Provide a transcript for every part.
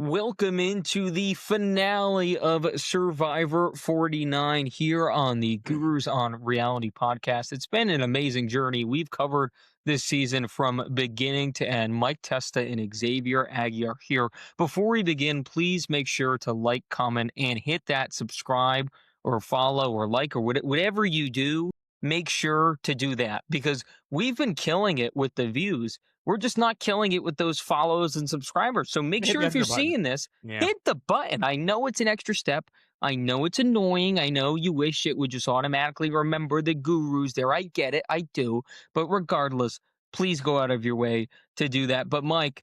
Welcome into the finale of Survivor 49 here on the Gurus on Reality podcast. It's been an amazing journey. We've covered this season from beginning to end. Mike Testa and Xavier Aguirre here. Before we begin, please make sure to like, comment, and hit that subscribe or follow or like or whatever you do. Make sure to do that because we've been killing it with the views. We're just not killing it with those follows and subscribers. So make Hit sure the if you're extra button. seeing this, Yeah. hit the button. I know it's an extra step. I know it's annoying. I know you wish it would just automatically remember the gurus there. I get it. I do. But regardless, please go out of your way to do that. But Mike,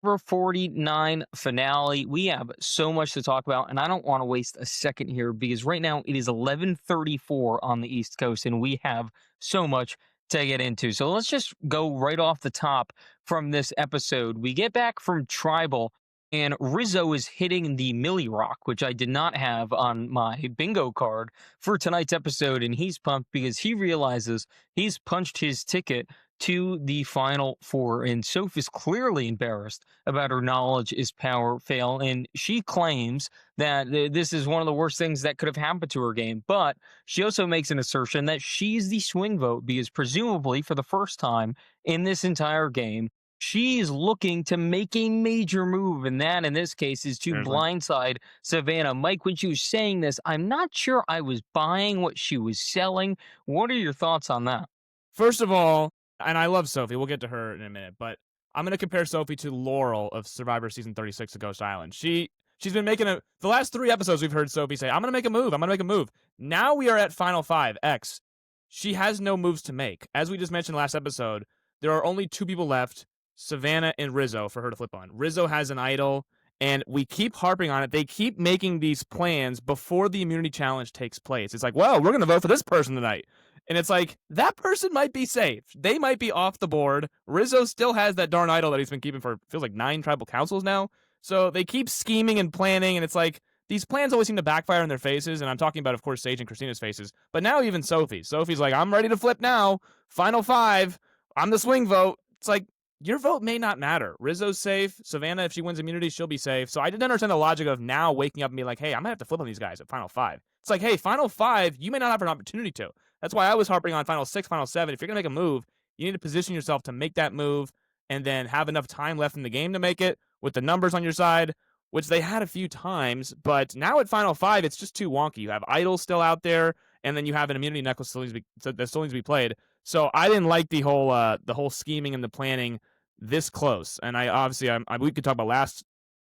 for 49 finale, we have so much to talk about, and I don't want to waste a second here because right now it is 11:34 on the East Coast, and we have so much to get into. So let's just go right off the top from this episode. We get back from Tribal, and Rizzo is hitting the Millie Rock, which I did not have on my bingo card for tonight's episode, and he's pumped because he realizes he's punched his ticket to the final four, and Sophie's clearly embarrassed about her knowledge is power fail, and she claims that this is one of the worst things that could have happened to her game. But she also makes an assertion that she's the swing vote because presumably for the first time in this entire game, she is looking to make a major move, and that in this case is to Seriously. blindside Savannah. Mike, when she was saying this, I'm not sure I was buying what she was selling. What are your thoughts on that? First of all, and I love Sophie. We'll get to her in a minute, but I'm going to compare Sophie to Laurel of Survivor Season 36 of Ghost Island. She's been making the last 3 episodes we've heard Sophie say, I'm going to make a move. I'm going to make a move. Now we are at Final 5, X. She has no moves to make. As we just mentioned last episode, there are only 2 people left, Savannah and Rizzo, for her to flip on. Rizzo has an idol, and we keep harping on it. They keep making these plans before the immunity challenge takes place. It's like, well, we're going to vote for this person tonight. And it's like, that person might be safe. They might be off the board. Rizzo still has that darn idol that he's been keeping for, feels like 9 tribal councils now. So they keep scheming and planning, and it's like, these plans always seem to backfire in their faces, and I'm talking about, of course, Sage and Christina's faces, but now even Sophie. Sophie's like, I'm ready to flip now. Final 5. I'm the swing vote. It's like, your vote may not matter. Rizzo's safe. Savannah, if she wins immunity, she'll be safe. So I didn't understand the logic of now waking up and being like, hey, I'm going to have to flip on these guys at Final 5. It's like, hey, Final 5, you may not have an opportunity to. That's why I was harping on Final 6, Final 7. If you're going to make a move, you need to position yourself to make that move and then have enough time left in the game to make it with the numbers on your side, which they had a few times. But now at Final 5, it's just too wonky. You have idols still out there, and then you have an immunity necklace that still needs to be played. So I didn't like the whole scheming and the planning this close. And I obviously, we could talk about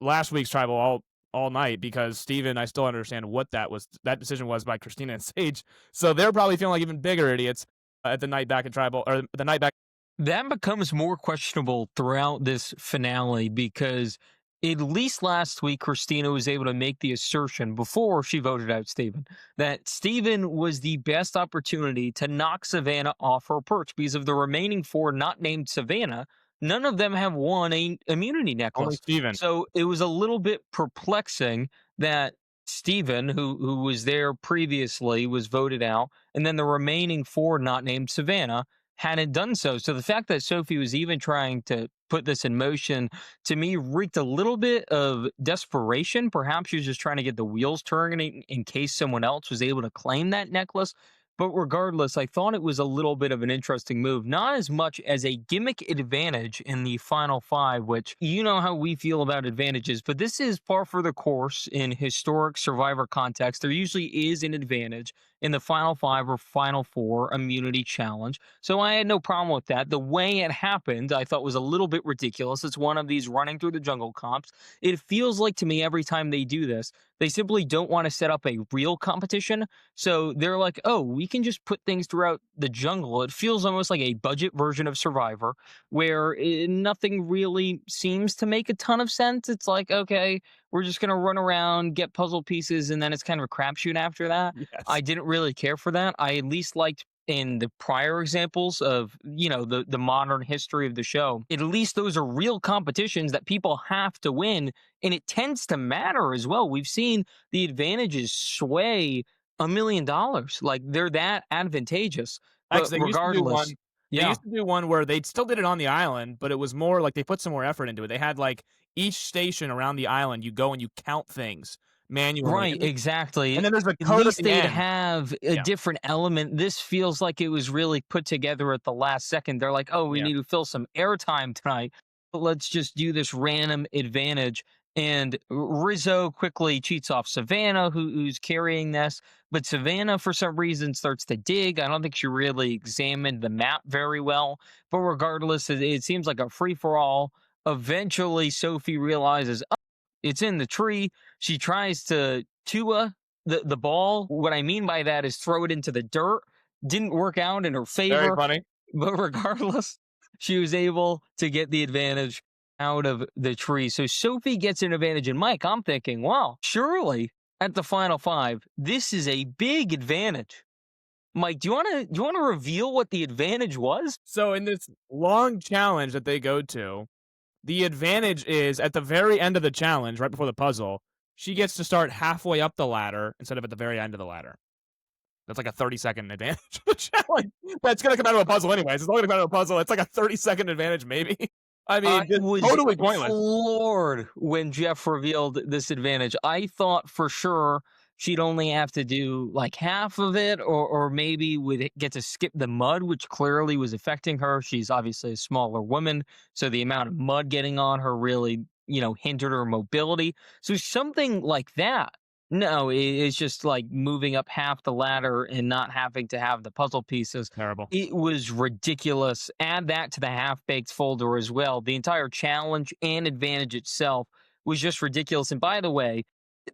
last week's tribal all night because Steven, I still understand what that decision was by Christina and Sage. So they're probably feeling like even bigger idiots at the night back in tribal, or the night back. That becomes more questionable throughout this finale because at least last week, Christina was able to make the assertion before she voted out Steven that Steven was the best opportunity to knock Savannah off her perch because of the remaining 4 not named Savannah. None of them have won a immunity Only necklace. Steven. So it was a little bit perplexing that Steven, who was there previously, was voted out, and then the remaining 4 not named Savannah hadn't done so. So the fact that Sophie was even trying to put this in motion to me reeked a little bit of desperation. Perhaps she was just trying to get the wheels turning in case someone else was able to claim that necklace. But regardless, I thought it was a little bit of an interesting move, not as much as a gimmick advantage in the final 5, which you know how we feel about advantages, but this is par for the course in historic Survivor context. There usually is an advantage in the final 5 or final 4 immunity challenge. So I had no problem with that. The way it happened, I thought was a little bit ridiculous. It's one of these running through the jungle comps. It feels like to me every time they do this, they simply don't want to set up a real competition. So they're like, oh, we can just put things throughout the jungle. It feels almost like a budget version of Survivor where nothing really seems to make a ton of sense. It's like, okay, we're just going to run around, get puzzle pieces, and then it's kind of a crapshoot after that. Yes. I didn't really care for that. I at least liked in the prior examples of, you know, the modern history of the show, at least those are real competitions that people have to win, and it tends to matter as well. We've seen the advantages sway $1 million. Like, they're that advantageous. But Actually, they used to do one. regardless, They yeah. used to do one where they still did it on the island, but it was more like they put some more effort into it. They had like each station around the island, you go and you count things manually, Right, and exactly. then there's a At code at least the they'd end. have a Yeah, different element. This feels like it was really put together at the last second. They're like, "Oh, we yeah. need to fill some airtime tonight. But let's just do this random advantage." And Rizzo quickly cheats off Savannah, who's carrying this. But Savannah, for some reason, starts to dig. I don't think she really examined the map very well. But regardless, it seems like a free for all. Eventually, Sophie realizes, it's in the tree. She tries to Tua the ball. What I mean by that is throw it into the dirt. Didn't work out in her Very favor, funny. but regardless, she was able to get the advantage out of the tree. So Sophie gets an advantage. And Mike, I'm thinking, wow, surely at the final five, this is a big advantage. Mike, do you wanna reveal what the advantage was? So in this long challenge that they go to, the advantage is at the very end of the challenge, right before the puzzle, she gets to start halfway up the ladder instead of at the very end of the ladder. That's like a 30-second advantage of the challenge. That's gonna come out of a puzzle anyways. It's all gonna come out of a puzzle. It's like a 30-second advantage, maybe. I I mean, just was totally pointless. floored when Jeff revealed this advantage. I thought for sure she'd only have to do like half of it, or maybe would get to skip the mud, which clearly was affecting her. She's obviously a smaller woman, so the amount of mud getting on her really, hindered her mobility. So something like that. No, it's just like moving up half the ladder and not having to have the puzzle pieces. Terrible. It was ridiculous. Add that to the half-baked folder as well. The entire challenge and advantage itself was just ridiculous. And by the way,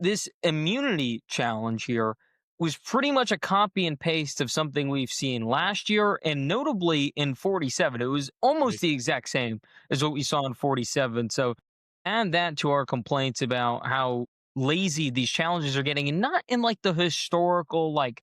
this immunity challenge here was pretty much a copy and paste of something we've seen last year and notably in 47. It was almost the exact same as what we saw in 47. So add that to our complaints about how lazy these challenges are getting, and not in like the historical, like,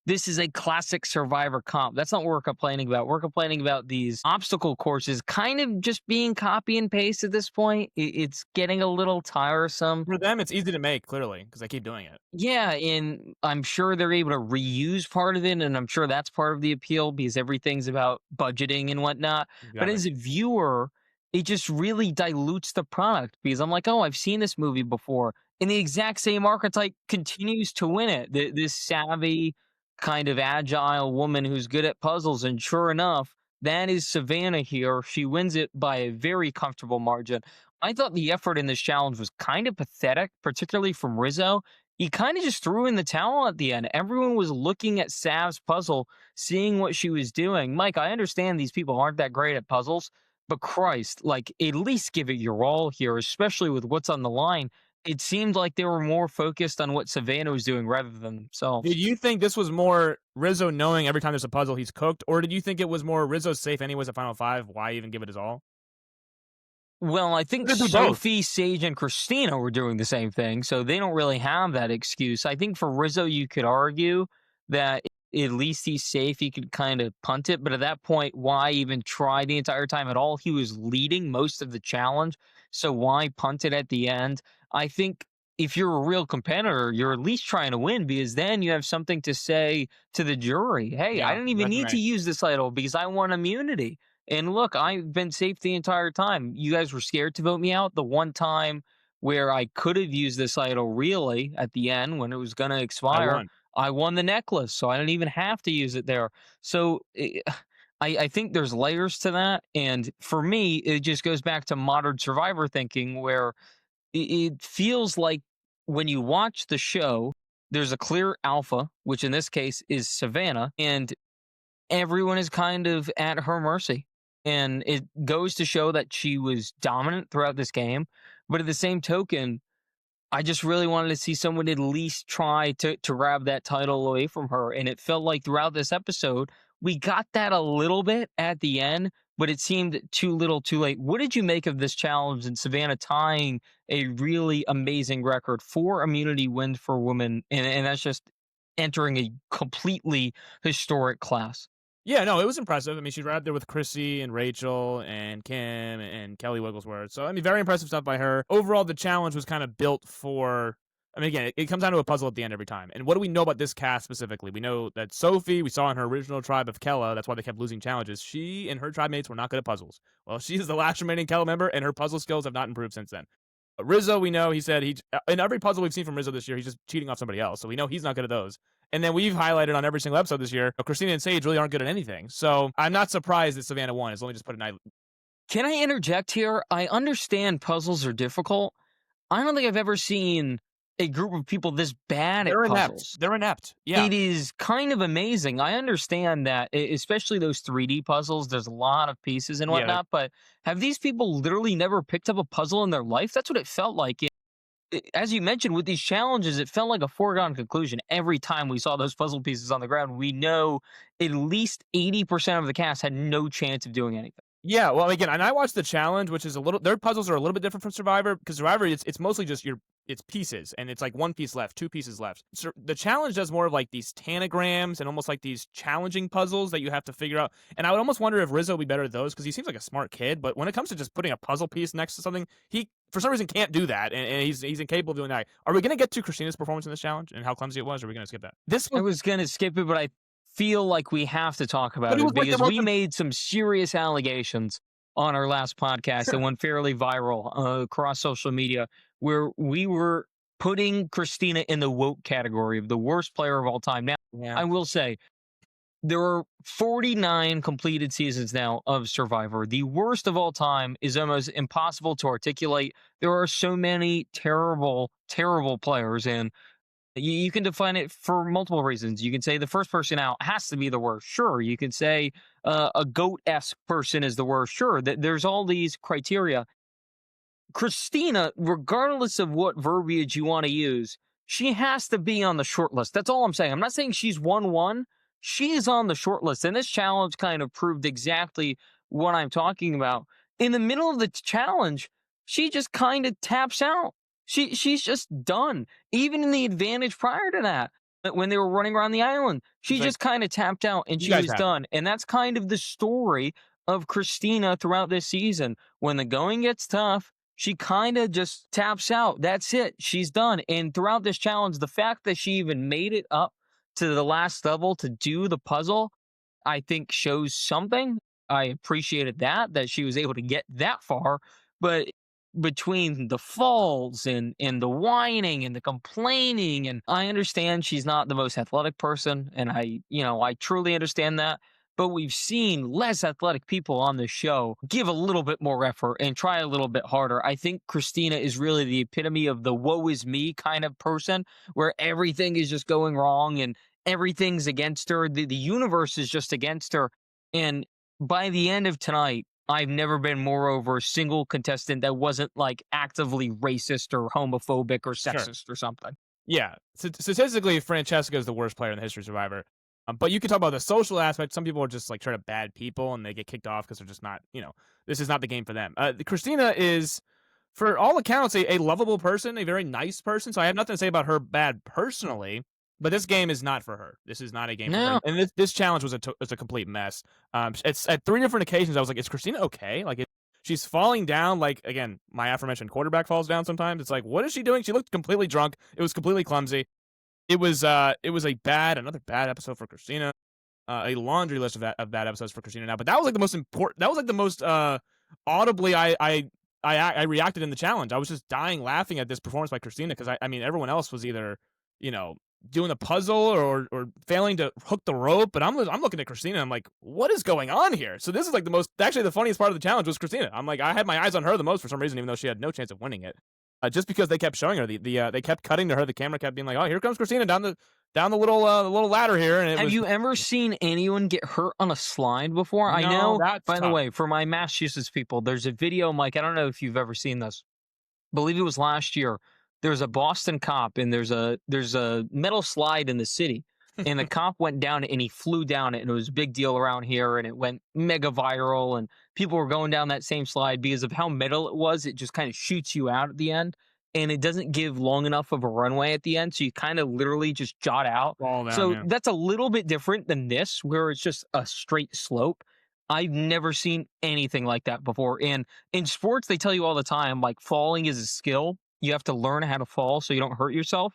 this is a classic Survivor comp. That's not what we're complaining about. We're complaining about these obstacle courses kind of just being copy and paste at this point. It's getting a little tiresome. For them, it's easy to make, clearly, because they keep doing it. Yeah, and I'm sure they're able to reuse part of it, and I'm sure that's part of the appeal because everything's about budgeting and whatnot. But Exactly. as a viewer, it just really dilutes the product because I'm like, oh, I've seen this movie before. And the exact same archetype continues to win it. This savvy, kind of agile woman who's good at puzzles. And sure enough, that is Savannah here. She wins it by a very comfortable margin. I thought the effort in this challenge was kind of pathetic, particularly from Rizzo. He kind of just threw in the towel at the end. Everyone was looking at Sav's puzzle, seeing what she was doing. Mike, I understand these people aren't that great at puzzles, but Christ, like, at least give it your all here, especially with what's on the line. It seemed like they were more focused on what Savannah was doing rather than themselves. Did you think this was more Rizzo knowing every time there's a puzzle he's cooked, or did you think it was more Rizzo's safe anyways at Final Five? Why even give it his all? Well, I think Could do both. Sophie, Sage, and Christina were doing the same thing, so they don't really have that excuse. I think for Rizzo, you could argue that at least he's safe. He could kind of punt it, but at that point, why even try the entire time at all? He was leading most of the challenge, so why punt it at the end? I think if you're a real competitor, you're at least trying to win because then you have something to say to the jury. Hey, I Yeah, didn't even need to resume. use this title because I won immunity. And look, I've been safe the entire time. You guys were scared to vote me out. The one time where I could have used this idol really at the end when it was going to I expire, won. I won the necklace. So I didn't even have to use it there. So I think there's layers to that. And for me, it just goes back to modern survivor thinking where it feels like when you watch the show, there's a clear alpha, which in this case is Savannah, and everyone is kind of at her mercy. And it goes to show that she was dominant throughout this game. But at the same token, I just really wanted to see someone at least try to grab that title away from her. And it felt like throughout this episode, we got that a little bit at the end, but it seemed too little too late. What did you make of this challenge and Savannah tying a really amazing record for immunity wins for women? And that's just entering a completely historic class. Yeah, no, it was impressive. I mean, she's right up there with Chrissy and Rachel and Kim and Kelly Wigglesworth. So, I mean, very impressive stuff by her. Overall, the challenge was kind of built for I mean, again, it comes down to a puzzle at the end every time. And what do we know about this cast specifically? We know that Sophie, we saw in her original tribe of Kella, that's why they kept losing challenges. She and her tribe mates were not good at puzzles. Well, she's the last remaining Kella member, and her puzzle skills have not improved since then. Rizzo, we know he said in every puzzle we've seen from Rizzo this year, he's just cheating off somebody else. So we know he's not good at those. And then we've highlighted on every single episode this year, Christina and Sage really aren't good at anything. So I'm not surprised that Savannah won. It's only just put a night. Can I interject here? I understand puzzles are difficult. I don't think I've ever seen a group of people this bad They're at inept. puzzles. They're inept. Yeah. It is kind of amazing. I understand that, especially those 3D puzzles, there's a lot of pieces and Yeah. whatnot, but have these people literally never picked up a puzzle in their life? That's what it felt like. As you mentioned, with these challenges, it felt like a foregone conclusion. Every time we saw those puzzle pieces on the ground, we know at least 80% of the cast had no chance of doing anything. Yeah, well, again, and I watched the challenge, which is their puzzles are a little bit different from Survivor, because Survivor, it's mostly just it's pieces, and it's like one piece left, two pieces left. So the challenge does more of like these tanagrams and almost like these challenging puzzles that you have to figure out. And I would almost wonder if Rizzo would be better at those, because he seems like a smart kid, but when it comes to just putting a puzzle piece next to something, he, for some reason, can't do that, and he's incapable of doing that. Are we going to get to Christina's performance in this challenge and how clumsy it was, or are we going to skip that? I was going to skip it, but I feel like we have to talk about it because we made some serious allegations on our last podcast that went fairly viral across social media, where we were putting Christina in the woke category of the worst player of all time. Now, I will say, there are 49 completed seasons now of Survivor. The worst of all time is almost impossible to articulate. There are so many terrible, terrible players, and you can define it for multiple reasons. You can say the first person out has to be the worst. Sure. You can say a goat-esque person is the worst. Sure. There's all these criteria. Christina, regardless of what verbiage you want to use, she has to be on the short list. That's all I'm saying. I'm not saying she's won. She is on the short list. And this challenge kind of proved exactly what I'm talking about. In the middle of the challenge, she just kind of taps out. She's just done. Even in the advantage prior to that, when they were running around the island, she just kind of tapped out and she was done. And that's kind of the story of Christina throughout this season. When the going gets tough, she kind of just taps out. That's it. She's done. And throughout this challenge, the fact that she even made it up to the last level to do the puzzle, I think shows something. I appreciated that she was able to get that far. But between the falls and the whining and the complaining, and I understand she's not the most athletic person, and I truly understand that, but we've seen less athletic people on the show give a little bit more effort and try a little bit harder. I think Christina is really the epitome of the woe is me kind of person, where everything is just going wrong and everything's against her. The universe is just against her. And by the end of tonight, I've never been more over a single contestant that wasn't like actively racist or homophobic or sexist or something. Yeah. Statistically, Francesca is the worst player in the history of Survivor. But you can talk about the social aspect. Some people are just like sort of bad people and they get kicked off because they're just not, this is not the game for them. Christina is, for all accounts, a lovable person, a very nice person. So I have nothing to say about her bad personally. But this game is not for her. This is not a game for her. And this challenge was a complete mess. It's at 3 different occasions I was like, is Christina okay? Like, she's falling down. Like, again, my aforementioned quarterback falls down sometimes. It's like, what is she doing? She looked completely drunk. It was completely clumsy. It was another bad episode for Christina. A laundry list of bad episodes for Christina now. But that was like the most important. That was like the most audibly I reacted in the challenge. I was just dying laughing at this performance by Christina because I mean everyone else was either doing the puzzle or failing to hook the rope, but I'm looking at Christina. I'm like, what is going on here? So this is like the funniest part of the challenge was Christina. I'm like, I had my eyes on her the most for some reason, even though she had no chance of winning it. Just because they kept showing her they kept cutting to her. The camera kept being like, oh, here comes Christina down the little ladder here. And have you ever seen anyone get hurt on a slide before? No, I know. By the way, for my Massachusetts people, there's a video, Mike. I don't know if you've ever seen this. I believe it was last year. There's a Boston cop, and there's a metal slide in the city, and the cop went down and he flew down it, and it was a big deal around here, and it went mega viral, and people were going down that same slide because of how metal it was. It just kind of shoots you out at the end, and it doesn't give long enough of a runway at the end, so you kind of literally just jot out. That's a little bit different than this, where it's just a straight slope. I've never seen anything like that before. And in sports, they tell you all the time, like, falling is a skill. you have to learn how to fall so you don't hurt yourself.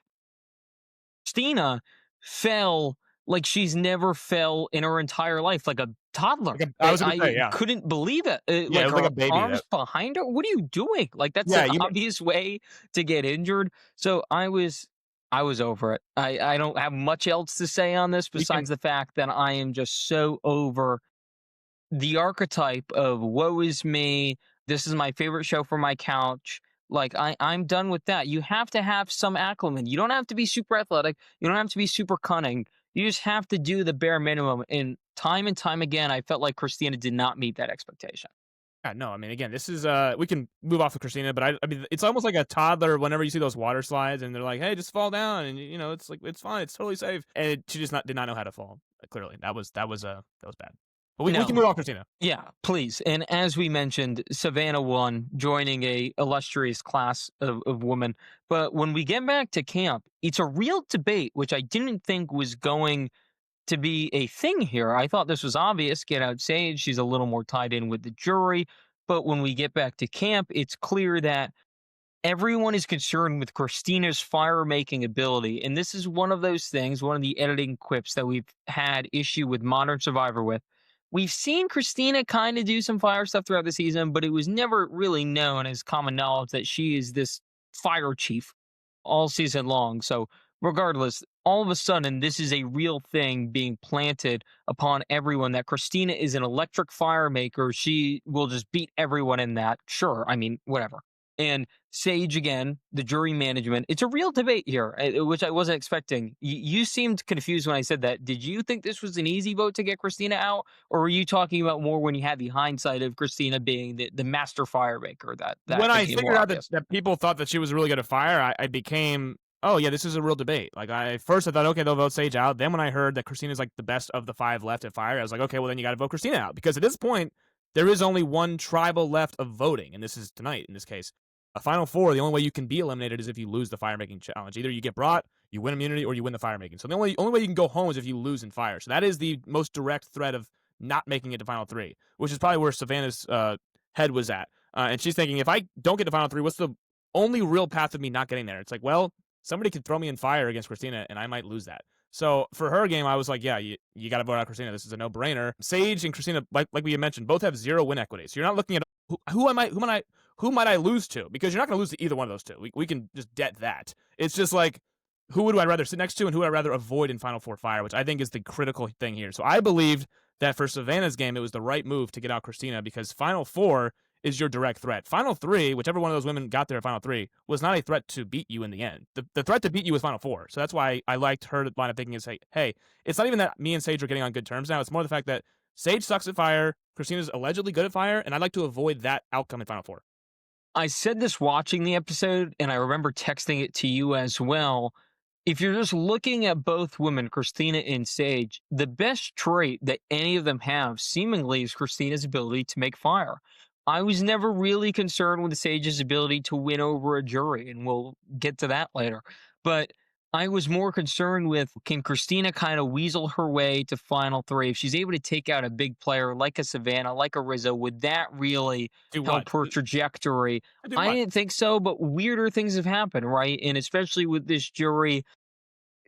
Stina fell like she's never fell in her entire life, like a toddler. I was gonna say, I yeah. couldn't believe it. Yeah, it Like was like her a baby arms that behind her. What are you doing? Like that's yeah, an you obvious way to get injured. So I was over it. I don't have much else to say on this we can besides the fact that I am just so over the archetype of woe is me. This is my favorite show for my couch. Like I'm done with that. You have to have some acumen. You don't have to be super athletic. You don't have to be super cunning. You just have to do the bare minimum. And time again, I felt like Christina did not meet that expectation. yeah, no, I mean, again, this is we can move off of Christina, but I mean, it's almost like a toddler whenever you see those water slides and they're like, "Hey, just fall down," and you know, it's like it's fine, it's totally safe, and she just not did not know how to fall. Clearly, that was bad. But we can No, move off Christina. yeah, please. And as we mentioned, Savannah won, joining a illustrious class of women. But when we get back to camp, it's a real debate, which I didn't think was going to be a thing here. I thought this was obvious. Get out Sage. She's a little more tied in with the jury. But when we get back to camp, it's clear that everyone is concerned with Christina's fire making ability. And this is one of those things, one of the editing quips that we've had issue with Modern Survivor with. We've seen Christina kind of do some fire stuff throughout the season, but it was never really known as common knowledge that she is this fire chief all season long. So, regardless, all of a sudden, this is a real thing being planted upon everyone that Christina is an electric fire maker. She will just beat everyone in that. Sure. I mean, whatever. And Sage again, the jury management. It's a real debate here, which I wasn't expecting. You seemed confused when I said that. Did you think this was an easy vote to get Christina out, or were you talking about more when you had the hindsight of Christina being the master firemaker that When I became more figured out that obvious? people thought that she was really good at fire, I became, "Oh, yeah, this is a real debate." Like, first I thought, "Okay, they'll vote Sage out." Then when I heard that Christina's, like, the best of the 5 left at fire, I was like, "Okay, well, then you gotta vote Christina out." Because at this point, there is only one tribal left of voting, and this is tonight in this case. A Final 4, the only way you can be eliminated is if you lose the fire making challenge. Either you get brought, you win immunity, or you win the fire making. So the only way you can go home is if you lose in fire. So that is the most direct threat of not making it to Final 3, which is probably where Savannah's head was at. And she's thinking, if I don't get to Final 3, what's the only real path of me not getting there? It's like, well, somebody could throw me in fire against Christina, and I might lose that. So for her game, I was like, yeah, you got to vote out Christina. This is a no brainer. Sage and Christina, like we mentioned, both have 0 win equity. So you're not looking at who might I lose to, because you're not going to lose to either one of those two. We can just debt that. It's just like, who would I rather sit next to and who would I rather avoid in Final 4 fire, which I think is the critical thing here. So I believed that for Savannah's game, it was the right move to get out Christina, because Final 4 is your direct threat. Final 3, whichever one of those women got there at Final 3, was not a threat to beat you in the end. The threat to beat you was Final 4. So that's why I liked her line of thinking is, hey, it's not even that me and Sage are getting on good terms now. It's more the fact that Sage sucks at fire, Christina's allegedly good at fire, and I'd like to avoid that outcome in Final 4. I said this watching the episode, and I remember texting it to you as well. If you're just looking at both women, Christina and Sage, the best trait that any of them have seemingly is Christina's ability to make fire. I was never really concerned with Sage's ability to win over a jury, and we'll get to that later. But I was more concerned with, can Christina kind of weasel her way to Final 3? If she's able to take out a big player like a Savannah, like a Rizzo, would that really Do what? help her trajectory? Do I what? didn't think so, but weirder things have happened, right? And especially with this jury,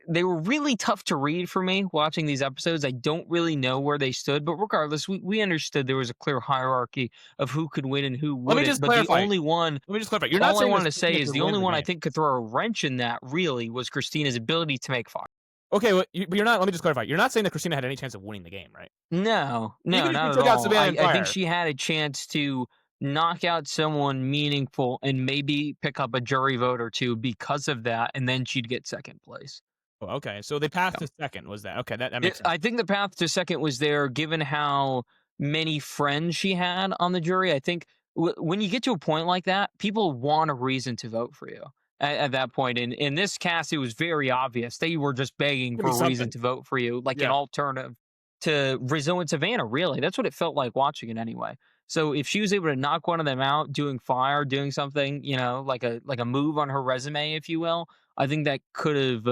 they were really tough to read for me watching these episodes. I don't really know where they stood, but regardless, we understood there was a clear hierarchy of who could win and who Let me wouldn't. just But the clarify. only one, Let me just clarify. You're not all I saying wanted that to say Christina is could the win only the one I game. think could throw a wrench in that really was Christina's ability to make fire. Okay, well, but you're not. Let me just clarify. You're not saying that Christina had any chance of winning the game, right? No, no, Even if you not at took out all. Savannah and I think Fire. she had a chance to knock out someone meaningful and maybe pick up a jury vote or two because of that, and then she'd get second place. Oh, okay, so they passed to second. Was that okay? That makes sense. I think the path to second was there, given how many friends she had on the jury. I think when you get to a point like that, people want a reason to vote for you at that point. And in this cast, it was very obvious they were just begging Give me for a reason something. to vote for you, like an Yeah. alternative to Rizzo and Savannah. Really, that's what it felt like watching it anyway. So if she was able to knock one of them out, doing fire, doing something, like a move on her resume, if you will, I think that could have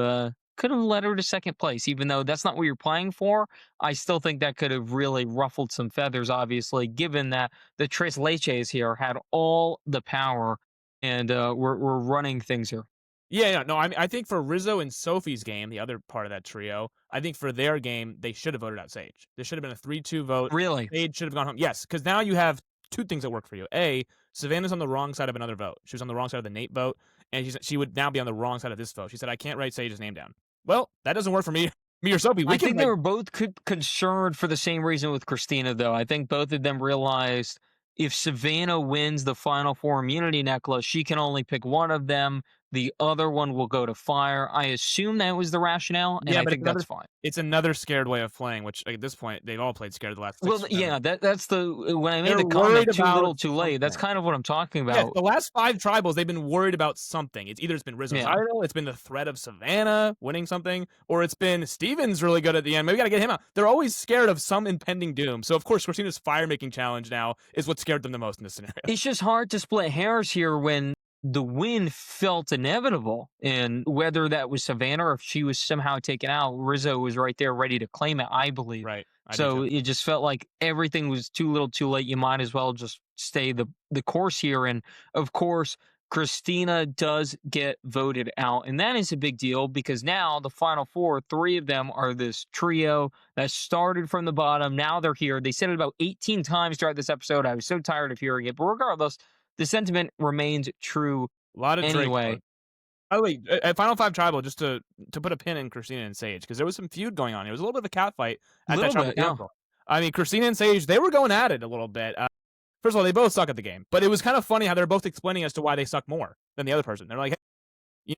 led her to second place, even though that's not what you're playing for. I still think that could have really ruffled some feathers, obviously, given that the Tres Leches here had all the power and we're running things here. Yeah, no, I think for Rizzo and Sophie's game, the other part of that trio, I think for their game, they should have voted out Sage. There should have been a 3-2 vote. Really? Sage should have gone home. Yes, because now you have two things that work for you. A, Savannah's on the wrong side of another vote. She was on the wrong side of the Nate vote, and she would now be on the wrong side of this vote. She said, I can't write Sage's name down. Well, that doesn't work for me. Me or Sophie. I think they were both concerned for the same reason with Christina, though. I think both of them realized if Savannah wins the Final Four immunity necklace, she can only pick one of them. The other one will go to Fire. I assume that was the rationale, and Yeah, I but think that's fine. it's another scared way of playing, which at this point they've all played scared the last. Well, 6 yeah, that's the when I made They're the comment worried too about little, too late. That's something. kind of what I'm talking Yeah, about. the last 5 tribals, they've been worried about something. It's been Rizzo's Yeah. title, it's been the threat of Savannah winning something, or it's been Steven's really good at the end. Maybe we gotta get him out. They're always scared of some impending doom. So of course, Christina's fire making challenge now is what scared them the most in this scenario. It's just hard to split hairs here when the win felt inevitable, and whether that was Savannah or if she was somehow taken out, Rizzo was right there ready to claim it, I believe. Right. So it just felt like everything was too little too late. You might as well just stay the course here. And of course, Christina does get voted out. And that is a big deal because now the Final Four, 3 of them are this trio that started from the bottom. Now they're here. They said it about 18 times throughout this episode. I was so tired of hearing it. But regardless, the sentiment remains true a lot of anyway. Drake. By the way, at Final 5 Tribal, just to put a pin in Christina and Sage, because there was some feud going on. It was a little bit of a cat fight at that Tribal Council. I mean, Christina and Sage, they were going at it a little bit. First of all, they both suck at the game, but it was kind of funny how they're both explaining as to why they suck more than the other person. They're like, hey,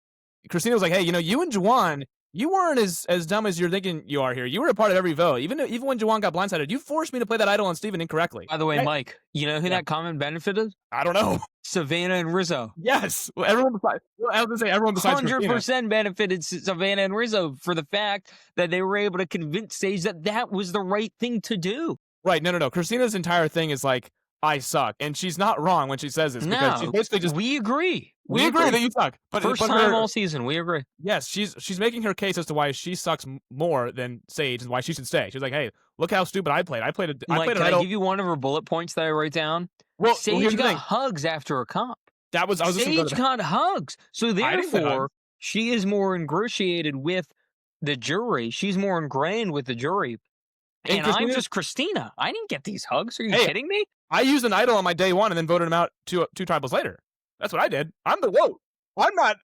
Christina was like, hey, you and Juwan, you weren't as dumb as you're thinking you are here. You were a part of every vote. Even when Juwan got blindsided, you forced me to play that idol on Steven incorrectly. By the way, Mike, you know who that comment benefited? I don't know. Savannah and Rizzo. Yes. Well, everyone besides, I was going to say everyone besides 100% benefited Savannah and Rizzo for the fact that they were able to convince Sage that that was the right thing to do. Right. No. Christina's entire thing is like, I suck. And she's not wrong when she says this. Because she's basically just. We agree. We agree that you suck. But First time all season, we agree. Yes, she's making her case as to why she sucks more than Sage and why she should stay. She's like, hey, look how stupid I played. Mike, can I give you one of her bullet points that I write down? Well, Sage got hugs after a comp. Sage got hugs. So therefore, she is more ingratiated with the jury. She's more ingrained with the jury. And I'm just Christina. I didn't get these hugs. Are you kidding me? I used an idol on my day 1 and then voted him out two tribals later. That's what I did. I'm not.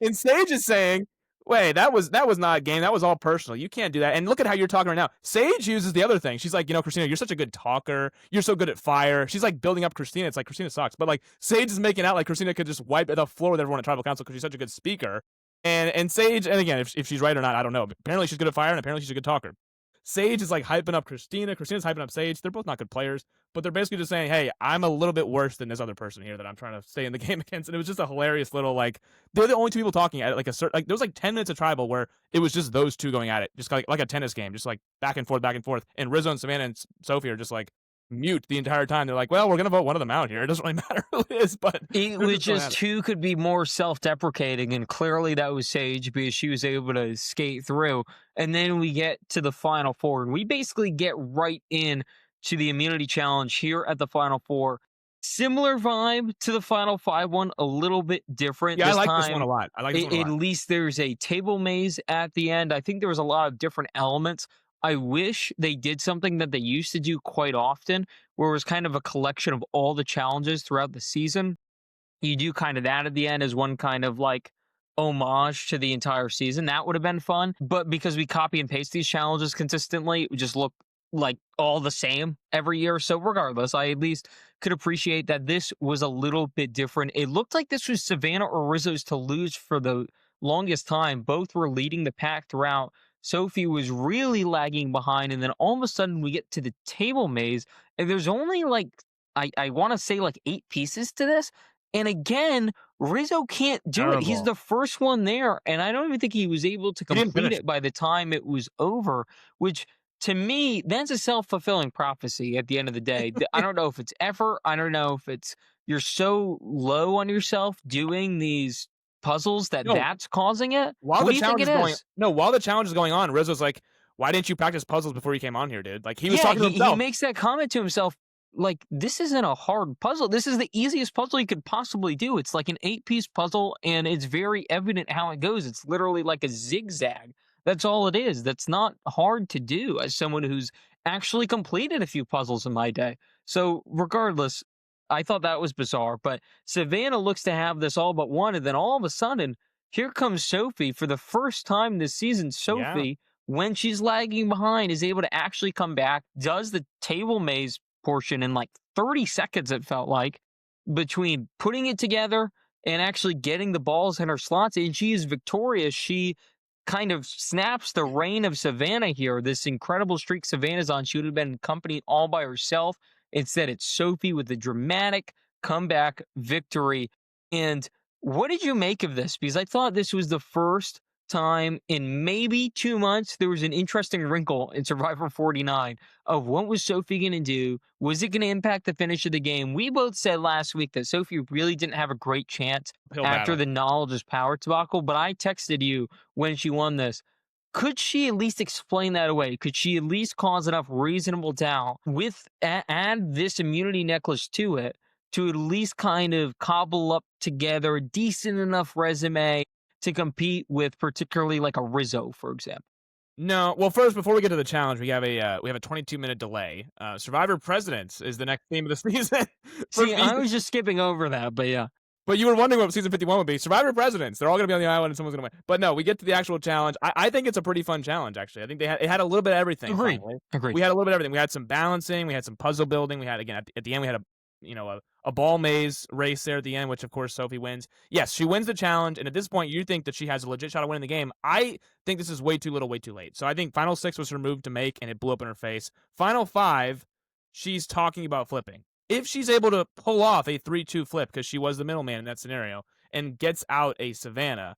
And Sage is saying, wait, that was not a game. That was all personal. You can't do that. And look at how you're talking right now. Sage uses the other thing. She's like, Christina, you're such a good talker. You're so good at fire. She's like building up Christina. It's like Christina sucks. But like Sage is making out like Christina could just wipe the floor with everyone at Tribal Council because she's such a good speaker. And Sage, and again, if she's right or not, I don't know. But apparently she's good at fire and apparently she's a good talker. Sage is like hyping up Christina. Christina's hyping up Sage. They're both not good players, but they're basically just saying, hey, I'm a little bit worse than this other person here that I'm trying to stay in the game against. And it was just a hilarious little, like, they're the only 2 people talking at it. Like there was like 10 minutes of Tribal where it was just those 2 going at it, just like a tennis game, just like back and forth. And Rizzo and Savannah and Sophie are just like mute the entire time. They're like, well, we're going to vote one of them out here. It doesn't really matter who it is, but it was just who could be more self-deprecating, and clearly that was Sage because she was able to skate through. And then we get to the Final Four, and we basically get right in to the immunity challenge here at the Final Four. Similar vibe to the Final 5 one, a little bit different. Yeah, I like this one a lot. At least there's a table maze at the end. I think there was a lot of different elements. I wish they did something that they used to do quite often, where it was kind of a collection of all the challenges throughout the season. You do kind of that at the end as one kind of like homage to the entire season. That would have been fun. But because we copy and paste these challenges consistently, it would just look like all the same every year. So regardless, I at least could appreciate that this was a little bit different. It looked like this was Savannah or Rizzo's to lose for the longest time. Both were leading the pack throughout. Sophie was really lagging behind, and then all of a sudden we get to the table maze, and there's only like, I want to say like 8 pieces to this. And again, Rizzo can't do it. He's the first one there, and I don't even think he was able to complete it by the time it was over, which to me, that's a self-fulfilling prophecy at the end of the day. I don't know if it's effort. I don't know if it's you're so low on yourself doing these puzzles that's causing it. While the challenge is going on, Rizzo's like, why didn't you practice puzzles before you came on here, dude? Like he was talking to himself. He makes that comment to himself like, this isn't a hard puzzle. This is the easiest puzzle you could possibly do. It's like an 8-piece puzzle, and it's very evident how it goes. It's literally like a zigzag. That's all it is. That's not hard to do as someone who's actually completed a few puzzles in my day. So, regardless, I thought that was bizarre. But Savannah looks to have this all but one, and then all of a sudden, here comes Sophie for the first time this season. Yeah. Sophie, when she's lagging behind, is able to actually come back, does the table maze portion in like 30 seconds, it felt like, between putting it together and actually getting the balls in her slots. And she is victorious. She kind of snaps the reign of Savannah here. This incredible streak Savannah's on. She would have been company all by herself. Instead, it's Sophie with a dramatic comeback victory. And what did you make of this? Because I thought this was the first time in maybe 2 months there was an interesting wrinkle in Survivor 49 of what was Sophie going to do? Was it going to impact the finish of the game? We both said last week that Sophie really didn't have a great chance Uphill after battle. the knowledge is power debacle, but I texted you when she won this. Could she at least explain that away? Could she at least cause enough reasonable doubt with add this immunity necklace to it to at least kind of cobble up together a decent enough resume to compete with particularly like a Rizzo, for example? No, well, first, before we get to the challenge, we have a 22-minute delay. Survivor Presidents is the next theme of the season. for See, I me. was just skipping over that, but yeah. But you were wondering what season 51 would be. Survivor Presidents. They're all going to be on the island and someone's going to win. But no, we get to the actual challenge. I think it's a pretty fun challenge, actually. I think it had a little bit of everything. Agreed. Finally. Agreed. We had a little bit of everything. We had some balancing. We had some puzzle building. We had, again, at the end, we had a ball maze race there at the end, which, of course, Sophie wins. Yes, she wins the challenge. And at this point, you think that she has a legit shot of winning the game. I think this is way too little, way too late. So I think Final 6 was her move to make, and it blew up in her face. Final 5, she's talking about flipping. If she's able to pull off a 3-2 flip, because she was the middleman in that scenario, and gets out a Savannah,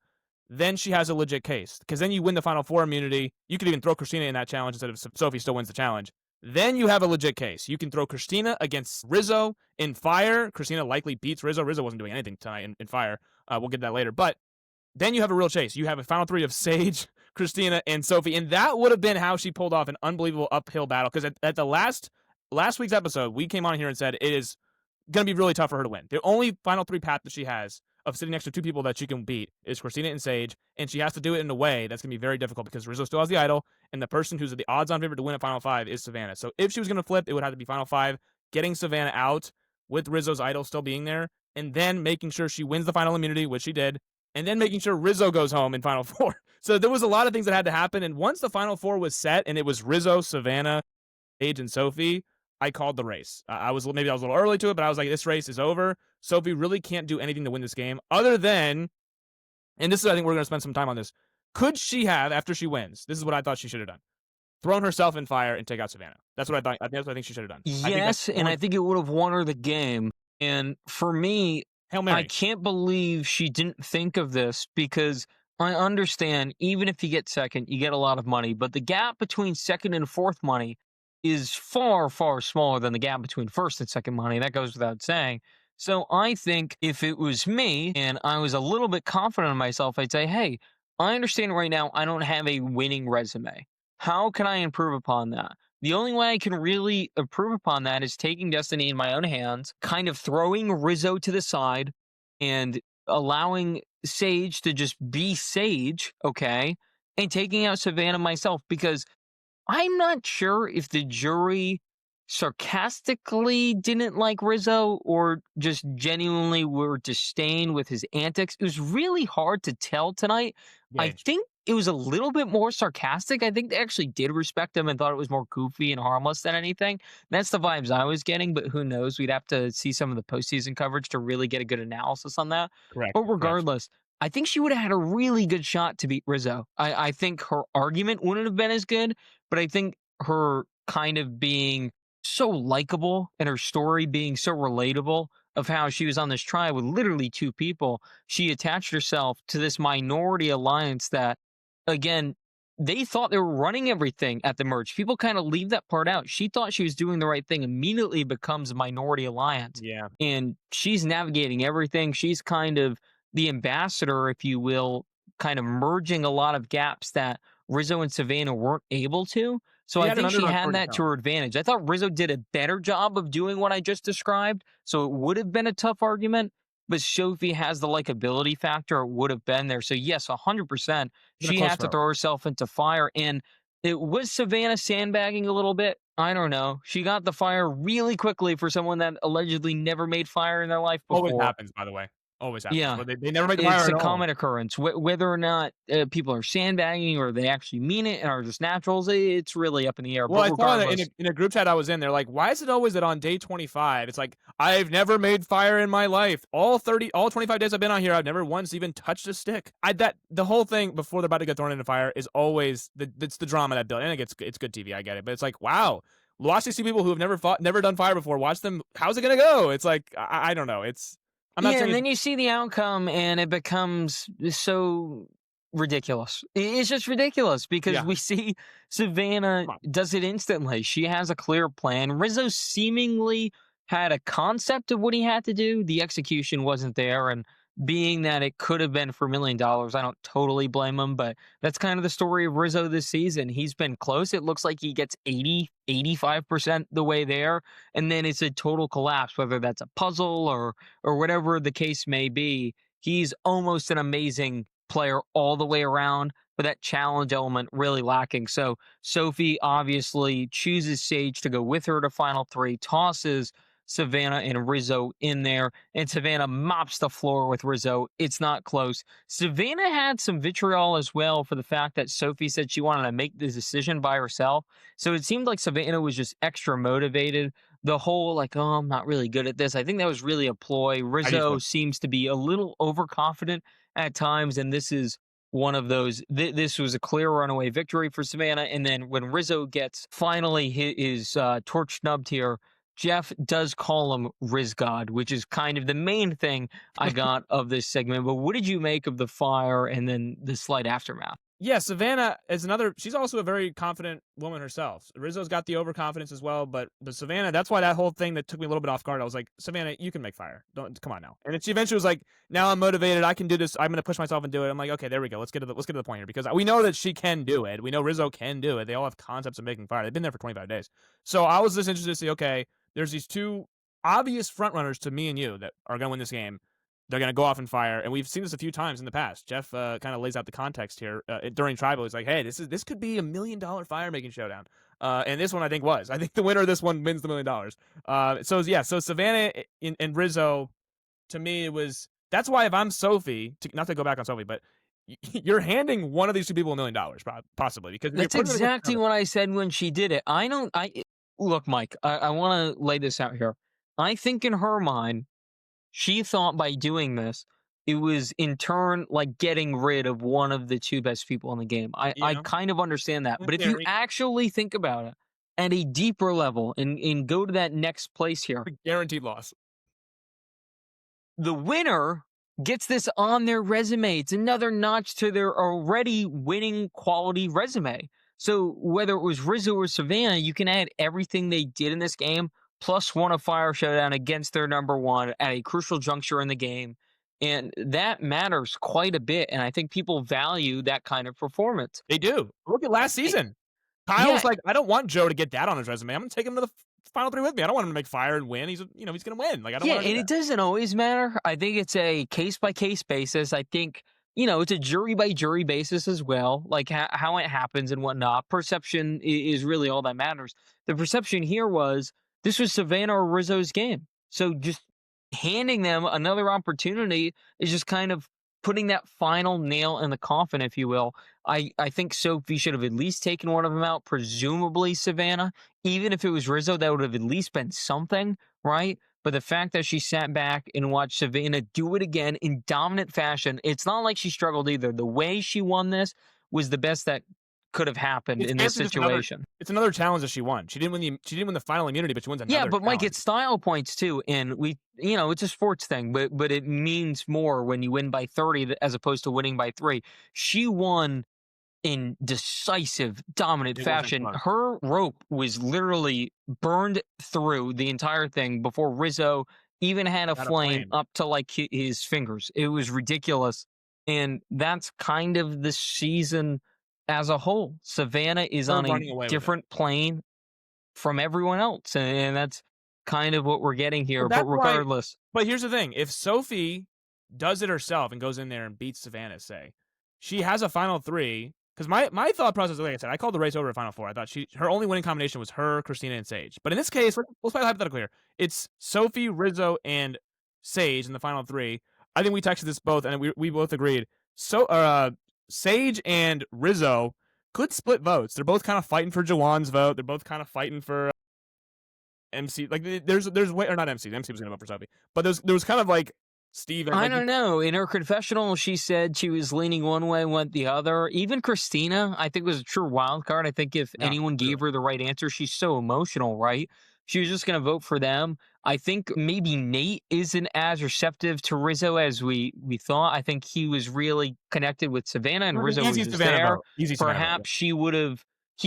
then she has a legit case. Because then you win the Final 4 immunity. You could even throw Christina in that challenge instead of Sophie still wins the challenge. Then you have a legit case. You can throw Christina against Rizzo in Fire. Christina likely beats Rizzo. Rizzo wasn't doing anything tonight in Fire. We'll get that later. But then you have a real chase. You have a Final 3 of Sage, Christina, and Sophie. And that would have been how she pulled off an unbelievable uphill battle. Because at the last week's episode, we came on here and said it is going to be really tough for her to win. The only Final 3 path that she has of sitting next to 2 people that she can beat is Christina and Sage, and she has to do it in a way that's going to be very difficult because Rizzo still has the idol, and the person who's the odds-on favorite to win at Final 5 is Savannah. So if she was going to flip, it would have to be Final 5, getting Savannah out with Rizzo's idol still being there, and then making sure she wins the final immunity, which she did, and then making sure Rizzo goes home in Final 4. So there was a lot of things that had to happen, and once the Final 4 was set, and it was Rizzo, Savannah, Sage, and Sophie, I called the race. I was a little early to it, but I was like, this race is over. Sophie really can't do anything to win this game other than, and this is, I think we're going to spend some time on this. Could she have, after she wins, this is what I thought she should have done, thrown herself in Fire and take out Savannah? That's what I thought. That's what I think she should have done. Yes, and I think it would have won her the game. And for me, Hail Mary. I can't believe she didn't think of this because I understand even if you get second, you get a lot of money, but the gap between second and fourth money is far, far smaller than the gap between first and second money. That goes without saying. So I think if it was me and I was a little bit confident in myself, I'd say, hey, I understand right now I don't have a winning resume. How can I improve upon that? The only way I can really improve upon that is taking destiny in my own hands, kind of throwing Rizzo to the side and allowing Sage to just be Sage, okay? And taking out Savannah myself because I'm not sure if the jury sarcastically didn't like Rizzo or just genuinely were disdain with his antics. It was really hard to tell tonight. I Gage. think it was a little bit more sarcastic. I think they actually did respect him and thought it was more goofy and harmless than anything. That's the vibes I was getting, but who knows? We'd have to see some of the postseason coverage to really get a good analysis on that. Correct. But regardless, I think she would have had a really good shot to beat Rizzo. I think her argument wouldn't have been as good, but I think her kind of being so likable and her story being so relatable of how she was on this trial with literally 2 people, she attached herself to this minority alliance that, again, they thought they were running everything at the merge. People kind of leave that part out. She thought she was doing the right thing, immediately becomes a minority alliance. Yeah. And she's navigating everything. She's kind of the ambassador, if you will, kind of merging a lot of gaps that Rizzo and Savannah weren't able to. So She I had an think she underdog had story to that to tell. her advantage. I thought Rizzo did a better job of doing what I just described. So it would have been a tough argument, but Sophie has the likability factor. It would have been there. So yes, 100%. It's been a She close had to vote. throw herself into fire. And it was Savannah sandbagging a little bit. I don't know. She got the fire really quickly for someone that allegedly never made fire in their life Always before. happens, by the way. Always happens. Yeah, But they never make the fire it's at a all. common occurrence. Whether or not people are sandbagging or they actually mean it and are just naturals, it's really up in the air. Well, But I saw in regardless, a group chat I was in, they're like, "Why is it always that on day 25, it's like, I've never made fire in my life. All 25 days I've been on here, I've never once even touched a stick." The whole thing before they're about to get thrown into fire is always it's the drama that built. And it's good TV, I get it. But it's like, wow, watching see people who have never done fire before, watch them, how's it gonna go? It's like, I don't know. I'm not yeah, and saying then you see the outcome, and it becomes so ridiculous. It's just ridiculous because yeah. we see Savannah Come on. does it instantly. She has a clear plan. Rizzo seemingly had a concept of what he had to do. The execution wasn't there, and being that it could have been for $1 million, I don't totally blame him. But that's kind of the story of Rizzo this season. He's been close. It looks like he gets 85% the way there, and then it's a total collapse, whether that's a puzzle or whatever the case may be. He's almost an amazing player all the way around, but that challenge element really lacking. So Sophie obviously chooses Sage to go with her to final three, tosses Savannah and Rizzo in there, and Savannah mops the floor with Rizzo. It's not close. Savannah had some vitriol as well for the fact that Sophie said she wanted to make the decision by herself. So it seemed like Savannah was just extra motivated. The whole like, oh, I'm not really good at this. I think that was really a ploy. I do Rizzo too. seems to be a little overconfident at times, and this is one of those. This was a clear runaway victory for Savannah. And then when Rizzo gets finally his torch snubbed here, Jeff does call him Riz God, which is kind of the main thing I got of this segment. But what did you make of the fire and then the slight aftermath? Yeah, Savannah is another. She's also a very confident woman herself. Rizzo's got the overconfidence as well, but Savannah, that's why that whole thing that took me a little bit off guard. I was like, Savannah, you can make fire. Don't come on now. And then she eventually was like, now I'm motivated. I can do this. I'm going to push myself and do it. I'm like, okay, there we go. Let's get to the point here because we know that she can do it. We know Rizzo can do it. They all have concepts of making fire. They've been there for 25 days. So I was just interested to see, okay, there's these two obvious front runners to me and you that are going to win this game. They're going to go off and fire, and we've seen this a few times in the past. Jeff kind of lays out the context here during Tribal. He's like, "Hey, this could be $1 million fire making showdown," and this one I think was. I think the winner of this one wins the $1 million. So Savannah and Rizzo, to me, it was. That's why if I'm Sophie, not to go back on Sophie, but you're handing one of these two people $1 million, possibly because That's exactly what I said when she did it. Look, Mike. I want to lay this out here. I think in her mind, she thought by doing this, it was in turn like getting rid of one of the two best people in the game. I Yeah, kind of understand that. in But if you theory, actually think about it at a deeper level and go to that next place here, guaranteed loss. the winner gets this on their resume. It's another notch to their already winning quality resume. So whether it was Rizzo or Savannah, you can add everything they did in this game, plus won a fire showdown against their number one at a crucial juncture in the game. And that matters quite a bit. And I think people value that kind of performance. They do. Look at last I- season. Kyle yeah, was like, I don't want Joe to get that on his resume. I'm gonna take him to the final three with me. I don't want him to make fire and win. He's gonna win. Like I don't yeah, want to and do it that. doesn't always matter. I think it's a case by case basis. I think, it's a jury by jury basis as well, like how it happens and whatnot. Perception is really all that matters. The perception here was this was Savannah or Rizzo's game. So just handing them another opportunity is just kind of putting that final nail in the coffin, if you will. I think Sophie should have at least taken one of them out, presumably Savannah. Even if it was Rizzo, that would have at least been something, right? But the fact that she sat back and watched Savannah do it again in dominant fashion, it's not like she struggled either. The way she won this was the best that could have happened It's in this basically just another. situation. It's another challenge that she won. She didn't win the final immunity, but she wins another. Yeah, but Mike, challenge. it's style points too, and it's a sports thing, but it means more when you win by 30 as opposed to winning by 3. She won in decisive, dominant It wasn't fashion. close. Her rope was literally burned through the entire thing before Rizzo even had a Had a flame flame. up to like his fingers. It was ridiculous, and that's kind of the season as a whole, Savannah is Her on a running away with it. different plane from everyone else, and that's kind of what we're getting Well, here. But that's why. regardless, But here's the thing: if Sophie does it herself and goes in there and beats Savannah, say she has a final three. Because my thought process, like I said, I called the race over at Final Four. I thought her only winning combination was her, Christina, and Sage. But in this case, let's play hypothetical here. It's Sophie, Rizzo, and Sage in the final three. I think we texted this both, and we both agreed. So, Sage and Rizzo could split votes. They're both kind of fighting for Jawan's vote. They're both kind of fighting for MC. Like there's way or not MC. MC was gonna vote for Sophie, but there was kind of like Steven. I Like don't know. In her confessional, she said she was leaning one way, went the other. Even Christina, I think, was a true wild card. I think if yeah, anyone really. gave her the right answer, she's so emotional, right? She was just going to vote for them. I think maybe Nate isn't as receptive to Rizzo as we thought. I think he was really connected with Savannah, and Rizzo was Easy just Savannah there. vote. Easy Savannah vote. Perhaps he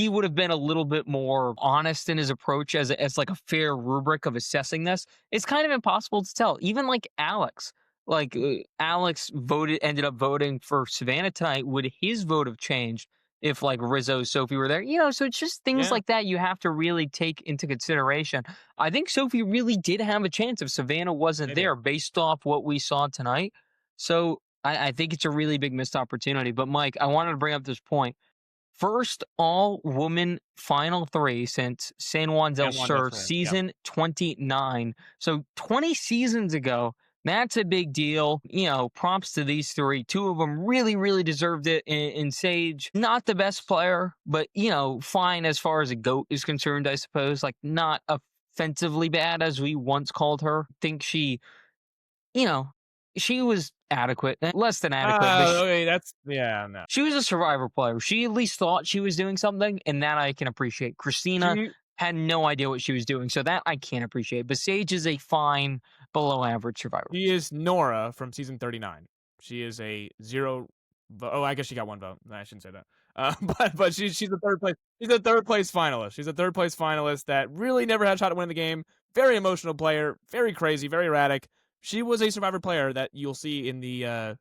would have been a little bit more honest in his approach as like a fair rubric of assessing this. It's kind of impossible to tell. Even like Alex. Like Alex ended up voting for Savannah tonight. Would his vote have changed if like Rizzo, Sophie were there? So it's just things Yeah. like that you have to really take into consideration. I think Sophie really did have a chance if Savannah wasn't They did. there based off what we saw tonight. So I think it's a really big missed opportunity. But Mike, I wanted to bring up this point. First all woman final three since San Juan del San Juan del Sur, Sur, yep. season 29. So 20 seasons ago, that's a big deal. Props to these three. Two of them really, really deserved it. In Sage, not the best player, but, fine as far as a GOAT is concerned, I suppose. Like, not offensively bad as we once called her. Think you know, she was adequate, less than adequate, but Okay, no. she was a Survivor player. She at least thought she was doing something, and that I can appreciate. Christina She had no idea what she was doing, so that I can't appreciate. But Sage is a fine, below average Survivor. she is Nora from season 39. She is a zero. Oh, I guess she got one vote. I shouldn't say that. But she's a third place. She's a third place finalist. She's a third place finalist that really never had a shot at winning the game. Very emotional player. Very crazy. Very erratic. She was a Survivor player that you'll see in the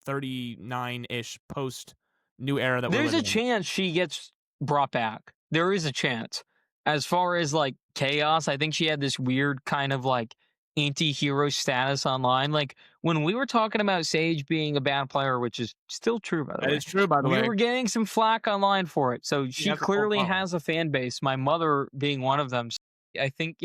39-ish post new era that we're There's a living in. chance she gets brought back. There is a chance. As far as like chaos, I think she had this weird kind of like anti-hero status online. Like when we were talking about Sage being a bad player, which is still true, by the That way. is true, by the We way. were getting some flack online for it. So she has a cult clearly following. has a fan base, my mother being one of them. So I think,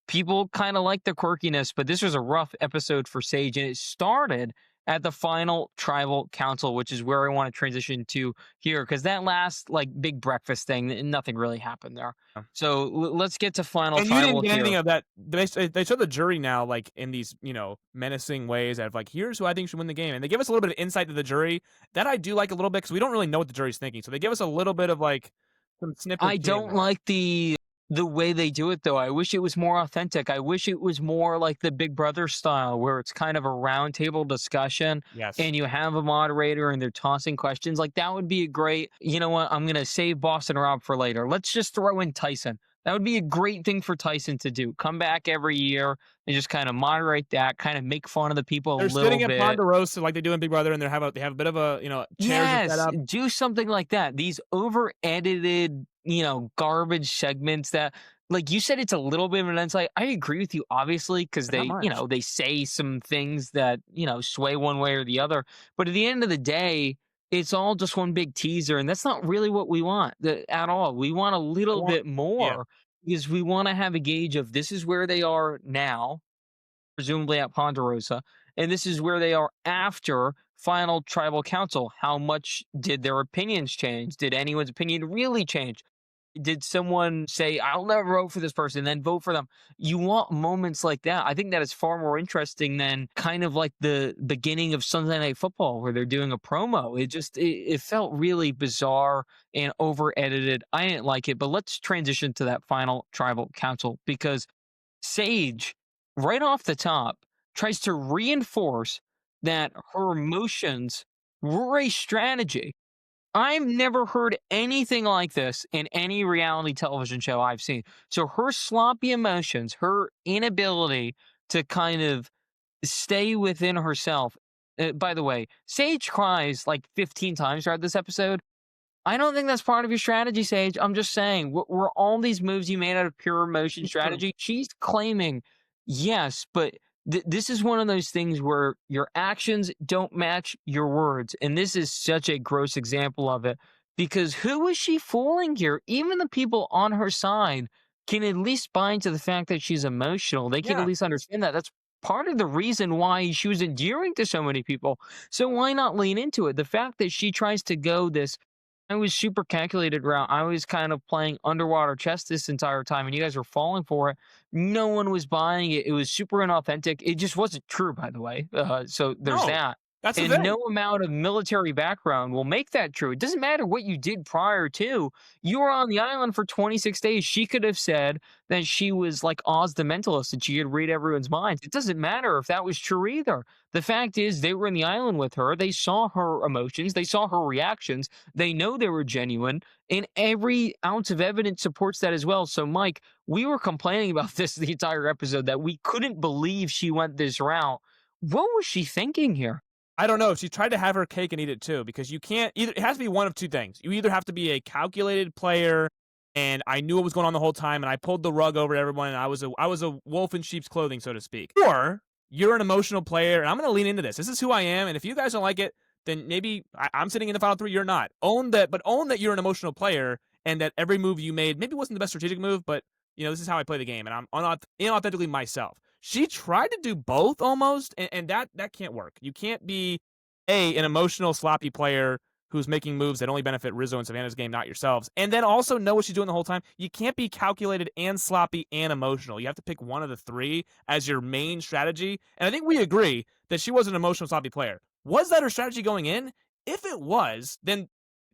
people kind of like the quirkiness, but this was a rough episode for Sage, and it started at the final tribal council, which is where I want to transition to here, because that last like big breakfast thing, nothing really happened there. So let's get to final And you tribal didn't get anything here. of that. They show the jury now, like in these, menacing ways of like, here's who I think should win the game, and they give us a little bit of insight to the jury that I do like a little bit because we don't really know what the jury's thinking. So they give us a little bit of like some snippets. I don't like the way they do it though. I wish it was more authentic. I wish it was more like the Big Brother style where it's kind of a roundtable discussion. Yes. And you have a moderator and they're tossing questions. Like that would be a great, you know what? I'm going to save Boston Rob for later. Let's just throw in Tyson. That would be a great thing for Tyson to do. Come back every year and just kind of moderate that, kind of make fun of the people They're a little sitting at bit. Ponderosa like they do in Big Brother, and they have a bit of a chairs set Yes, up. do something like that. These over edited, garbage segments that, like you said, it's a little bit of an insight. I agree with you, obviously, because But not they, much. they say some things that, sway one way or the other. But at the end of the day, it's all just one big teaser, and that's not really what we want at all. We want a little bit more because we want to have a gauge of this is where they are now, presumably at Ponderosa, and this is where they are after final tribal council. How much did their opinions change? Did anyone's opinion really change? Did someone say, I'll never vote for this person, then vote for them? You want moments like that. I think that is far more interesting than kind of like the beginning of Sunday Night Football where they're doing a promo. It felt really bizarre and over edited. I didn't like it, but let's transition to that final tribal council because Sage, right off the top, tries to reinforce that her emotions were a strategy. I've never heard anything like this in any reality television show I've seen. So her sloppy emotions, her inability to kind of stay within herself. By the way, Sage cries like 15 times throughout this episode. I don't think that's part of your strategy, Sage. I'm just saying, were all these moves you made out of pure emotion True. strategy? She's claiming, yes, but this is one of those things where your actions don't match your words. And this is such a gross example of it because who is she fooling here? Even the people on her side can at least buy into the fact that she's emotional. They can at Yeah. least understand that. That's part of the reason why she was endearing to so many people. So why not lean into it? The fact that she tries to go this I was super calculated route. I was kind of playing underwater chess this entire time, and you guys were falling for it. No one was buying it. It was super inauthentic. It just wasn't true, by the way. So there's No, that. that's the And thing. no amount of military background will make that true. It doesn't matter what you did prior to. You were on the island for 26 days. She could have said that she was like Oz the Mentalist and she could read everyone's minds. It doesn't matter if that was true either. The fact is, they were in the island with her. They saw her emotions. They saw her reactions. They know they were genuine. And every ounce of evidence supports that as well. So, Mike, we were complaining about this the entire episode that we couldn't believe she went this route. What was she thinking here? I don't know. She tried to have her cake and eat it too, because you can't either. It has to be one of two things. You either have to be a calculated player, and I knew what was going on the whole time, and I pulled the rug over everyone, and I was a wolf in sheep's clothing, so to speak. Or you're an emotional player, and I'm going to lean into this. This is who I am, and if you guys don't like it, then maybe I'm sitting in the final three. You're not. Own that, but own that you're an emotional player, and that every move you made maybe wasn't the best strategic move, but this is how I play the game, and I'm inauthentically myself. She tried to do both almost, and that can't work. You can't be an emotional sloppy player who's making moves that only benefit Rizzo and Savannah's game, not yourselves, and then also know what she's doing the whole time. You can't be calculated and sloppy and emotional. You have to pick one of the three as your main strategy. And I think we agree that she was an emotional sloppy player. Was that her strategy going in? If it was, then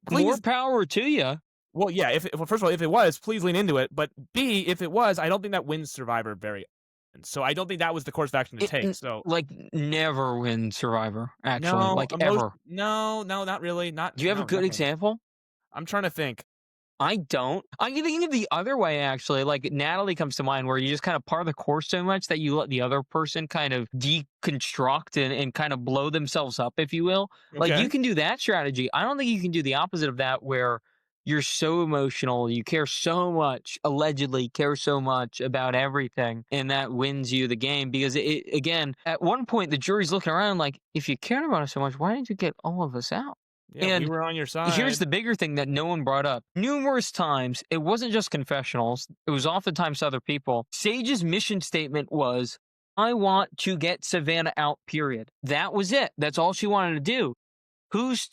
More please. power to you. Well, yeah. Well, first of all, if it was, please lean into it. But B, if it was, I don't think that wins Survivor very often. So I don't think that was the course of action to take. So Like never win Survivor, actually, like ever. no, not really. Do you have a good example? I'm trying to think. I don't. I'm thinking of the other way, actually. Like Natalie comes to mind, where you just kind of par the course so much that you let the other person kind of deconstruct and kind of blow themselves up, if you will. Like Okay. you can do that strategy. I don't think you can do the opposite of that, where you're so emotional, you care so much, allegedly care so much about everything, and that wins you the game. Because again, at one point, the jury's looking around like, if you cared about us so much, why didn't you get all of us out? Yeah, we And were on your side. here's the bigger thing that no one brought up. Numerous times, it wasn't just confessionals, it was oftentimes other people. Sage's mission statement was, I want to get Savannah out, period. That was it. That's all she wanted to do. Who's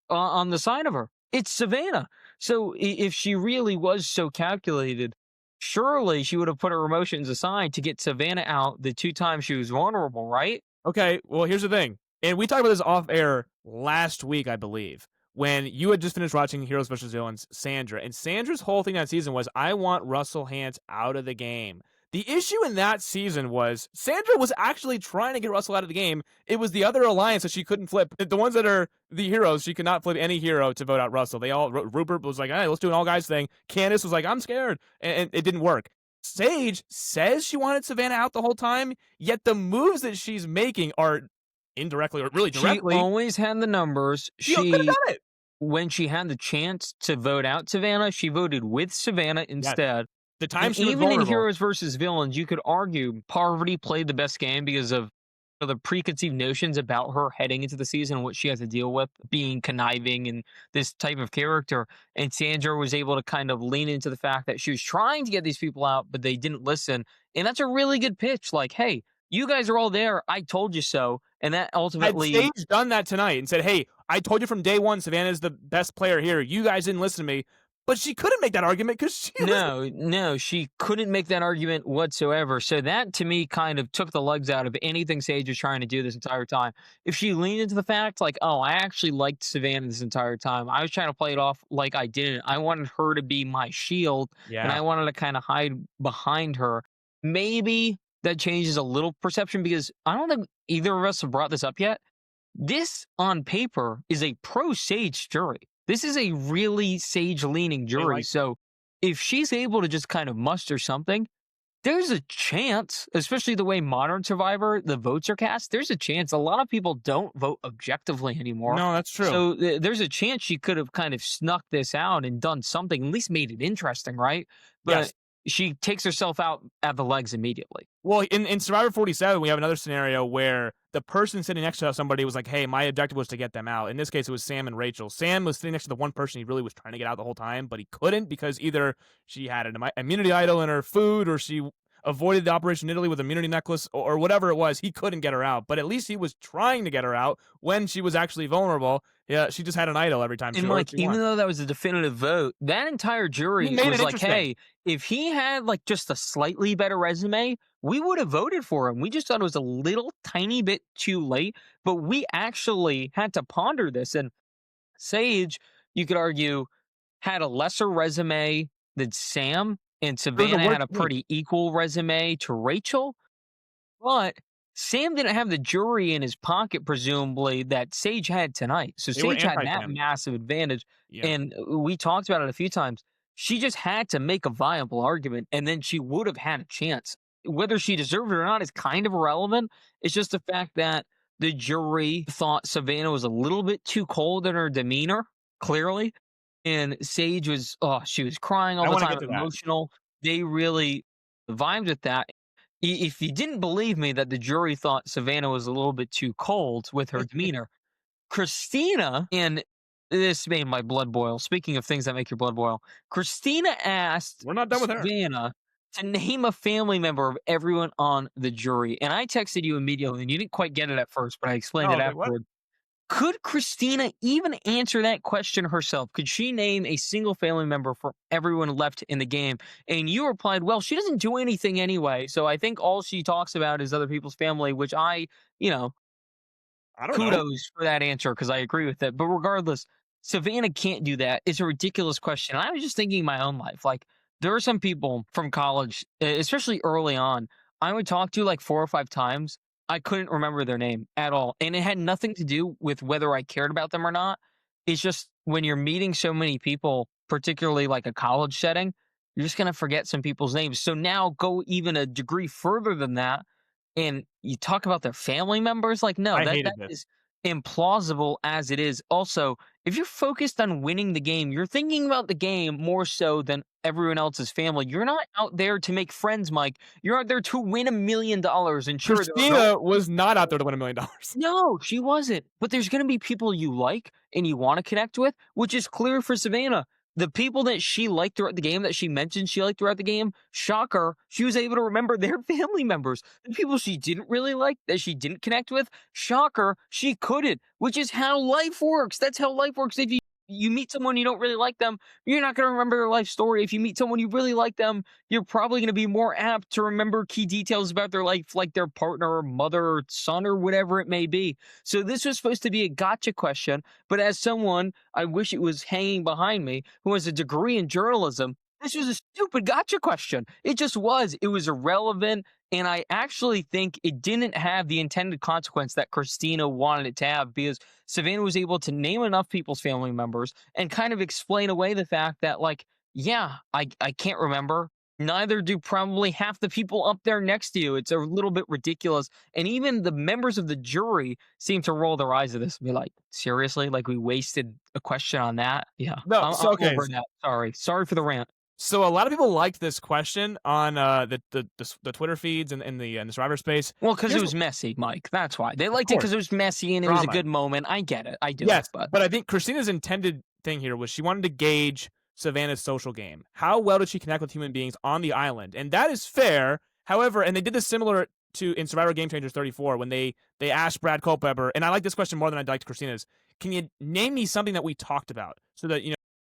on the side of her? It's Savannah. So if she really was so calculated, surely she would have put her emotions aside to get Savannah out the 2 times she was vulnerable, right? Okay, well, here's the thing. And we talked about this off air last week, I believe, when you had just finished watching Heroes vs. Villains, Sandra. And Sandra's whole thing that season was, I want Russell Hantz out of the game. The issue in that season was Sandra was actually trying to get Russell out of the game. It was the other alliance that she couldn't flip. The ones that are the heroes, she could not flip any hero to vote out Russell. Rupert was like, hey, let's do an all guys thing. Candace was like, I'm scared. And it didn't work. Sage says she wanted Savannah out the whole time, yet the moves that she's making are indirectly or really directly. She always had the numbers. She could have done it. When she had the chance to vote out Savannah, she voted with Savannah instead. The time And she was even in vulnerable. Heroes versus Villains, you could argue Parvati played the best game because of the preconceived notions about her heading into the season and what she has to deal with, being conniving and this type of character. And Sandra was able to kind of lean into the fact that she was trying to get these people out, but they didn't listen. And that's a really good pitch. Like, hey, you guys are all there. I told you so. And that ultimately. Had Sage done that tonight and said, hey, I told you from day one Savannah's the best player here. You guys didn't listen to me. But she couldn't make that argument because she No, she couldn't make that argument whatsoever. So that, to me, kind of took the legs out of anything Sage was trying to do this entire time. If she leaned into the fact, like, oh, I actually liked Savannah this entire time. I was trying to play it off like I didn't. I wanted her to be my shield, and I wanted to kind of hide behind her. Maybe that changes a little perception because I don't think either of us have brought this up yet. This, on paper, is a pro-Sage jury. This is a really Sage-leaning jury. So if she's able to just kind of muster something, There's a chance, especially the way Modern Survivor, the votes are cast, there's a chance a lot of people don't vote objectively anymore. No, that's true. So there's a chance she could have kind of snuck this out and done something, at least made it interesting, right? Yes. But she takes herself out at the legs immediately. Well, in Survivor 47, we have another scenario where the person sitting next to somebody was like, "Hey, my objective was to get them out." In this case, it was Sam and Rachel. Sam was sitting next to the one person he really was trying to get out the whole time, but he couldn't because either she had an immunity idol in her food, or she avoided the Operation Italy with immunity necklace, or whatever it was. He couldn't get her out, but at least he was trying to get her out when she was actually vulnerable. Yeah, she just had an idol every time. And like, even though that was a definitive vote, that entire jury made was it like, interesting. hey, if he had like just a slightly better resume, we would have voted for him. We just thought it was a little tiny bit too late, but we actually had to ponder this. And Sage, you could argue, had a lesser resume than Sam, and It was a Savannah had worse a team. pretty equal resume to Rachel. But Sam didn't have the jury in his pocket, presumably, that Sage had tonight. So They were Sage had that anti-Sam. massive advantage. Yeah. And we talked about it a few times. She just had to make a viable argument, and then she would have had a chance. Whether she deserved it or not is kind of irrelevant. It's just the fact that the jury thought Savannah was a little bit too cold in her demeanor, clearly. And Sage was, oh, she was crying all I the wanna time, get to that. emotional. They really vibed with that. If you didn't believe me that the jury thought Savannah was a little bit too cold with her demeanor, Christina, and this made my blood boil. Speaking of things that make your blood boil, Christina asked We're not done with her. Savannah to name a family member of everyone on the jury. And I texted you immediately, and you didn't quite get it at first, but I explained No, it wait, what? afterward. Could Christina even answer that question herself? Could she name a single family member for everyone left in the game? And you replied, well, she doesn't do anything anyway. So I think all she talks about is other people's family, which you know, I don't know. kudos for that answer because I agree with it. But regardless, Savannah can't do that. It's a ridiculous question. I was just thinking in my own life, like there are some people from college, especially early on, I would talk to like 4 or 5 times. I couldn't remember their name at all. And it had nothing to do with whether I cared about them or not. It's just when you're meeting so many people, particularly like a college setting, you're just going to forget some people's names. So now go even a degree further than that and you talk about their family members, like, no, I that hated that this. is implausible as it is. Also, if you're focused on winning the game, you're thinking about the game more so than everyone else's family. You're not out there to make friends, Mike. You're out there to win $1 million. And sure, there are Christina was not out there to win $1 million. no, she wasn't. But there's going to be people you like and you want to connect with, which is clear for Savannah. The people that she liked throughout the game, that she mentioned she liked throughout the game, shocker, she was able to remember their family members. The people she didn't really like, that she didn't connect with, shocker, she couldn't, which is how life works. That's how life works. If you meet someone you don't really like them, you're not going to remember their life story. If you meet someone you really like them, you're probably going to be more apt to remember key details about their life, like their partner, or mother, or son, or whatever it may be. So this was supposed to be a gotcha question, but as someone, I wish it was hanging behind me, who has a degree in journalism, this was a stupid gotcha question. It just was. It was irrelevant, and I actually think it didn't have the intended consequence that Christina wanted it to have, because Savannah was able to name enough people's family members and kind of explain away the fact that, like, yeah, I can't remember. Neither do probably half the people up there next to you. It's a little bit ridiculous. And even the members of the jury seem to roll their eyes at this and be like, seriously? Like we wasted a question on that? Yeah. No, I'm okay. over that. Sorry for the rant. So a lot of people liked this question on the Twitter feeds and in the Survivor space. Well, because it Here's was messy, Mike. That's why. They liked it course. because it was messy and it was a Drama. good moment. I get it. I do. Yes, But but I think Christina's intended thing here was she wanted to gauge Savannah's social game. How well did she connect with human beings on the island? And that is fair. However, and they did this similar to in Survivor Game Changers 34 when they asked Brad Culpepper, and I like this question more than I liked Christina's. Can you name me something that we talked about so that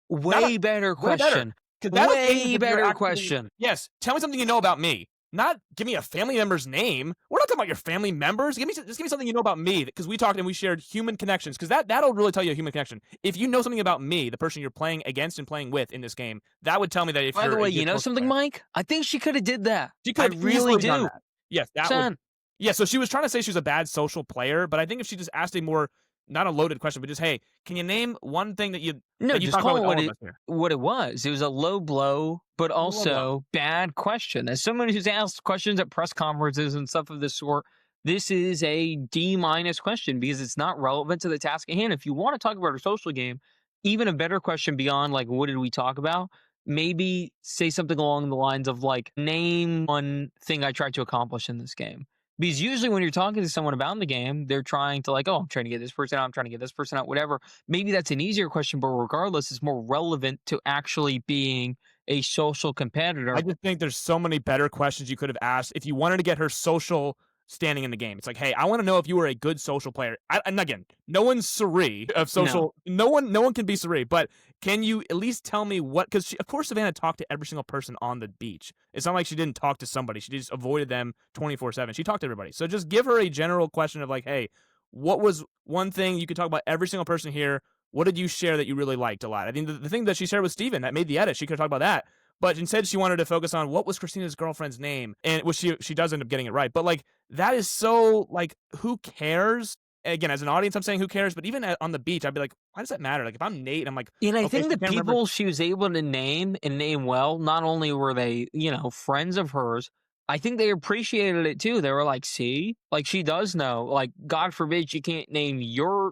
way better way better. question. 'cause that'll Way gauge if you're better actually- question. Yes, tell me something you know about me. Not give me a family member's name. We're not talking about your family members. Just give me something you know about me, because we talked and we shared human connections. Because that'll really tell you a human connection. If you know something about me, the person you're playing against and playing with in this game, that would tell me that if By you're the a way, good you know social something, player. Mike? I think she could have did that. She I could have really easily done do. that. Yes, that would. Son, Yeah, so she was trying to say she was a bad social player, but I think if she just asked a more not a loaded question, but just, hey, can you name one thing that you No, just talk about call with it all of us here? what it was. It was a low blow, but Blah, blah. also bad question. As someone who's asked questions at press conferences and stuff of this sort, this is a D minus question because it's not relevant to the task at hand. If you want to talk about a social game, even a better question beyond like what did we talk about? Maybe say something along the lines of like name one thing I tried to accomplish in this game. Because usually when you're talking to someone about the game, they're trying to like, oh, I'm trying to get this person out, I'm trying to get this person out, whatever. Maybe that's an easier question, but regardless, it's more relevant to actually being a social competitor. I just think there's so many better questions you could have asked if you wanted to get her social standing in the game. It's like, hey, I want to know if you were a good social player. And again, no one's Suri of social. No one can be Suri. But can you at least tell me what? Because of course, Savannah talked to every single person on the beach. It's not like she didn't talk to somebody. She just avoided them 24/7. She talked to everybody. So just give her a general question of like, hey, what was one thing you could talk about every single person here? What did you share that you really liked a lot? I think the thing that she shared with Steven that made the edit, she could talk about that. But instead, she wanted to focus on what was Christina's girlfriend's name, and which she does end up getting it right. But like that is so like who cares? Again, as an audience, I'm saying who cares. But even on the beach, I'd be like, why does that matter? Like if I'm Nate, I'm like, And I okay, think she the can't remember. people she was able to name and name well, not only were they, friends of hers, I think they appreciated it too. They were like, see, like she does know, like, God forbid she can't name your,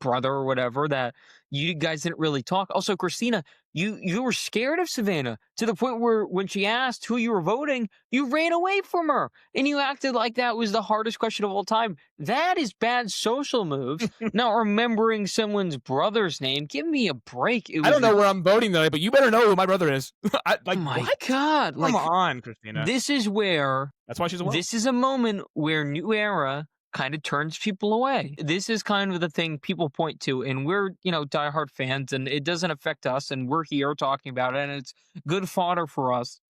brother or whatever that you guys didn't really talk. Also, Christina, you were scared of Savannah to the point where when she asked who you were voting, you ran away from her and you acted like that was the hardest question of all time. That is bad social moves. Not remembering someone's brother's name. Give me a break. It I was don't know where I'm voting though, but you better know who my brother is. oh my what? God. Come Like on, Christina. this is where That's why she's a woman. this is a moment where New Era kind of turns people away. This is kind of the thing people point to, and we're, diehard fans, and it doesn't affect us, and we're here talking about it, and it's good fodder for us.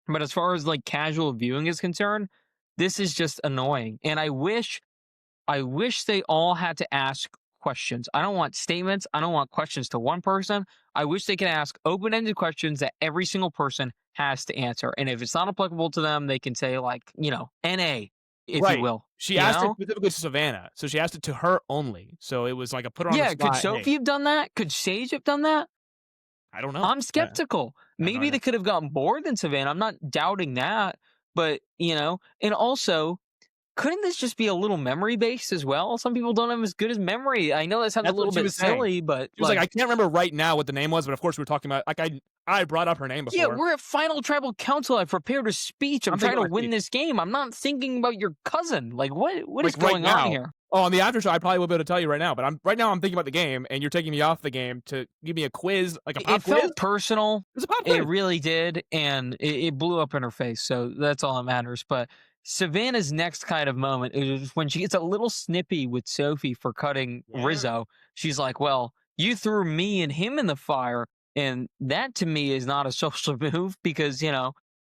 But as far as like casual viewing is concerned, this is just annoying. And I wish they all had to ask questions. I don't want statements. I don't want questions to one person. I wish they could ask open-ended questions that every single person has to answer. And if it's not applicable to them, they can say like, NA, if you Right. will. She You asked it know? specifically to Savannah, so she asked it to her only. So it was like a put her on the Yeah, could spot. Sophie Hey, have done that? Could Sage have done that? I don't know. I'm Yeah, skeptical. I have no Maybe idea. they could have gotten more than Savannah. I'm not doubting that. But, and also, couldn't this just be a little memory based as well? Some people don't have as good as memory. I know that sounds a That's what little she bit was saying. silly, but She was like, I can't remember right now what the name was, but of course we were talking about like I brought up her name yeah, before. we're at Final Tribal Council. I prepared a speech. I'm trying thinking to of my win speech. this game. I'm not thinking about your cousin. Like, what is Like right going on now. here? Oh, on the after show, I probably will be able to tell you right now, but I'm thinking about the game, and you're taking me off the game to give me a quiz, like a pop It quiz. felt personal. It was a pop quiz. It really did, and it blew up in her face. So that's all that matters. But Savannah's next kind of moment is when she gets a little snippy with Sophie for cutting Yeah. Rizzo. She's like, "Well, you threw me and him in the fire," and that to me is not a social move because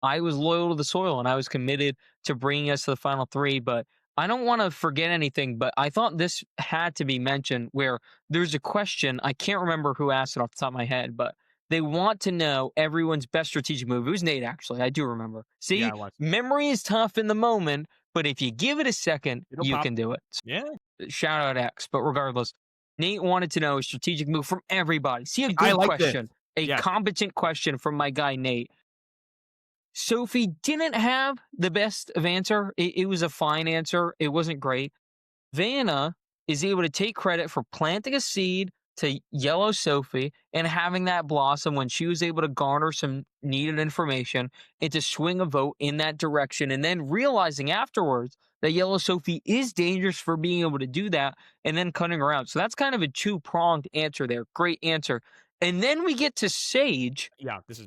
I was loyal to the soil and I was committed to bringing us to the final three. But I don't want to forget anything. But I thought this had to be mentioned where there's a question. I can't remember who asked it off the top of my head, but they want to know everyone's best strategic move. It was Nate, actually. I do remember. See, Yeah, I watched. memory is tough in the moment, but if you give it a second, It'll you pop. can do it. Yeah. Shout out X. But regardless, Nate wanted to know a strategic move from everybody. See, a I good like this. question, a Yeah. competent question from my guy Nate. Sophie didn't have the best of answer. It was a fine answer. It wasn't great. Vanna is able to take credit for planting a seed to yellow Sophie and having that blossom when she was able to garner some needed information and to swing a vote in that direction. And then realizing afterwards that yellow Sophie is dangerous for being able to do that and then cutting her out. So that's kind of a two-pronged answer there. Great answer. And then we get to Sage, Yeah. this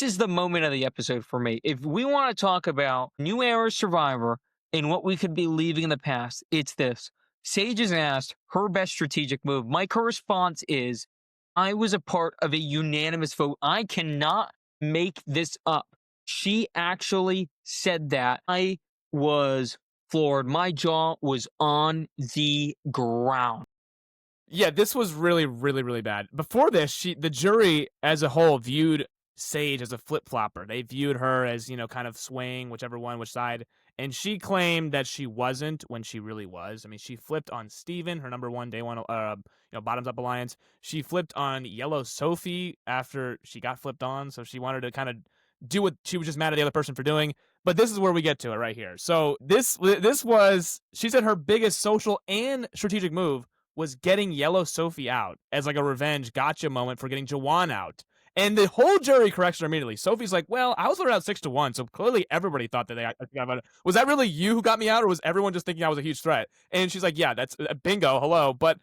is the moment of the episode for me. If we want to talk about New Era Survivor and what we could be leaving in the past, it's this. Sage is asked her best strategic move. Her response is, I was a part of a unanimous vote. I cannot make this up. She actually said that. I was floored. My jaw was on the ground. Yeah, this was really, really, really bad. Before this, the jury as a whole viewed Sage as a flip flopper. They viewed her as kind of swaying which side. And she claimed that she wasn't when she really was. I mean, she flipped on Steven, her number one day one, bottoms up alliance. She flipped on Yellow Sophie after she got flipped on. So she wanted to kind of do what she was just mad at the other person for doing. But this is where we get to it right here. So this was, she said, her biggest social and strategic move was getting Yellow Sophie out as like a revenge gotcha moment for getting Jawan out. And the whole jury corrects her immediately. Sophie's like, well, I was voted out 6-1, so clearly everybody thought that they got about it. Was that really you who got me out, or was everyone just thinking I was a huge threat? And she's like, yeah, that's bingo, hello. But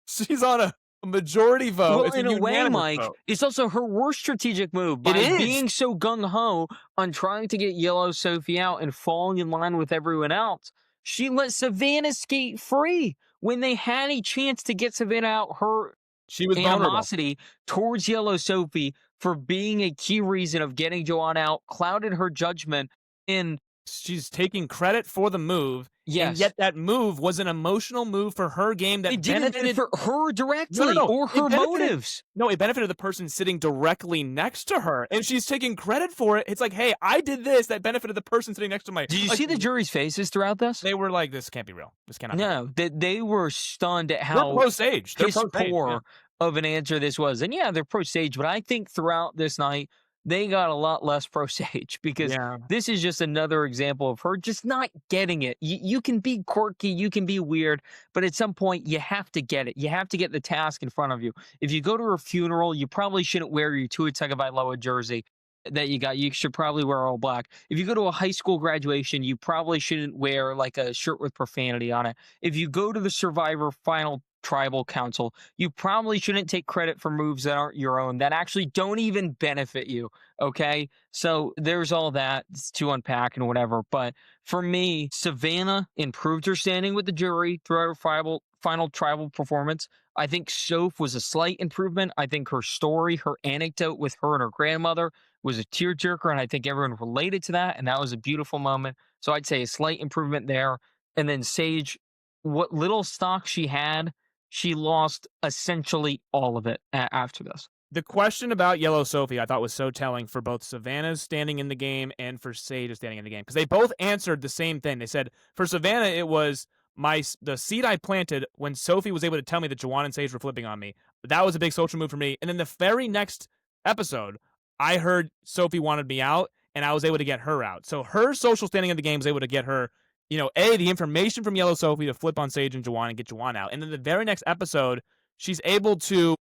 she's on a majority vote. Well, It's in a way, unanimous Mike, vote. it's also her worst strategic move It by is. being so gung-ho on trying to get Yellow Sophie out and falling in line with everyone else. She let Savannah skate free when they had a chance to get Savannah out. Her She was vulnerable. animosity towards Yellow Sophie for being a key reason of getting Joanne out clouded her judgment. And She's taking credit for the move, yes, and yet that move was an emotional move for her game that it didn't benefited benefit her directly No. or It her benefited- motives. No, it benefited the person sitting directly next to her, and she's taking credit for it. It's like, hey, I did this that benefited the person sitting next to my. Did you like, see the jury's faces throughout this? They were like, "This can't be real. This cannot." No, they were stunned at They're how pro Sage. They're piss pro Sage. poor Yeah. of an answer this was. And yeah, they're pro Sage, but I think throughout this night, they got a lot less pro Sage because Yeah. this is just another example of her just not getting it. You can be quirky, you can be weird, but at some point you have to get it. You have to get the task in front of you. If you go to her funeral, you probably shouldn't wear your Tua Tagovailoa jersey that you got. You should probably wear all black. If you go to a high school graduation, you probably shouldn't wear like a shirt with profanity on it. If you go to the Survivor Final Tribal Council, you probably shouldn't take credit for moves that aren't your own, that actually don't even benefit you. Okay. So there's all that to unpack and whatever. But for me, Savannah improved her standing with the jury throughout her final tribal performance. I think Soph was a slight improvement. I think her story, her anecdote with her and her grandmother was a tearjerker, and I think everyone related to that, and that was a beautiful moment. So I'd say a slight improvement there. And then Sage, what little stock she had, she lost essentially all of it after this. The question about Yellow Sophie I thought was so telling for both Savannah's standing in the game and for Sage's standing in the game, because they both answered the same thing. They said for Savannah it was the seed I planted when Sophie was able to tell me that Juwan and Sage were flipping on me. That was a big social move for me. And then the very next episode, I heard Sophie wanted me out, and I was able to get her out. So her social standing in the game was able to get her, the information from Yellow Sophie to flip on Sage and Juwan and get Juwan out. And then the very next episode, she's able to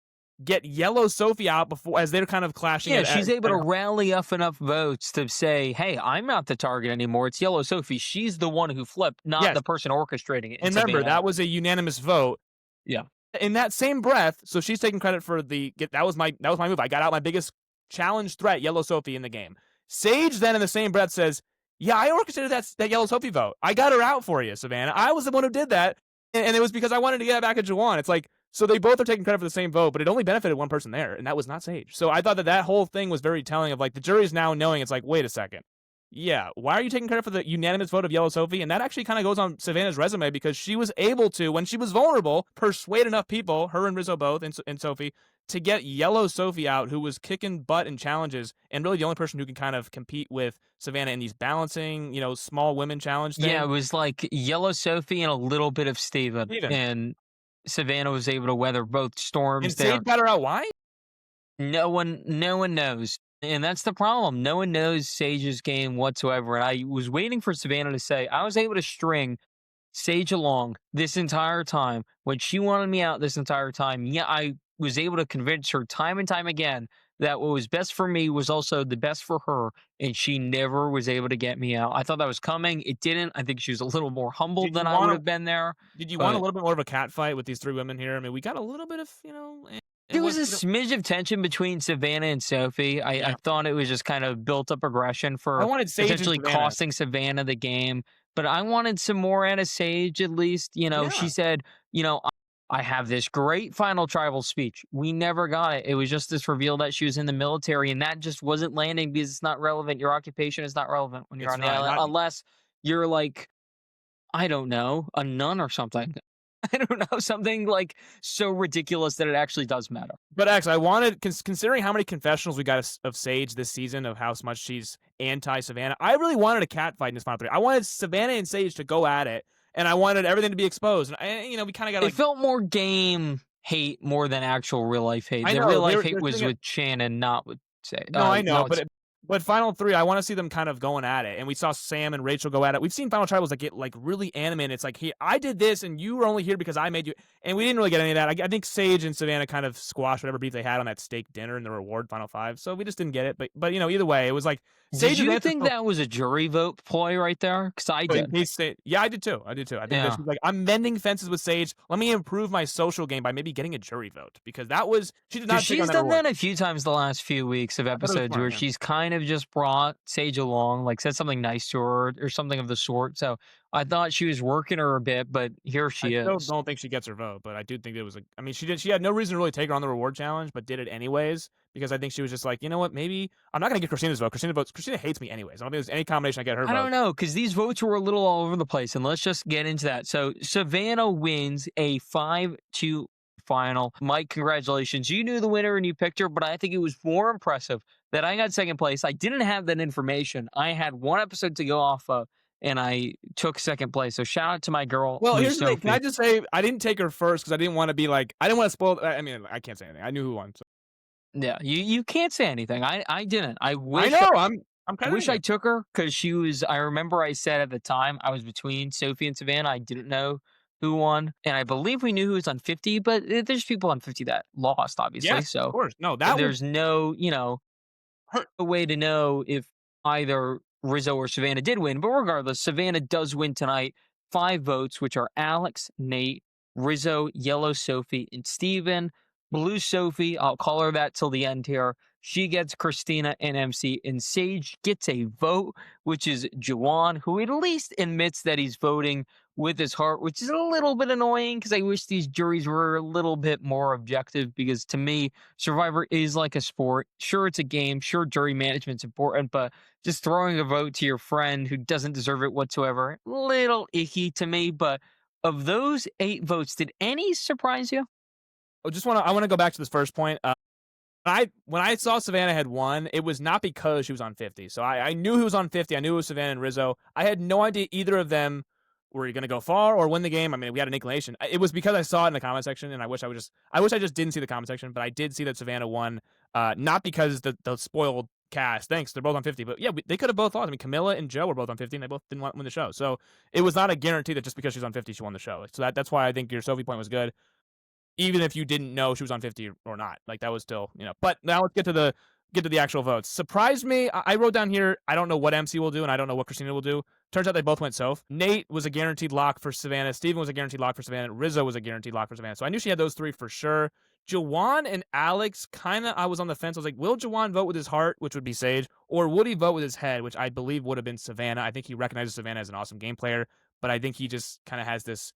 get Yellow Sophie out before, as they're kind of clashing. Yeah, she's able to rally up enough votes to say, hey, I'm not the target anymore. It's Yellow Sophie. She's the one who flipped, not the person orchestrating it. And remember, that was a unanimous vote. Yeah. In that same breath, so she's taking credit for that was my move. I got out my biggest challenge threat, Yellow Sophie, in the game. Sage then in the same breath says, yeah, I orchestrated that Yellow Sophie vote. I got her out for you, Savannah. I was the one who did that. And it was because I wanted to get back at Juwan. It's like, so they both are taking credit for the same vote, but it only benefited one person there, and that was not Sage. So I thought that whole thing was very telling of like the jury is now knowing it's like, wait a second. Yeah, why are you taking credit for the unanimous vote of Yellow Sophie? And that actually kind of goes on Savannah's resume because she was able to, when she was vulnerable, persuade enough people, her and Rizzo both, and Sophie, to get Yellow Sophie out, who was kicking butt in challenges, and really the only person who can kind of compete with Savannah in these balancing, small women challenge things. Yeah, it was like Yellow Sophie and a little bit of Steven. And Savannah was able to weather both storms. And Sage got her out. Why? No one knows. And that's the problem. No one knows Sage's game whatsoever. And I was waiting for Savannah to say, I was able to string Sage along this entire time. When she wanted me out this entire time, yeah, I was able to convince her time and time again that what was best for me was also the best for her. And she never was able to get me out. I thought that was coming. It didn't. I think she was a little more humbled than I would have been there. Did you want a little bit more of a cat fight with these three women here? I mean, we got a little bit of, There was a smidge of tension between Savannah and Sophie. I thought it was just kind of built up aggression for I wanted Sage essentially and Savannah. costing Savannah the game. But I wanted some more out of Sage, at least. She said, I have this great final tribal speech. We never got it. It was just this reveal that she was in the military, and that just wasn't landing because it's not relevant. Your occupation is not relevant when you're on the island, unless you're like, I don't know, a nun or something. I don't know, something like so ridiculous that it actually does matter. But X, I wanted, considering how many confessionals we got of Sage this season, of how much she's anti Savannah, I really wanted a cat fight in this final three. I wanted Savannah and Sage to go at it, and I wanted everything to be exposed. And we kind of got It like, felt more game hate more than actual real life hate. I The know real life they're hate was doing it. with Shannon, not with No, I know, not with but final three, I want to see them kind of going at it. And we saw Sam and Rachel go at it. We've seen final tribals that get like really animated. It's like, hey, I did this, and you were only here because I made you. And we didn't really get any of that. I think Sage and Savannah kind of squashed whatever beef they had on that steak dinner in the reward final five. So we just didn't get it. But either way, it was like Did Sage you advanced think that was a jury vote ploy right there? Because I did. Yeah, I did too. I think that Yeah. she was like, I'm mending fences with Sage. Let me improve my social game by maybe getting a jury vote, because that was, she did not take She's on that done reward. that a few times the last few weeks of thought it was episodes smart, where yeah. she's kind of just brought Sage along, like said something nice to her or something of the sort. So I thought she was working her a bit, but here I she still is. don't think she gets her vote, but I do think it was I mean, she had no reason to really take her on the reward challenge, but did it anyways, because I think she was just like, you know what, maybe I'm not gonna get Christina's vote. Christina hates me anyways. I don't think there's any combination I get her I vote. don't know, because these votes were a little all over the place, and let's just get into that. So Savannah wins a 5-2 final. Mike, congratulations. You knew the winner and you picked her, but I think it was more impressive that I got second place. I didn't have that information. I had one episode to go off of, and I took second place. So shout out to my girl, Well, who's here's the thing. Can Sophie. I just say I didn't take her first because I didn't want to be like, I didn't want to spoil. I mean, I can't say anything. I knew who won. So. Yeah, you can't say anything. I didn't. I I wish know. I'm kind wish of. I took her because she was. I remember I said at the time I was between Sophie and Savannah. I didn't know who won, and I believe we knew who was on 50. But there's people on 50 that lost, obviously. Yes, of So course. No, that was there's no, her. a way to know if either Rizzo or Savannah did win. But regardless, Savannah does win tonight. 5 votes, which are Alex, Nate, Rizzo, Yellow Sophie, and Steven. Blue Sophie, I'll call her that till the end here. She gets Christina and MC, and Sage gets a vote, which is Juwan, who at least admits that he's voting with his heart, which is a little bit annoying because I wish these juries were a little bit more objective, because to me, Survivor is like a sport. Sure, it's a game. Sure, jury management's important, but just throwing a vote to your friend who doesn't deserve it whatsoever, little icky to me. But of those 8 votes, did any surprise you? I want to go back to this first point. When I saw Savannah had won, it was not because she was on 50. So I knew who was on 50. I knew it was Savannah and Rizzo. I had no idea either of them were going to go far or win the game. I mean, we had an inclination. It was because I saw it in the comment section, and I wish I just didn't see the comment section, but I did see that Savannah won. Not because the spoiled cast. Thanks, they're both on 50. But yeah, they could have both lost. I mean, Camilla and Joe were both on 50, and they both didn't win the show. So it was not a guarantee that just because she's on 50, she won the show. So that's why I think your Sophie point was good, even if you didn't know she was on 50 or not. Like, that was still, But now let's get to the actual votes. Surprised me. I wrote down here, I don't know what MC will do, and I don't know what Christina will do. Turns out they both went Soph. Nate was a guaranteed lock for Savannah. Steven was a guaranteed lock for Savannah. Rizzo was a guaranteed lock for Savannah. So I knew she had those 3 for sure. Jawan and Alex, I was on the fence. I was like, will Jawan vote with his heart, which would be Sage, or would he vote with his head, which I believe would have been Savannah? I think he recognizes Savannah as an awesome game player, but I think he just kind of has this,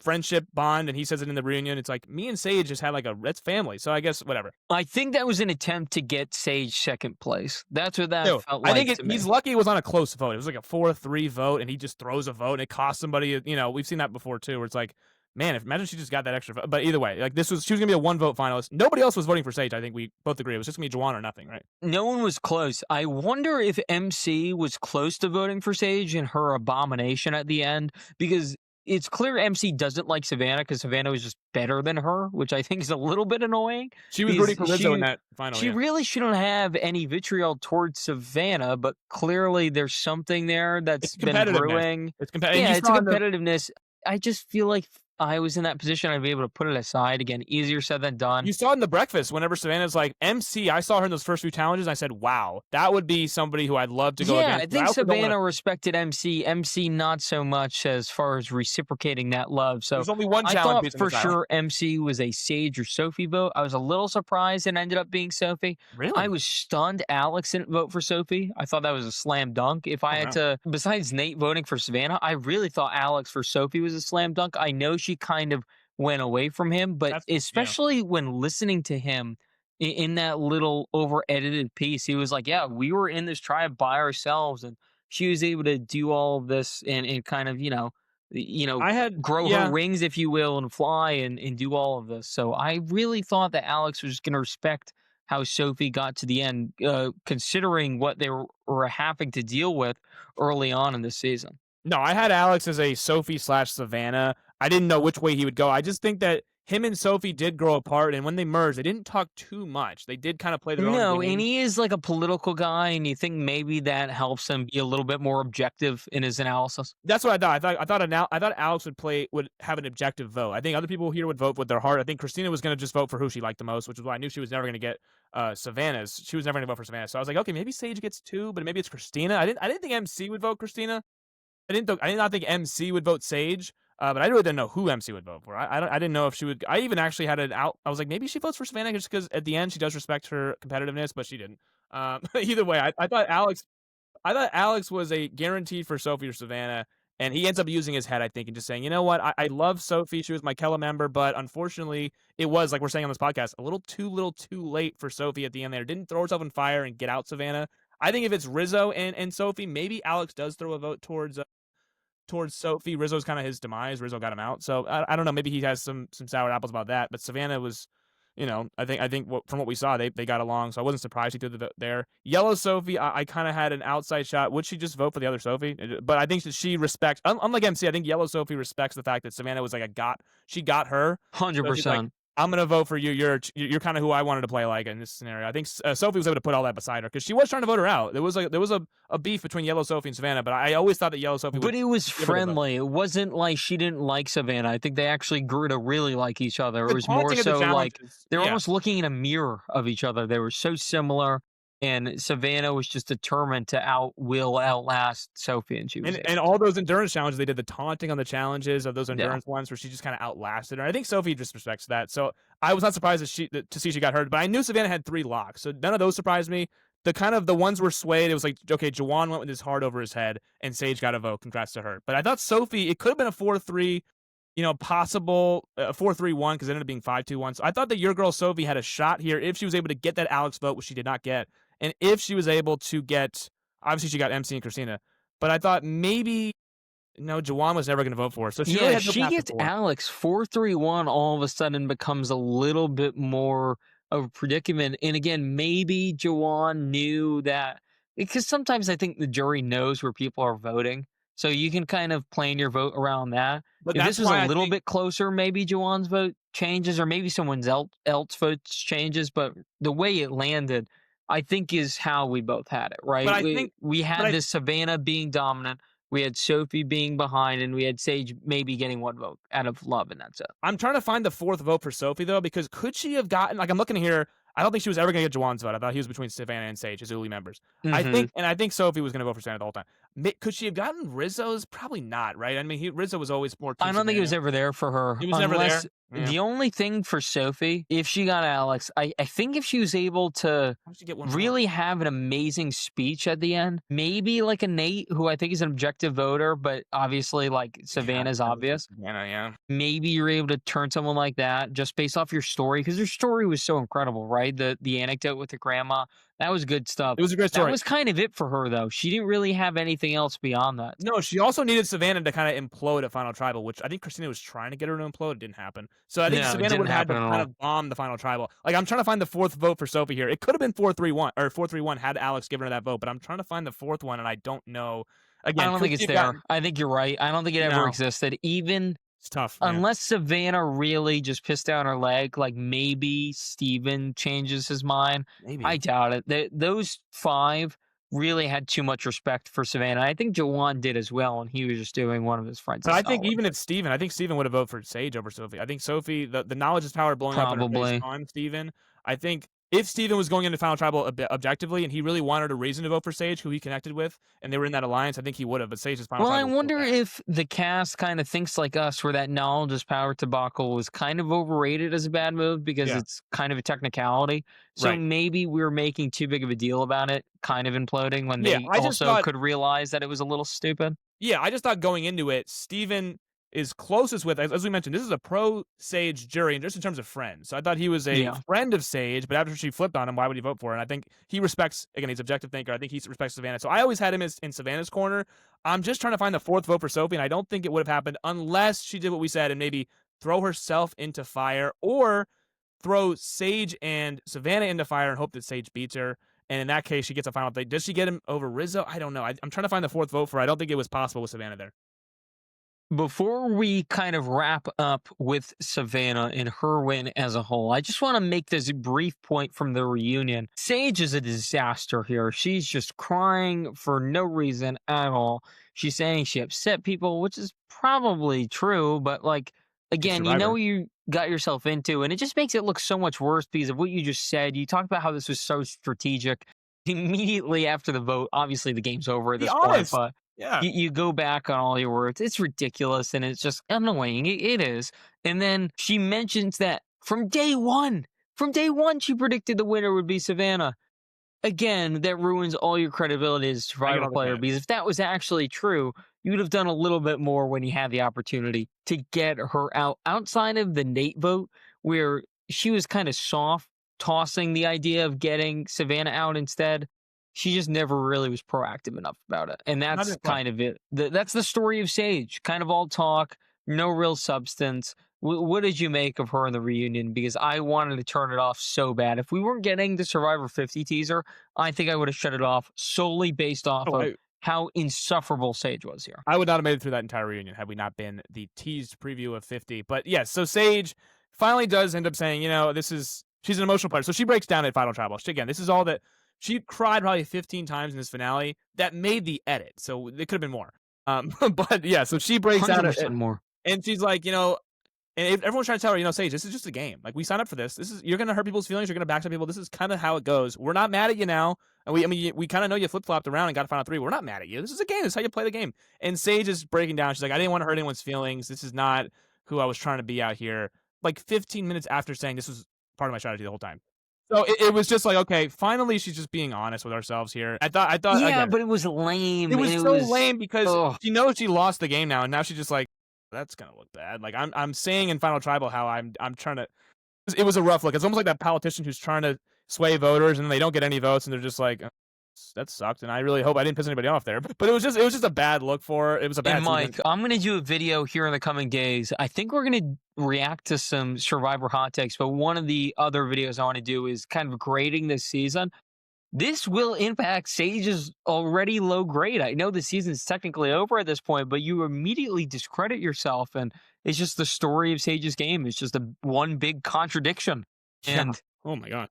friendship bond, and he says it in the reunion. It's like, me and Sage just had like it's family. So I guess whatever. I think that was an attempt to get Sage second place. That's what that felt like. I think to me. he's lucky it was on a close vote. It was like a 4-3 vote, and he just throws a vote, and it costs somebody. We've seen that before too, where it's like, man, imagine she just got that extra vote. But either way, like, she was gonna be a 1 vote finalist. Nobody else was voting for Sage. I think we both agree. It was just gonna be Juwan or nothing, right? No one was close. I wonder if MC was close to voting for Sage in her abomination at the end, because it's clear MC doesn't like Savannah because Savannah was just better than her, which I think is a little bit annoying. She was rooting for Rizzo in that final. She really shouldn't have any vitriol towards Savannah, but clearly there's something there that's been brewing. It's competitive. Yeah, it's a competitiveness. I just feel like I was in that position, I'd be able to put it aside. Again, easier said than done. You saw it in the breakfast whenever Savannah's like, MC, I saw her in those first few challenges. I said, wow, that would be somebody who I'd love to go against. I think Savannah respected MC. MC not so much as far as reciprocating that love. So there's only one I challenge. thought for sure MC was a Sage or Sophie vote. I was a little surprised it ended up being Sophie. Really? I was stunned Alex didn't vote for Sophie. I thought that was a slam dunk. If I had to, besides Nate voting for Savannah, I really thought Alex for Sophie was a slam dunk. I know she kind of went away from him, but especially when listening to him in that little over edited piece, he was like, yeah, we were in this tribe by ourselves, and she was able to do all of this and kind of, I had grow her yeah. wings, if you will, and fly and do all of this. So I really thought that Alex was going to respect how Sophie got to the end, considering what they were having to deal with early on in the season. No, I had Alex as a Sophie/Savannah. I didn't know which way he would go. I just think that him and Sophie did grow apart, and when they merged, they didn't talk too much. They did kind of play their own No, and game. he is like a political guy, and you think maybe that helps him be a little bit more objective in his analysis. That's what I thought. I thought Alex would have an objective vote. I think other people here would vote with their heart. I think Christina was going to just vote for who she liked the most, which is why I knew she was never going to get Savannah's. She was never going to vote for Savannah. So I was like, okay, maybe Sage gets two, but maybe it's Christina. I didn't think MC would vote Christina. I did not think MC would vote Sage, but I really didn't know who MC would vote for. I didn't know if she would. I even actually had it out. I was like, maybe she votes for Savannah just because at the end she does respect her competitiveness, but she didn't. Either way, I thought Alex was a guarantee for Sophie or Savannah, and he ends up using his head, I think, and just saying, you know what, I love Sophie. She was my Kella member, but unfortunately, it was like we're saying on this podcast, a little too late for Sophie at the end. There didn't throw herself in fire and get out Savannah. I think if it's Rizzo and Sophie, maybe Alex does throw a vote towards Sophie. Rizzo's kind of his demise. Rizzo got him out. So I don't know. Maybe he has some sour apples about that. But Savannah was, I think from what we saw, they got along. So I wasn't surprised he threw the vote there. Yellow Sophie, I kind of had an outside shot. Would she just vote for the other Sophie? But I think that she respects, unlike MC, I think Yellow Sophie respects the fact that Savannah was like she got her. Hundred So she's like, percent. I'm gonna vote for you. You're kind of who I wanted to play like in this scenario. I think Sophie was able to put all that beside her because she was trying to vote her out. There was a beef between Yellow Sophie and Savannah, but I always thought that Yellow Sophie would. But it was give it a vote. friendly. It wasn't like she didn't like Savannah. I think they actually grew to really like each other. It The was more taunting of the so like challenges, they were yeah. almost looking in a mirror of each other. They were so similar, and Savannah was just determined to outlast Sophie, and she was And able all to. those endurance challenges, they did the taunting on the challenges of those Yeah. endurance ones where she just kind of outlasted her. I think Sophie just respects that. So I was not surprised to see she got hurt, but I knew Savannah had 3 locks, so none of those surprised me. The ones were swayed. It was like, okay, Jawan went with his heart over his head, and Sage got a vote. Congrats to her. But I thought Sophie, it could have been a 4-3, possible 4-3-1 because it ended up being 5-2-1. So I thought that your girl Sophie had a shot here if she was able to get that Alex vote, which she did not get, and if she was able to get, obviously she got MC and Christina, but I thought maybe no, Jawan was never going to vote for her. So she really Yeah, had no she path gets forward. Alex 4-3-1. All of a sudden becomes a little bit more of a predicament. And again, maybe Jawan knew that because sometimes I think the jury knows where people are voting, so you can kind of plan your vote around that. But If this that's was a why I little think bit closer, maybe Jawan's vote changes, or maybe someone's else votes changes. But the way it landed, I think, is how we both had it. but Right? I We think we but had I this Savannah being dominant. We had Sophie being behind, and we had Sage maybe getting 1 vote out of love, and that's it. I'm trying to find the 4th vote for Sophie though, because could she have gotten, like, I'm looking here. I don't think she was ever going to get Jawan's vote. I thought he was between Savannah and Sage as Uli members. Mhm. I think Sophie was going to vote for Savannah the whole time. Could she have gotten Rizzo's? Probably not, right? I mean, Rizzo was always more I Team don't think it was Savannah. ever there for her, He was never there. unless Yeah. the only thing for Sophie, if she got Alex, I think if she was able to How did she get one more? really have an amazing speech at the end, maybe like a Nate, who I think is an objective voter, but obviously like Savannah's Yeah, obvious. Savannah, yeah. Maybe you're able to turn someone like that just based off your story, because your story was so incredible, right? The anecdote with the grandma, that was good stuff. It was a great That story. was kind of it for her, though. She didn't really have anything else beyond that. No, she also needed Savannah to kind of implode at Final Tribal, which I think Christina was trying to get her to implode. It didn't happen. So I think No, it Savannah didn't would have had to happen at kind all. of bomb the Final Tribal. Like, I'm trying to find the 4th vote for Sophie here. It could have been 4-3-1 or 4-3-1 had Alex given her that vote, but I'm trying to find the 4th one, and I don't know. Again, I don't could think she it's have there. gotten- I think you're right. I don't think it ever No. existed. Even It's tough. Man. unless Savannah really just pissed down her leg, like maybe Steven changes his mind. Maybe. I doubt it. Those 5 really had too much respect for Savannah. I think Jawan did as well, and he was just doing one of his friends. But a I think solid. even if Steven, I think Steven would have voted for Sage over Sophie. I think Sophie, the knowledge is power blowing up in her Probably. face on Steven. I think if Steven was going into Final Tribal objectively and he really wanted a reason to vote for Sage, who he connected with, and they were in that alliance, I think he would have. But Sage's Final Well, I Tribal. was so wonder bad. if the cast kind of thinks like us, where that knowledge is power debacle was kind of overrated as a bad move because Yeah. it's kind of a technicality. So Right. maybe we were making too big of a deal about it, kind of imploding when Yeah, they I just also thought could realize that it was a little stupid. Yeah, I just thought going into it, Steven, is closest with, as we mentioned, this is a pro Sage jury, and just in terms of friends. So I thought he was a Yeah. friend of Sage, but after she flipped on him, why would he vote for her? And I think he respects, again, he's an objective thinker. I think he respects Savannah. So I always had him in Savannah's corner. I'm just trying to find the fourth vote for Sophie, and I don't think it would have happened unless she did what we said and maybe throw herself into fire or throw Sage and Savannah into fire and hope that Sage beats her. And in that case, she gets a final thing. Does she get him over Rizzo? I don't know. I'm trying to find the fourth vote for her. I don't think it was possible with Savannah there. Before we kind of wrap up with Savannah and her win as a whole, I just want to make this brief point from the reunion. Sage is a disaster here. She's just crying for no reason at all. She's saying she upset people, which is probably true, but like, again, you know Survivor. what you got yourself into, and it just makes it look so much worse because of what you just said. You talked about how this was so strategic. Immediately after the vote, obviously the game's over at Be this point, honest. but Yeah. you go back on all your words. It's ridiculous and it's just annoying. It is. And then she mentions that from day one, she predicted the winner would be Savannah. Again, that ruins all your credibility as a I get Survivor all the player credit. because if that was actually true, you would have done a little bit more when you had the opportunity to get her out outside of the Nate vote, where she was kind of soft, tossing the idea of getting Savannah out instead. She just never really was proactive enough about it. And Not that's even close. kind of it. That's the story of Sage. Kind of all talk, no real substance. What did you make of her in the reunion? Because I wanted to turn it off so bad. If we weren't getting the Survivor 50 teaser, I think I would have shut it off solely based off Oh, of how insufferable Sage was here. I would not have made it through that entire reunion had we not been the teased preview of 50. But yes, so Sage finally does end up saying, she's an emotional player. So she breaks down at Final Tribal. Again, this is all that she cried probably 15 times in this finale. That made the edit. So it could have been more. But yeah, so she breaks down 100% more. and she's like, and everyone's trying to tell her, Sage, this is just a game. Like, we signed up for this. You're gonna hurt people's feelings. You're gonna backstab people. This is kind of how it goes. We're not mad at you now. And we kind of know you flip flopped around and got a final three. We're not mad at you. This is a game. This is how you play the game. And Sage is breaking down. She's like, I didn't want to hurt anyone's feelings. This is not who I was trying to be out here. Like 15 minutes after saying this was part of my strategy the whole time. So it was just like, okay, finally she's just being honest with ourselves here. I thought Yeah, again, but it was lame. it was so lame because ugh. she knows she lost the game now, and now she's just like, that's gonna look bad. Like I'm saying in Final Tribal how I'm trying to. It was a rough look. It's almost like that politician who's trying to sway voters and they don't get any votes and they're just like, that sucked. And I really hope I didn't piss anybody off there. But it was just a bad look for her. It was a bad. And Mike, I'm going to do a video here in the coming days. I think we're going to react to some Survivor hot takes, but one of the other videos I want to do is kind of grading this season. This will impact Sage's already low grade. I know the season's technically over at this point, but you immediately discredit yourself, and it's just the story of Sage's game. It's just one big contradiction. Yeah. And Oh my god.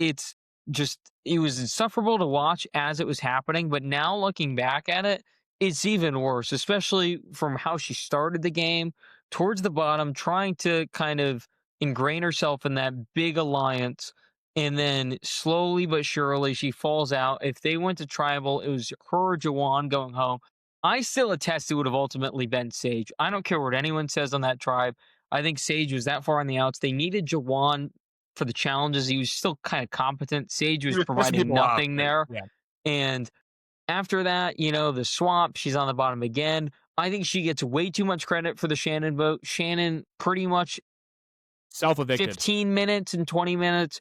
it was insufferable to watch as it was happening, but now looking back at it, it's even worse, especially from how she started the game towards the bottom, trying to kind of ingrain herself in that big alliance. And then slowly but surely she falls out. If they went to tribal, it was her or Jawan going home. I still attest it would have ultimately been Sage. I don't care what anyone says on that tribe. I think Sage was that far on the outs. They needed Jawan for the challenges. He was still kind of competent. Sage was You're pissing providing people off, nothing man. there. Yeah. And after that, the swap, she's on the bottom again. I think she gets way too much credit for the Shannon vote. Shannon pretty much Self-evicted. 15 minutes and 20 minutes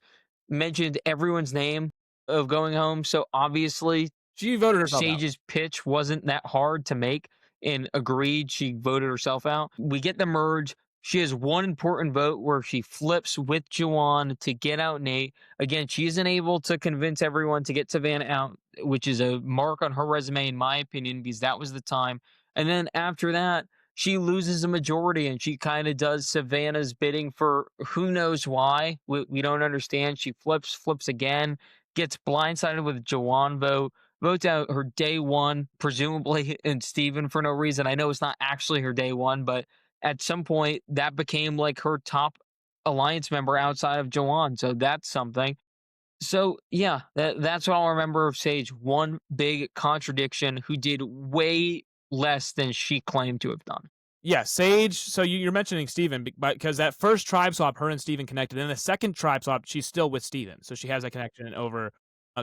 mentioned everyone's name of going home. So obviously She voted herself out. Sage's pitch wasn't that hard to make and agreed. She voted herself out. We get the merge. She has one important vote where she flips with Jawan to get out Nate. Again, she isn't able to convince everyone to get Savannah out, which is a mark on her resume, in my opinion, because that was the time. And then after that, she loses a majority and she kind of does Savannah's bidding for who knows why. We don't understand. She flips again, gets blindsided with Jawan vote, votes out her day one, presumably, and Steven for no reason. I know it's not actually her day one, but at some point that became like her top alliance member outside of Jawan. So that's something. So yeah, that's what I'll remember of Sage. One big contradiction who did way less than she claimed to have done. Yeah, Sage. So you're mentioning Steven because that first tribe swap, her and Steven connected. And the second tribe swap, she's still with Steven. So she has that connection over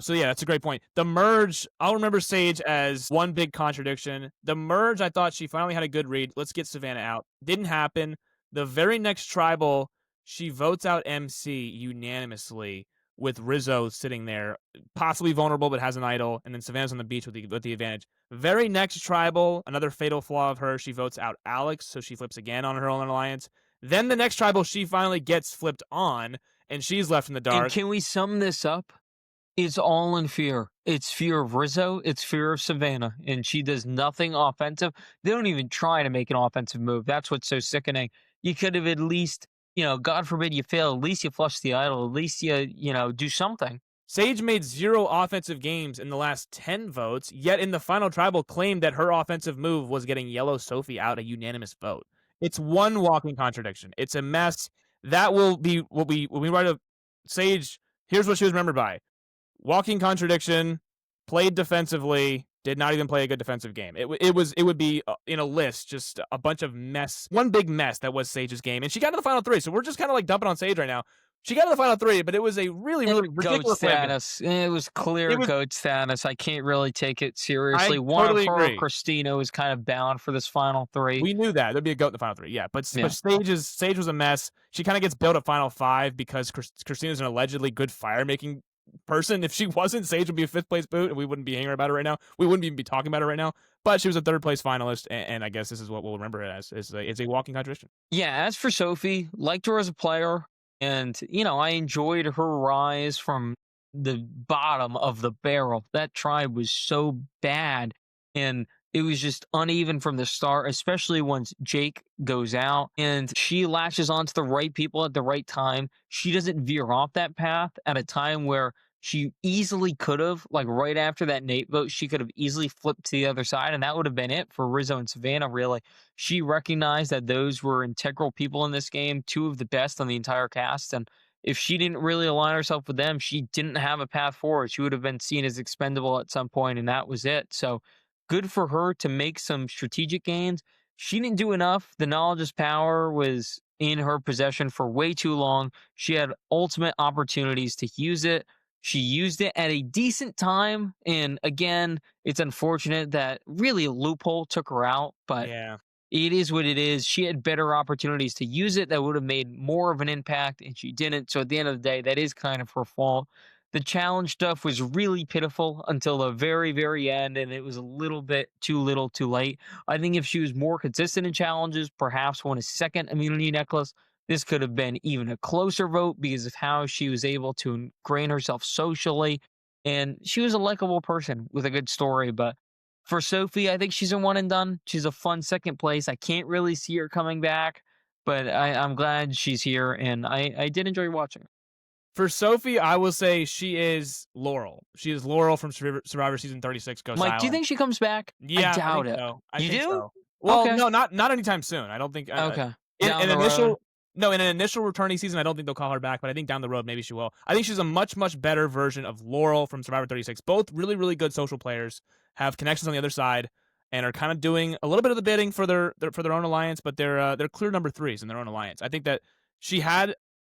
So yeah, that's a great point. The merge, I'll remember Sage as one big contradiction. The merge, I thought she finally had a good read. Let's get Savannah out. Didn't happen. The very next tribal, she votes out MC unanimously with Rizzo sitting there, possibly vulnerable but has an idol, and then Savannah's on the beach with the advantage. Very next tribal, another fatal flaw of her, she votes out Alex, so she flips again on her own alliance. Then the next tribal, she finally gets flipped on, and she's left in the And dark. can we sum this up? It's all in fear. It's fear of Rizzo. It's fear of Savannah. And she does nothing offensive. They don't even try to make an offensive move. That's what's so sickening. You could have at least, God forbid you fail. At least you flush the idol. At least you do something. Sage made 0 offensive games in the last 10 votes, yet in the final tribal claimed that her offensive move was getting Yellow Sophie out a unanimous vote. It's one walking contradiction. It's a mess. That will be what when we write a Sage, here's what she was remembered by. Walking contradiction, played defensively, did not even play a good defensive game. It would be in a list, just a bunch of mess, one big mess that was Sage's game, and she got to the final 3. So we're just kind of like dumping on Sage right now. She got to the final 3, but it was a really Goat ridiculous status. It was clear goat status. I can't really take it seriously. One totally of her, agree. Christina, was kind of bound for this final 3. We knew that there'd be a goat in the final 3, yeah. But Sage was a mess. She kind of gets built at final 5 because Christina's an allegedly good fire making person. If she wasn't, Sage would be a 5th place boot, and we wouldn't be hanging about it right now. We wouldn't even be talking about it right now. But she was a 3rd place finalist, and I guess this is what we'll remember it as. It's a walking contradiction. Yeah, as for Sophie, liked her as a player, and I enjoyed her rise from the bottom of the barrel. That tribe was so bad, and it was just uneven from the start, especially once Jake goes out and she latches onto the right people at the right time. She doesn't veer off that path at a time where she easily could have, like right after that Nate vote, she could have easily flipped to the other side, and that would have been it for Rizzo and Savannah, really. She recognized that those were integral people in this game, 2 of the best on the entire cast, and if she didn't really align herself with them, she didn't have a path forward. She would have been seen as expendable at some point, and that was it. So good for her to make some strategic gains. She didn't do enough. The knowledge is power was in her possession for way too long. She had ultimate opportunities to use it. She used it at a decent time. And again, it's unfortunate that really a loophole took her out, but Yeah. it is what it is. She had better opportunities to use it that would have made more of an impact, and she didn't. So at the end of the day, that is kind of her fault. The challenge stuff was really pitiful until the very, very end, and it was a little bit too little too late. I think if she was more consistent in challenges, perhaps won a second immunity necklace, this could have been even a closer vote because of how she was able to ingrain herself socially. And she was a likable person with a good story. But for Sophie, I think she's a one and done. She's a fun second place. I can't really see her coming back, but I'm glad she's here, and I did enjoy watching her. For Sophie, I will say she is Laurel. She is Laurel from Survivor Season 36 Ghost Mike, Island. do you think she comes back? Yeah, I doubt it. So. You think do? So. Well, Okay. no, not anytime soon. I don't think. Okay. In Down an the initial, road? no, in an initial returning season, I don't think they'll call her back. But I think down the road, maybe she will. I think she's a much better version of Laurel from Survivor 36. Both really good social players, have connections on the other side, and are kind of doing a little bit of the bidding for their own alliance. But they're clear number 3s in their own alliance. I think that she had,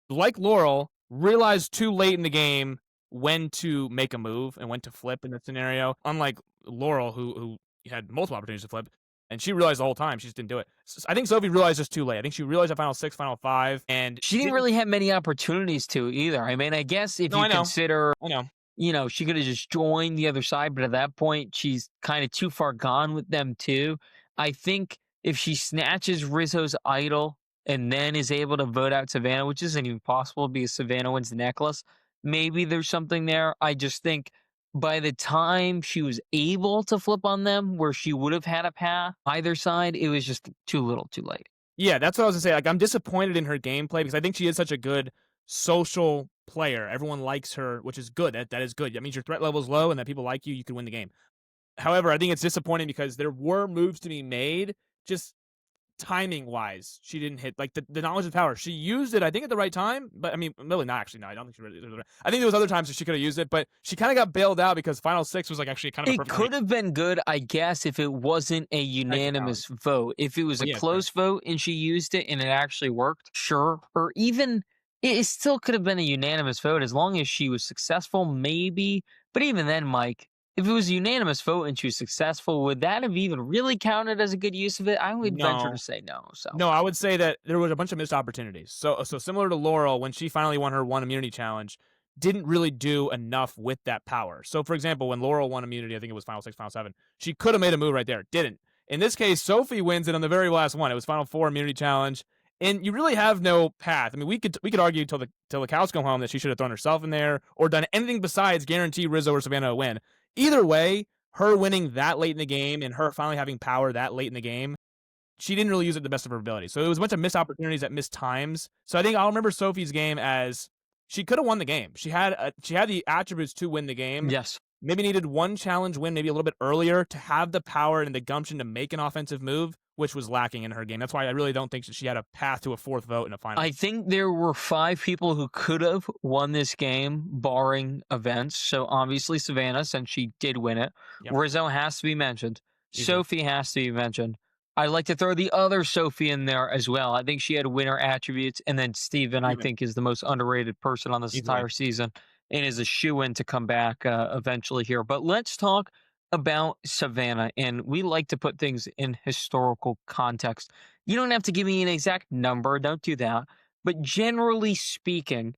like Laurel, realized too late in the game when to make a move and when to flip in that scenario. Unlike Laurel, who had multiple opportunities to flip, and she realized the whole time, she just didn't do it. I think Sophie realized just too late. I think she realized at final 6, final 5, and She didn't really have many opportunities to either. I mean, I guess if you consider, I know. she could have just joined the other side, but at that point, she's kind of too far gone with them too. I think if she snatches Rizzo's idol and then is able to vote out Savannah, which isn't even possible because Savannah wins the necklace, maybe there's something there. I just think by the time she was able to flip on them where she would have had a path either side, it was just too little too late. Yeah, that's what I was gonna say. Like, I'm disappointed in her gameplay because I think she is such a good social player. Everyone likes her, which is good. That is good. That means your threat level is low and that people like you. You can win the game. However, I think it's disappointing because there were moves to be made. Just timing wise, she didn't hit like the knowledge of power. She used it, I think, at the right time, but I mean, really not actually. No, I don't think she really. I think there was other times that she could have used it, but she kind of got bailed out because final 6 was like actually kind of. It could have been good, I guess, if it wasn't a unanimous vote. If it was a close vote and she used it and it actually worked, sure. Or even it still could have been a unanimous vote as long as she was successful, maybe. But even then, Mike, if it was a unanimous vote and she was successful, would that have even really counted as a good use of it? I would venture to No. say no. So No, I would say that there was a bunch of missed opportunities. So similar to Laurel, when she finally won her one immunity challenge, didn't really do enough with that power. So for example, when Laurel won immunity, I think it was Final 6, Final 7, she could have made a move right there. Didn't. In this case, Sophie wins it on the very last one. It was Final 4 immunity challenge. And you really have no path. I mean, we could argue till the cows come home that she should have thrown herself in there or done anything besides guarantee Rizzo or Savannah a win. Either way, her winning that late in the game and her finally having power that late in the game, she didn't really use it to the best of her ability. So it was a bunch of missed opportunities at missed times. So I think I'll remember Sophie's game as she could have won the game. She had the attributes to win the game. yes, Maybe needed one challenge win, maybe a little bit earlier to have the power and the gumption to make an offensive move, which was lacking in her game. That's why I really don't think she had a path to a fourth vote in a final. I think there were 5 people who could have won this game, barring events. So obviously Savannah, since she did win it. Yep. Rizzo has to be mentioned. Easy. Sophie has to be mentioned. I like to throw the other Sophie in there as well. I think she had winner attributes, and then Steven, I think, is the most underrated person on this Easily. entire season and is a shoe-in to come back eventually here. But let's talk about Savannah, and we like to put things in historical context. You don't have to give me an exact number, don't do that. But generally speaking,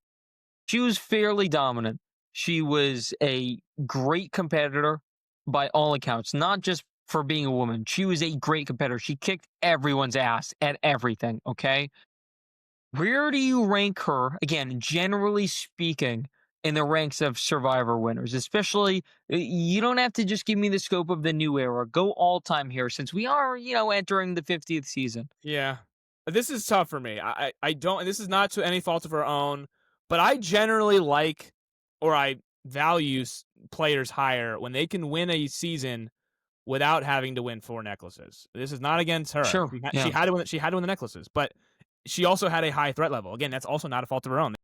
she was fairly dominant. She was a great competitor by all accounts, not just for being a woman. She was a great competitor. She kicked everyone's ass at everything, okay? Where do you rank her, again, generally speaking, in the ranks of Survivor winners? Especially, you don't have to just give me the scope of the new era. Go all time here, since we are, entering the 50th season. Yeah. This is tough for me. I don't, and this is not to any fault of her own, but I generally like or I value players higher when they can win a season without having to win 4 necklaces. This is not against her. Sure. She had to win the necklaces, but she also had a high threat level. Again, that's also not a fault of her own.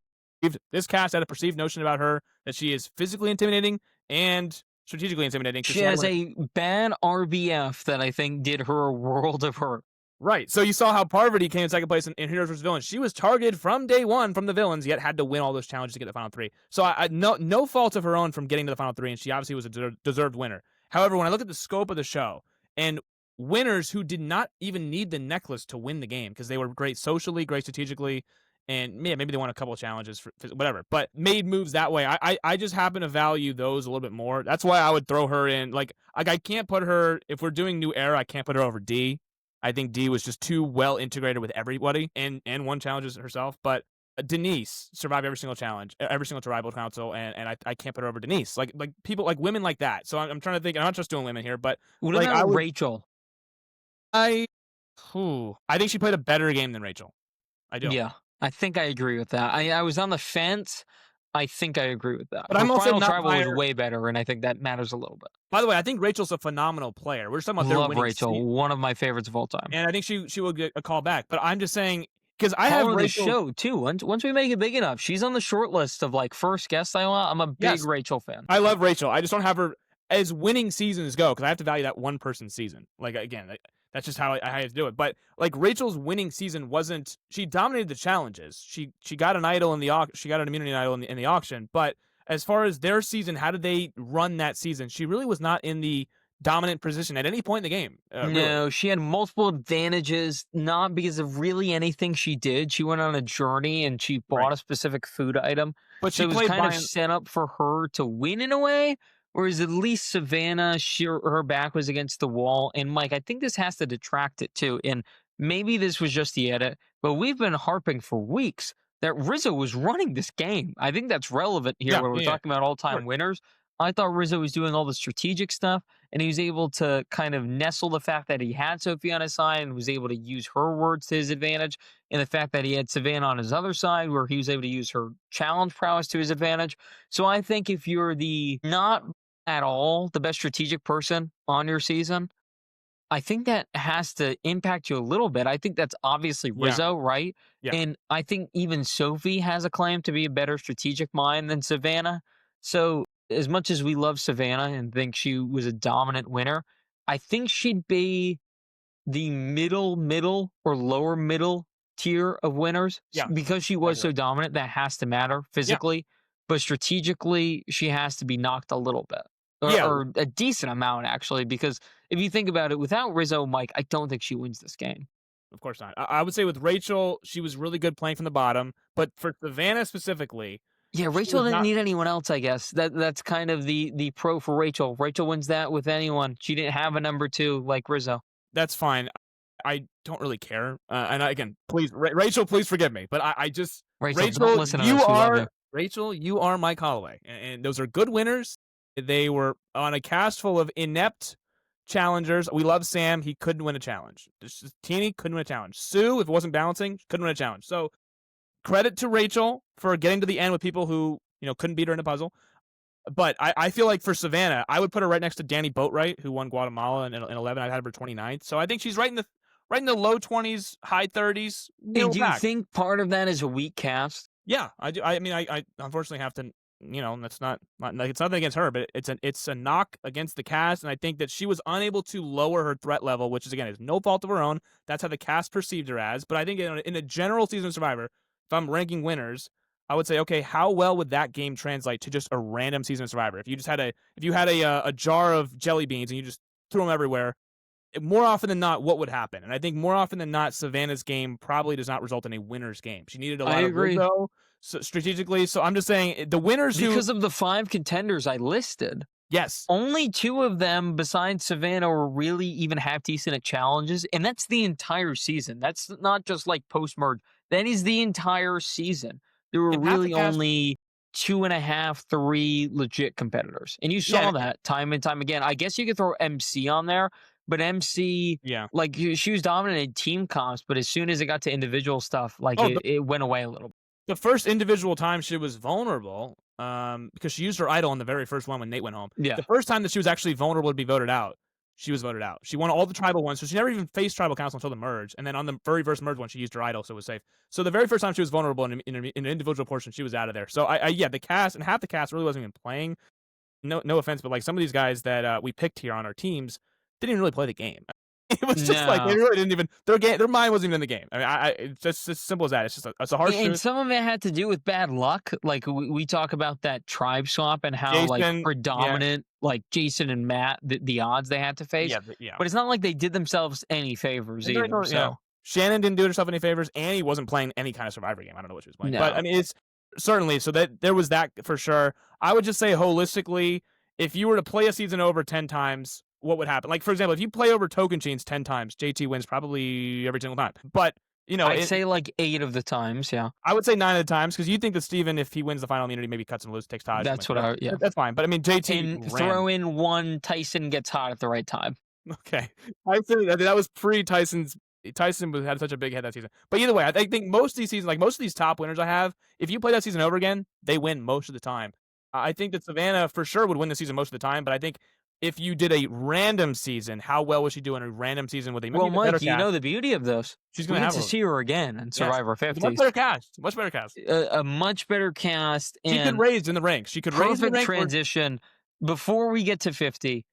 This cast had a perceived notion about her that she is physically intimidating and strategically intimidating. She has a bad RBF that I think did her a world of hurt. Right. So you saw how Parvati came in second place in Heroes vs. Villains. She was targeted from day one from the villains, yet had to win all those challenges to get the final 3. So I no fault of her own from getting to the final 3, and she obviously was a deserved winner. However, when I look at the scope of the show and winners who did not even need the necklace to win the game because they were great socially, great strategically, and maybe they won a couple of challenges for whatever, but made moves that way. I just happen to value those a little bit more. That's why I would throw her in. Like I can't put her, if we're doing new era, I can't put her over D. I think D was just too well integrated with everybody and won challenges herself. But Denise survived every single challenge, every single tribal council, and I can't put her over Denise. Like people, like women like that. So I'm trying to think. I'm not just doing women here, but What like, about Rachel? I think she played a better game than Rachel. I do. Yeah, I think I agree with that. I was on the fence. I think I agree with that. But Her I'm also final not tribal was higher- way better, and I think that matters a little bit. By the way, I think Rachel's a phenomenal player. We're just talking about their Love winning Rachel, season, one of my favorites of all time. and I think she will get a call back. But I'm just saying because I Call have her the Rachel. show too. Once we make it big enough, she's on the short list of like first guests I want. I'm a big Yes. Rachel fan. I love Rachel. I just don't have her as winning seasons go because I have to value that one person's season. Like again, that's just how I have to do it. But like Rachel's winning season wasn't. She dominated the challenges. She got an idol in the she got an immunity idol in the auction. But as far as their season, how did they run that season? She really was not in the dominant position at any point in the game. Really. No, she had multiple advantages, not because of really anything she did. She went on a journey and she bought Right. a specific food item. But So she it was played kind of by set up for her to win in a way. Whereas at least Savannah, her back was against the wall. And Mike, I think this has to detract it too. And maybe this was just the edit, but we've been harping for weeks that Rizzo was running this game. I think that's relevant here Yeah, when we're yeah, talking about all-time sure. winners. I thought Rizzo was doing all the strategic stuff, and he was able to kind of nestle the fact that he had Sophie on his side and was able to use her words to his advantage, and the fact that he had Savannah on his other side where he was able to use her challenge prowess to his advantage. So I think if you're the not at all the best strategic person on your season, I think that has to impact you a little bit. I think that's obviously Yeah. Rizzo, right? Yeah. And I think even Sophie has a claim to be a better strategic mind than Savannah. So as much as we love Savannah and think she was a dominant winner, I think she'd be the middle or lower middle tier of winners Yeah, because she was agree. so dominant. That has to matter physically. but strategically, she has to be knocked a little bit. Yeah, Or a decent amount actually, because if you think about it, without Rizzo, Mike, I don't think she wins this game. of course not. I would say with Rachel, she was really good playing from the bottom, but for Savannah specifically, Yeah, she Rachel was didn't not. need anyone else, I guess. That's kind of the pro for Rachel. Rachel wins that with anyone. She didn't have a number two like Rizzo. That's fine. I don't really care. Again, please, Rachel, please forgive me, but I just Rachel, don't Rachel, listen to you this. We love are you. Rachel, you are Mike Holloway, and those are good winners. They were on a cast full of inept challengers. We love Sam. He couldn't win a challenge. Teeny couldn't win a challenge. Sue, if it wasn't balancing, couldn't win a challenge. So credit to Rachel for getting to the end with people who couldn't beat her in a puzzle. But I feel like for Savannah, I would put her right next to Danny Boatwright, who won Guatemala in 11. I had her 29th. So I think she's right in the low 20s, high 30s. And do you think part of that is a weak cast? Yeah, I do. I mean, I unfortunately have to. That's not like it's nothing against her, but it's a knock against the cast, and I think that she was unable to lower her threat level, which is no fault of her own. That's how the cast perceived her as. But I think in a general season of Survivor, if I'm ranking winners, I would say, okay, how well would that game translate to just a random season of Survivor? If you had a jar of jelly beans and you just threw them everywhere, more often than not, what would happen? And I think more often than not, Savannah's game probably does not result in a winner's game. She needed a lot of Rizzo strategically. So I'm just saying the winners because of the 5 contenders I listed. Yes. Only 2 of them besides Savannah were really even half decent at challenges, and that's the entire season. That's not just like post-merge. That is the entire season. There were really only 2.5, 3 legit competitors. And you saw that time and time again. I guess you could throw MC on there, but MC, like she was dominant in team comps, but as soon as it got to individual stuff, like it went away a little bit. The first individual time she was vulnerable, because she used her idol in the very first one when Nate went home. Yeah. The first time that she was actually vulnerable to be voted out, she was voted out. She won all the tribal ones, so she never even faced tribal council until the merge. And then on the very first merge one, she used her idol, so it was safe. So the very first time she was vulnerable in an individual portion, she was out of there. So the cast and half the cast really wasn't even playing. No offense, but like some of these guys that we picked here on our teams didn't even really play the game. It was just like they really didn't even their mind wasn't even in the game. I mean, it's just as simple as that. It's a harsh truth. And some of it had to do with bad luck. Like we talk about that tribe swap and how like predominant like Jason and Matt the odds they had to face. But it's not like they did themselves any favors either. So Shannon didn't do herself any favors. Annie wasn't playing any kind of Survivor game. I don't know what she was playing, but I mean it's certainly so that there was that for sure. I would just say holistically, if you were to play a season over 10 times. What would happen? Like, for example, if you play over Tocantins 10 times, JT wins probably every single time. But, I'd say like 8 of the times, yeah. I would say 9 of the times, because you think that Steven, if he wins the final immunity, maybe cuts him loose, takes Taj. That's what That's fine. But, I mean, JT and throw in one Tyson gets hot at the right time. Okay. Tyson, that was pre-Tyson's. Tyson had such a big head that season. But either way, I think most of these seasons, like most of these top winners I have, if you play that season over again, they win most of the time. I think that Savannah for sure would win the season most of the time, but I think if you did a random season, how well was she doing a random season with a Mike, you know the beauty of this. She's going to have to see her again in Survivor 50. Much better cast. Much better cast. A much better cast. She could raise in the ranks. She could raise in the ranks. Transition. Before we get to 50,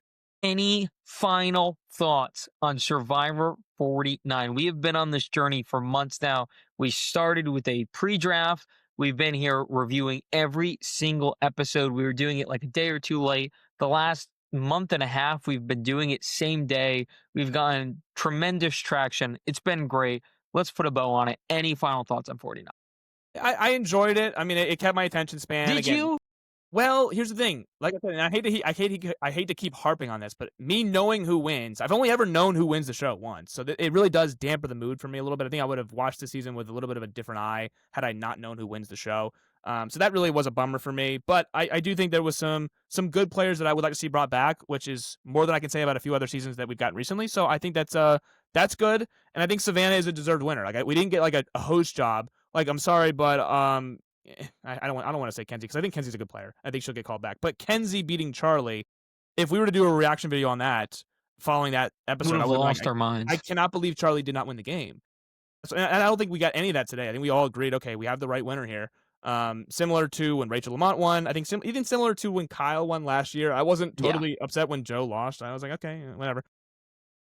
any final thoughts on Survivor 49? We have been on this journey for months now. We started with a pre-draft. We've been here reviewing every single episode. We were doing it like a day or two late. The last month and a half, we've been doing it same day. We've gotten tremendous traction. It's been great. Let's put a bow on it. Any final thoughts on 49? I enjoyed it. I mean, it kept my attention span. Did you? Well, here's the thing. Like I said, and I hate to keep harping on this, but me knowing who wins, I've only ever known who wins the show once, so it really does dampen the mood for me a little bit. I think I would have watched the season with a little bit of a different eye had I not known who wins the show. So that really was a bummer for me. But I do think there was some good players that I would like to see brought back, which is more than I can say about a few other seasons that we've gotten recently. So I think that's good, and I think Savannah is a deserved winner. Like we didn't get like a host job. Like I'm sorry, but I don't want to say Kenzie because I think Kenzie's a good player. I think she'll get called back. But Kenzie beating Charlie, if we were to do a reaction video on that following that episode, I would have lost our minds. I cannot believe Charlie did not win the game. So, and I don't think we got any of that today. I think we all agreed, okay, we have the right winner here. Similar to when Rachel Lamont won. I think even similar to when Kyle won last year. I wasn't totally upset when Joe lost. I was like, okay, whatever.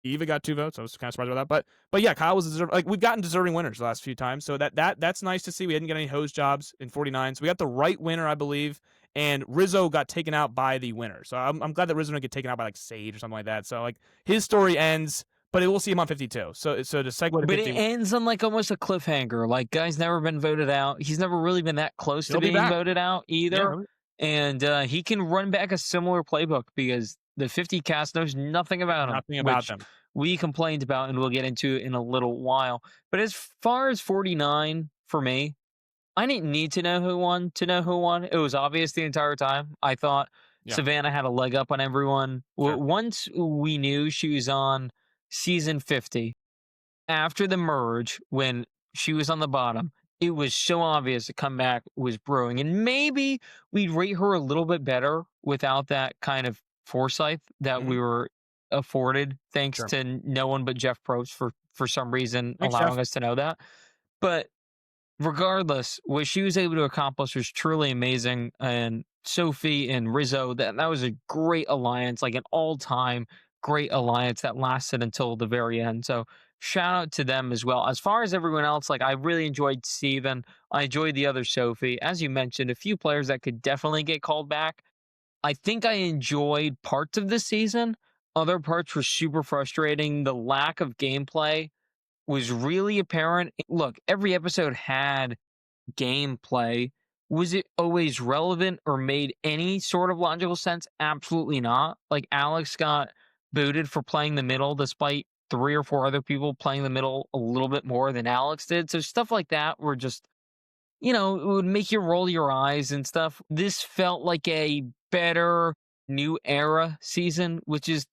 Eva got 2 votes. I was kind of surprised about that. But yeah, Kyle was like we've gotten deserving winners the last few times. So that's nice to see. We didn't get any hose jobs in 49. So we got the right winner, I believe. And Rizzo got taken out by the winner. So I'm glad that Rizzo didn't get taken out by like Sage or something like that. So like his story ends, but we'll see him on 52. So to segue to But 50, it ends on like almost a cliffhanger. Like, guy's never been voted out. He's never really been that close to he'll be being back. voted out either. Yeah, And he can run back a similar playbook because the 50 cast knows nothing about him. nothing about which them. we complained about, and we'll get into in a little while. But as far as 49 for me, I didn't need to know who won to know who won. It was obvious the entire time. I thought Yeah. Savannah had a leg up on everyone. Sure. Once we knew she was on season 50, after the merge, when she was on the bottom, it was so obvious the comeback was brewing. And maybe we'd rate her a little bit better without that kind of foresight that we were afforded, thanks Sure. to no one but Jeff Probst for some reason Thanks, allowing Jeff. us to know that. But regardless, what she was able to accomplish was truly amazing. And Sophie and Rizzo, that was a great alliance, like an all-time great alliance that lasted until the very end. So shout out to them as well. As far as everyone else, like I really enjoyed Steven. I enjoyed the other Sophie. As you mentioned, a few players that could definitely get called back. I think I enjoyed parts of the season. Other parts were super frustrating. The lack of gameplay was really apparent. Look, every episode had gameplay. Was it always relevant or made any sort of logical sense? Absolutely not. Like Alex got booted for playing the middle despite 3 or 4 other people playing the middle a little bit more than Alex did. So stuff like that were just, it would make you roll your eyes and stuff. This felt like a better new era season, which is,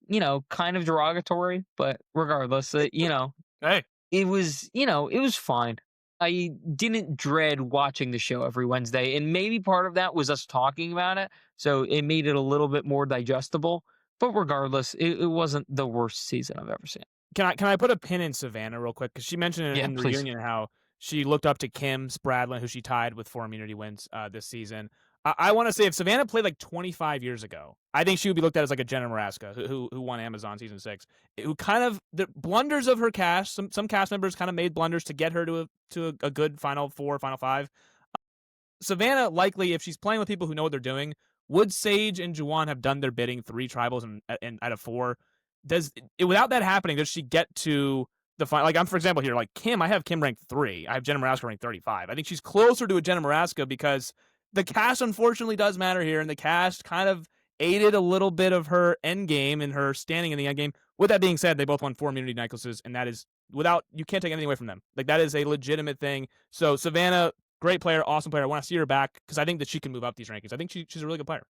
kind of derogatory, but regardless, Hey, it was, it was fine. I didn't dread watching the show every Wednesday, and maybe part of that was us talking about it, so it made it a little bit more digestible. But regardless, it wasn't the worst season I've ever seen. can I put a pin in Savannah real quick? Because she mentioned Yeah, in the please. reunion how she looked up to Kim Spradlin, who she tied with 4 immunity wins this season. I want to say if Savannah played like 25 years ago, I think she would be looked at as like a Jenna Maraska who won Amazon season 6, who kind of the blunders of her cast. Some cast members kind of made blunders to get her to a good Final 4, Final 5. Savannah likely, if she's playing with people who know what they're doing, would Sage and Juwan have done their bidding 3 tribals and out of 4? Without that happening, does she get to the final? Like I'm, for example, here, like Kim, I have Kim ranked 3. I have Jenna Maraska ranked 35. I think she's closer to a Jenna Maraska because the cast unfortunately does matter here, and the cast kind of aided a little bit of her end game and her standing in the end game. With that being said, they both won 4 immunity necklaces, and that is you can't take anything away from them. Like that is a legitimate thing. So Savannah, great player, awesome player. I want to see her back because I think that she can move up these rankings. I think she's a really good player.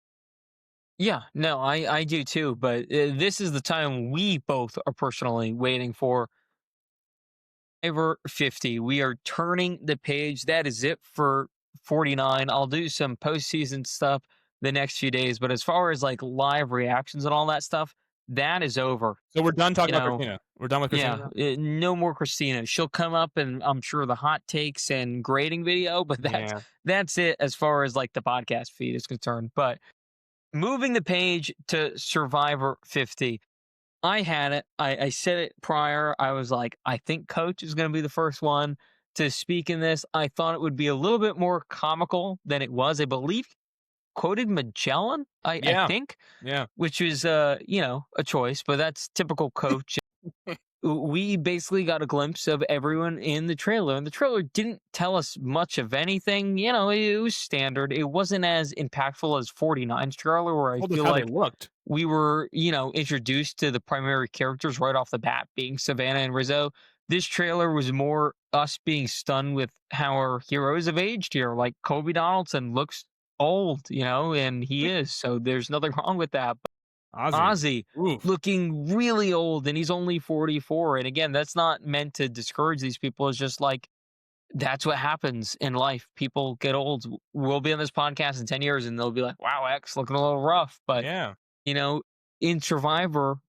Yeah, no, I do too. But this is the time we both are personally waiting for. Survivor 50. We are turning the page. That is it for 49. I'll do some postseason stuff the next few days, but as far as like live reactions and all that stuff, that is over. So we're done talking You about know, Christina. We're done with Christina. Yeah, no more Christina. She'll come up and I'm sure the hot takes and grading video, but that's it as far as like the podcast feed is concerned. But moving the page to Survivor 50. I had it. I said it prior. I was like, I think Coach is going to be the first one to speak in this. I thought it would be a little bit more comical than it was. I believe quoted Magellan, I think. Yeah. Which is, a choice, but that's typical Coach. We basically got a glimpse of everyone in the trailer, and the trailer didn't tell us much of anything. It was standard. It wasn't as impactful as 49's trailer, where I feel like they looked. we were, introduced to the primary characters right off the bat, being Savannah and Rizzo. This trailer was more us being stunned with how our heroes have aged here. Like Kobe Donaldson looks old, and he is. So there's nothing wrong with that. Ozzy looking really old, and he's only 44. And again, that's not meant to discourage these people. It's just like, that's what happens in life. People get old. We'll be on this podcast in 10 years and they'll be like, wow, X looking a little rough. But, yeah, in Survivor,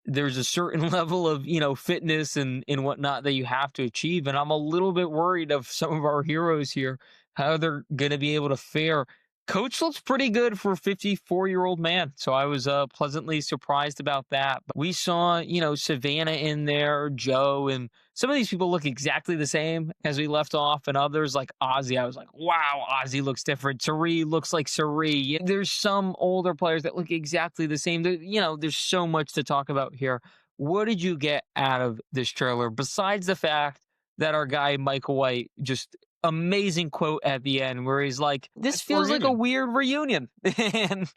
there's a certain level of, fitness and whatnot that you have to achieve. And I'm a little bit worried of some of our heroes here, how they're going to be able to fare Coach looks pretty good for a 54-year-old man. So I was pleasantly surprised about that. But we saw, Savannah in there, Joe, and some of these people look exactly the same as we left off. And others like Ozzy, I was like, wow, Ozzy looks different. Sari looks like Sari. There's some older players that look exactly the same. There's so much to talk about here. What did you get out of this trailer besides the fact that our guy Michael White just amazing quote at the end where he's like, this It's a feels like a reunion. weird reunion. And,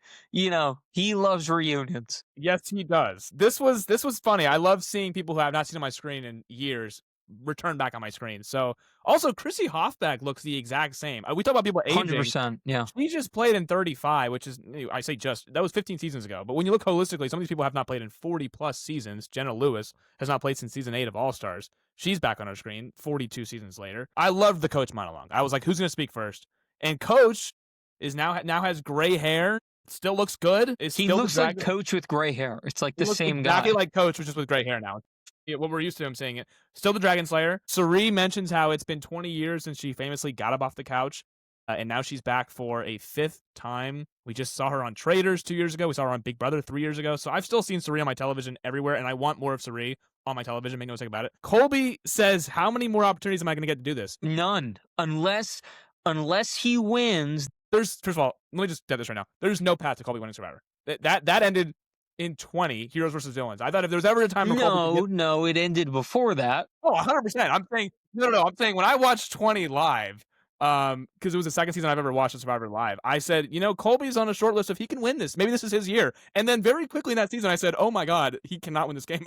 he loves reunions. Yes, he does. This was funny. I love seeing people who I have not seen on my screen in years return back on my screen. So also Chrissy Hoffbeck looks the exact same. We talk about people aging. 100%. Yeah. She just played in 35, which is, I say just, that was 15 seasons ago. But when you look holistically, some of these people have not played in 40 plus seasons. Jenna Lewis has not played since season 8 of All Stars. She's back on our screen 42 seasons later. I loved the Coach monologue. I was like, who's going to speak first? And Coach is now has gray hair. Still looks good. He still looks like Coach with gray hair. It's like he the looks same exactly guy. like Coach, which is with gray hair now. Yeah, what we're used to him saying it. Still the Dragon Slayer. Sari mentions how it's been 20 years since she famously got up off the couch, and now she's back for a 5th time. We just saw her on Traders 2 years ago. We saw her on Big Brother 3 years ago. So I've still seen Sari on my television everywhere, and I want more of Sari on my television. Make no mistake about it. Colby says, how many more opportunities am I going to get to do this? None. Unless he wins. First of all, let me just get this right now. There's no path to Colby winning Survivor. That ended in 20, Heroes versus Villains. I thought if there was ever a time for Colby No, it ended before that. 100%. I'm saying no. I'm saying when I watched 20 live, because it was the second season I've ever watched a Survivor live, I said, Colby's on a short list if he can win this. Maybe this is his year. And then very quickly in that season, I said, oh my God, he cannot win this game.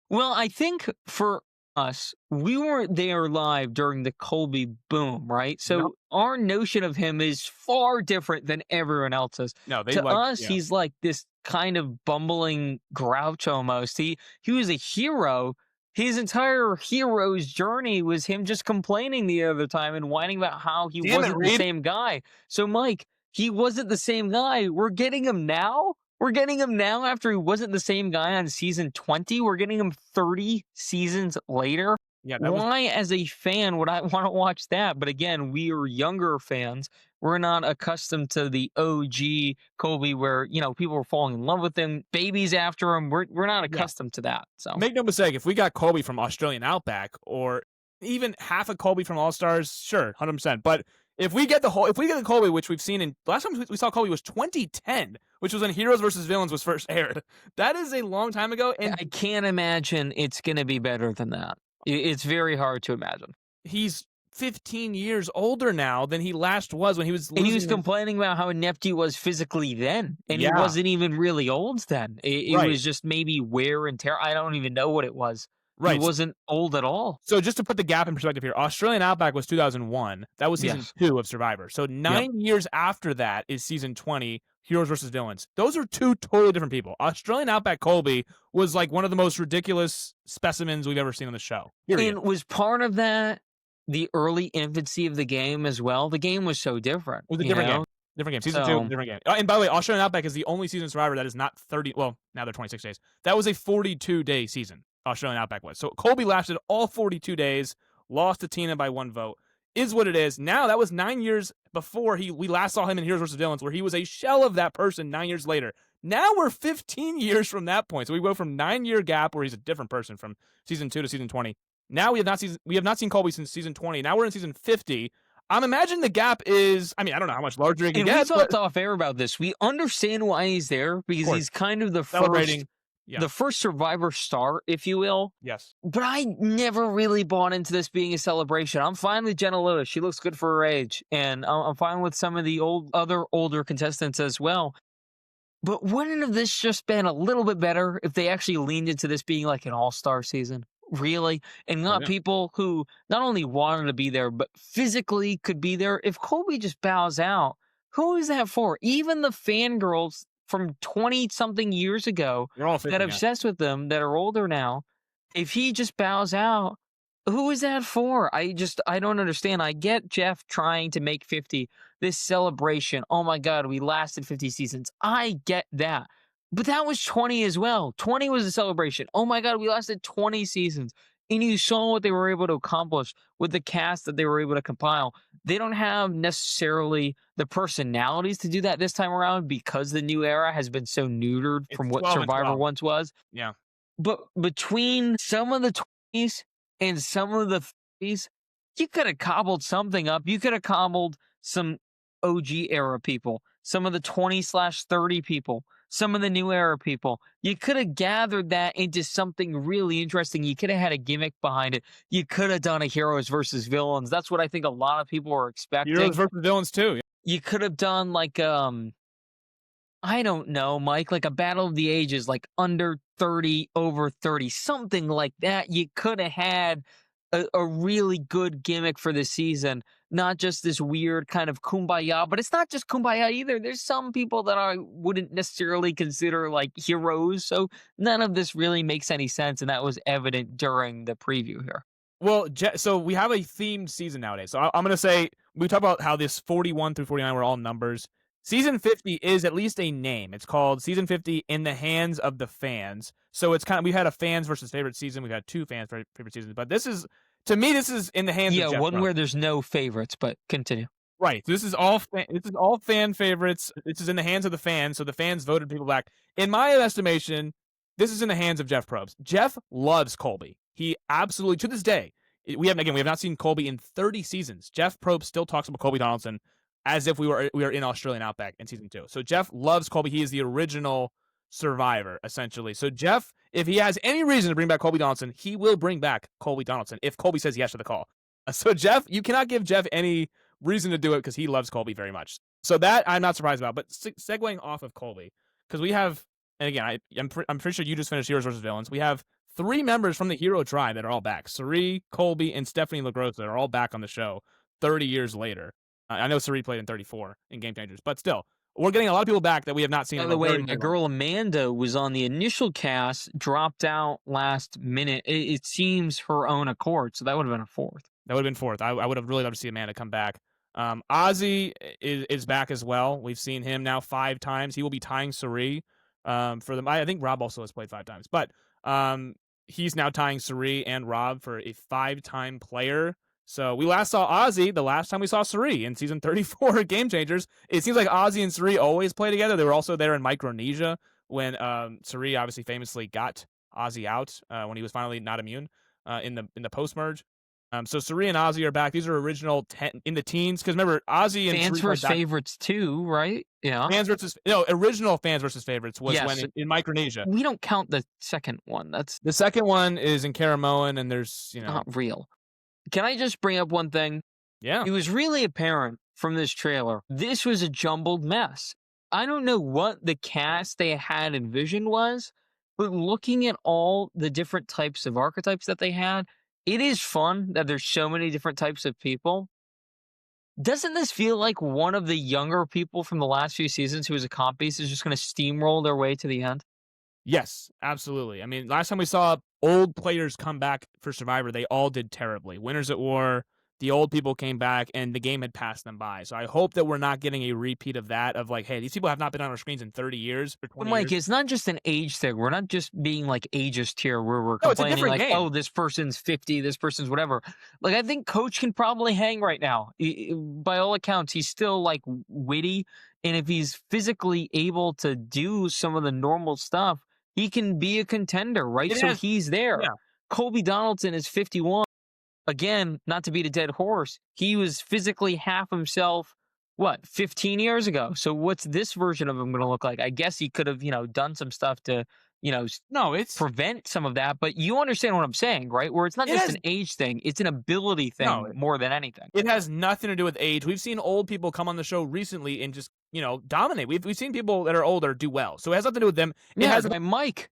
Well, I think for us, we weren't there live during the Colby boom, right? So Nope. our notion of him is far different than everyone else's. No, To us, he's like this kind of bumbling grouch almost. He was a hero. His entire hero's journey was him just complaining the other time and whining about how he wasn't the same guy. So, Mike, he wasn't the same guy. We're getting him now? We're getting him now after he wasn't the same guy on season 20. We're getting him 30 seasons later. Yeah, Why, as a fan, would I want to watch that? But again, we are younger fans. We're not accustomed to the OG Colby where, people were falling in love with him, babies after him. We're not accustomed to that. So Make no mistake, if we got Colby from Australian Outback or even half a Colby from All Stars, sure, 100%. But if we get the Colby, which we've seen in last time we saw Colby was 2010, which was when Heroes versus Villains was first aired. That is a long time ago, and I can't imagine it's going to be better than that. It's very hard to imagine. He's 15 years older now than he last was when he was losing. And he was complaining about how inept he was physically then. And he wasn't even really old then. It was just maybe wear and tear. I don't even know what it was. Right. He wasn't old at all. So just to put the gap in perspective here, Australian Outback was 2001. That was season 2 of Survivor. So 9 years after that is season 20, Heroes versus Villains. Those are two totally different people. Australian Outback Colby was like one of the most ridiculous specimens we've ever seen on the show. Period. And was part of that the early infancy of the game as well? The game was so different. It was a different game. Different game. Season 2, different game. And by the way, Australian Outback is the only season of Survivor that is not 30. Well, now they're 26 days. That was a 42-day season. Australian Outback was. So Colby lasted all 42 days, lost to Tina by 1 vote. Is what it is. Now, that was 9 years before we last saw him in Heroes vs. Villains, where he was a shell of that person 9 years later. Now we're 15 years from that point. So we go from 9-year gap where he's a different person from season 2 to season 20. Now we have not seen Colby since season 20. Now we're in season 50. I'm imagining the gap is, I don't know how much larger it can get. And we talked off air about this. We understand why he's there because he's kind of the first Survivor star, if you will. Yes. But I never really bought into this being a celebration. I'm fine with Jenna Lewis. She looks good for her age. And I'm fine with some of the other older contestants as well. But wouldn't have this just been a little bit better if they actually leaned into this being like an all-star season? Really? And not people who not only wanted to be there, but physically could be there. If Colby just bows out, who is that for? Even the fangirls from 20-something years ago that are obsessed with them, that are older now, if he just bows out, who is that for? I don't understand. I get Jeff trying to make 50, this celebration. Oh my God, we lasted 50 seasons. I get that. But that was 20 as well. 20 was a celebration. Oh my God, we lasted 20 seasons. And you saw what they were able to accomplish with the cast that they were able to compile. They don't have necessarily the personalities to do that this time around because the new era has been so neutered It's from what 12 and Survivor 12. once was. Yeah. But between some of the 20s and some of the 30s, you could have cobbled something up. You could have cobbled some OG era people, some of the 20/30 people, some of the new era people. You could have gathered that into something really interesting. You could have had a gimmick behind it. You could have done a heroes versus villains. That's what I think a lot of people are expecting. Heroes versus villains too. You could have done like I don't know, Mike, like a battle of the ages, like under 30, over 30, something like that. You could have had a really good gimmick for this season, not just this weird kind of kumbaya, but it's not just kumbaya either. There's some people that I wouldn't necessarily consider like heroes. So none of this really makes any sense. And that was evident during the preview here. Well, so we have a themed season nowadays. So I'm going to say, we talk about how this 41 through 49 were all numbers. Season 50 is at least a name. It's called Season 50 in the Hands of the Fans. So it's kind of, we had a fans versus favorite season. We've had two fans favorite seasons. But this is, to me, this is in the hands of Jeff one Probst. where there's no favorites, but continue. Right. This is all fan favorites. This is in the hands of the fans. So the fans voted people back. In my estimation, this is in the hands of Jeff Probst. Jeff loves Colby. He absolutely, to this day, we have not seen Colby in 30 seasons. Jeff Probst still talks about Colby Donaldson as if we were in Australian Outback in season 2. So Jeff loves Colby. He is the original Survivor, essentially. So Jeff, if he has any reason to bring back Colby Donaldson, he will bring back Colby Donaldson if Colby says yes to the call. So Jeff, you cannot give Jeff any reason to do it because he loves Colby very much. So that I'm not surprised about. But segueing off of Colby, because we have, and again, I'm pretty sure you just finished Heroes versus Villains. We have 3 members from the Hero Tribe that are all back. Cirie, Colby, and Stephanie LaGrossa are all back on the show 30 years later. I know Cirie played in 34 in Game Changers, but still, we're getting a lot of people back that we have not seen. By the way, my girl Amanda was on the initial cast, dropped out last minute. It seems her own accord, so that would have been a 4th. That would have been 4th. I would have really loved to see Amanda come back. Ozzy is back as well. We've seen him now 5 times. He will be tying Cirie for them. I think Rob also has played 5 times, but he's now tying Cirie and Rob for a 5-time player. So we last saw Ozzy the last time we saw Cirie in season 34 of Game Changers. It seems like Ozzy and Cirie always play together. They were also there in Micronesia when Cirie obviously famously got Ozzy out when he was finally not immune in the post merge. So Cirie and Ozzy are back. These are original in the teens because remember Ozzy and fans Cirie versus favorites too, right? Yeah, original fans versus favorites was when in Micronesia. We don't count the second one. That's the second one is in Caramoan, and there's not real. Can I just bring up one thing? Yeah. It was really apparent from this trailer. This was a jumbled mess. I don't know what the cast they had envisioned was, but looking at all the different types of archetypes that they had, it is fun that there's so many different types of people. Doesn't this feel like one of the younger people from the last few seasons who was a comp beast is just going to steamroll their way to the end? Yes, absolutely. I mean, last time we saw old players come back for Survivor, they all did terribly. Winners at War, the old people came back, and the game had passed them by. So I hope that we're not getting a repeat of that, of like, hey, these people have not been on our screens in 30 years or 20 Mike, years. it's not just an age thing. We're not just being like ageist here where we're complaining like, game. oh, this person's 50, this person's whatever. Like, I think Coach can probably hang right now. By all accounts, he's still like witty. And if he's physically able to do some of the normal stuff, he can be a contender, right? He's there. Yeah. Colby Donaldson is 51. Again, not to beat a dead horse, he was physically half himself, 15 years ago? So what's this version of him going to look like? I guess he could have, done some stuff to, prevent some of that. But you understand what I'm saying, right? Where it's not just an age thing, it's an ability thing more than anything. It has nothing to do with age. We've seen old people come on the show recently and just, dominate. We've seen people that are older do well. So it has nothing to do with them. It has Mike.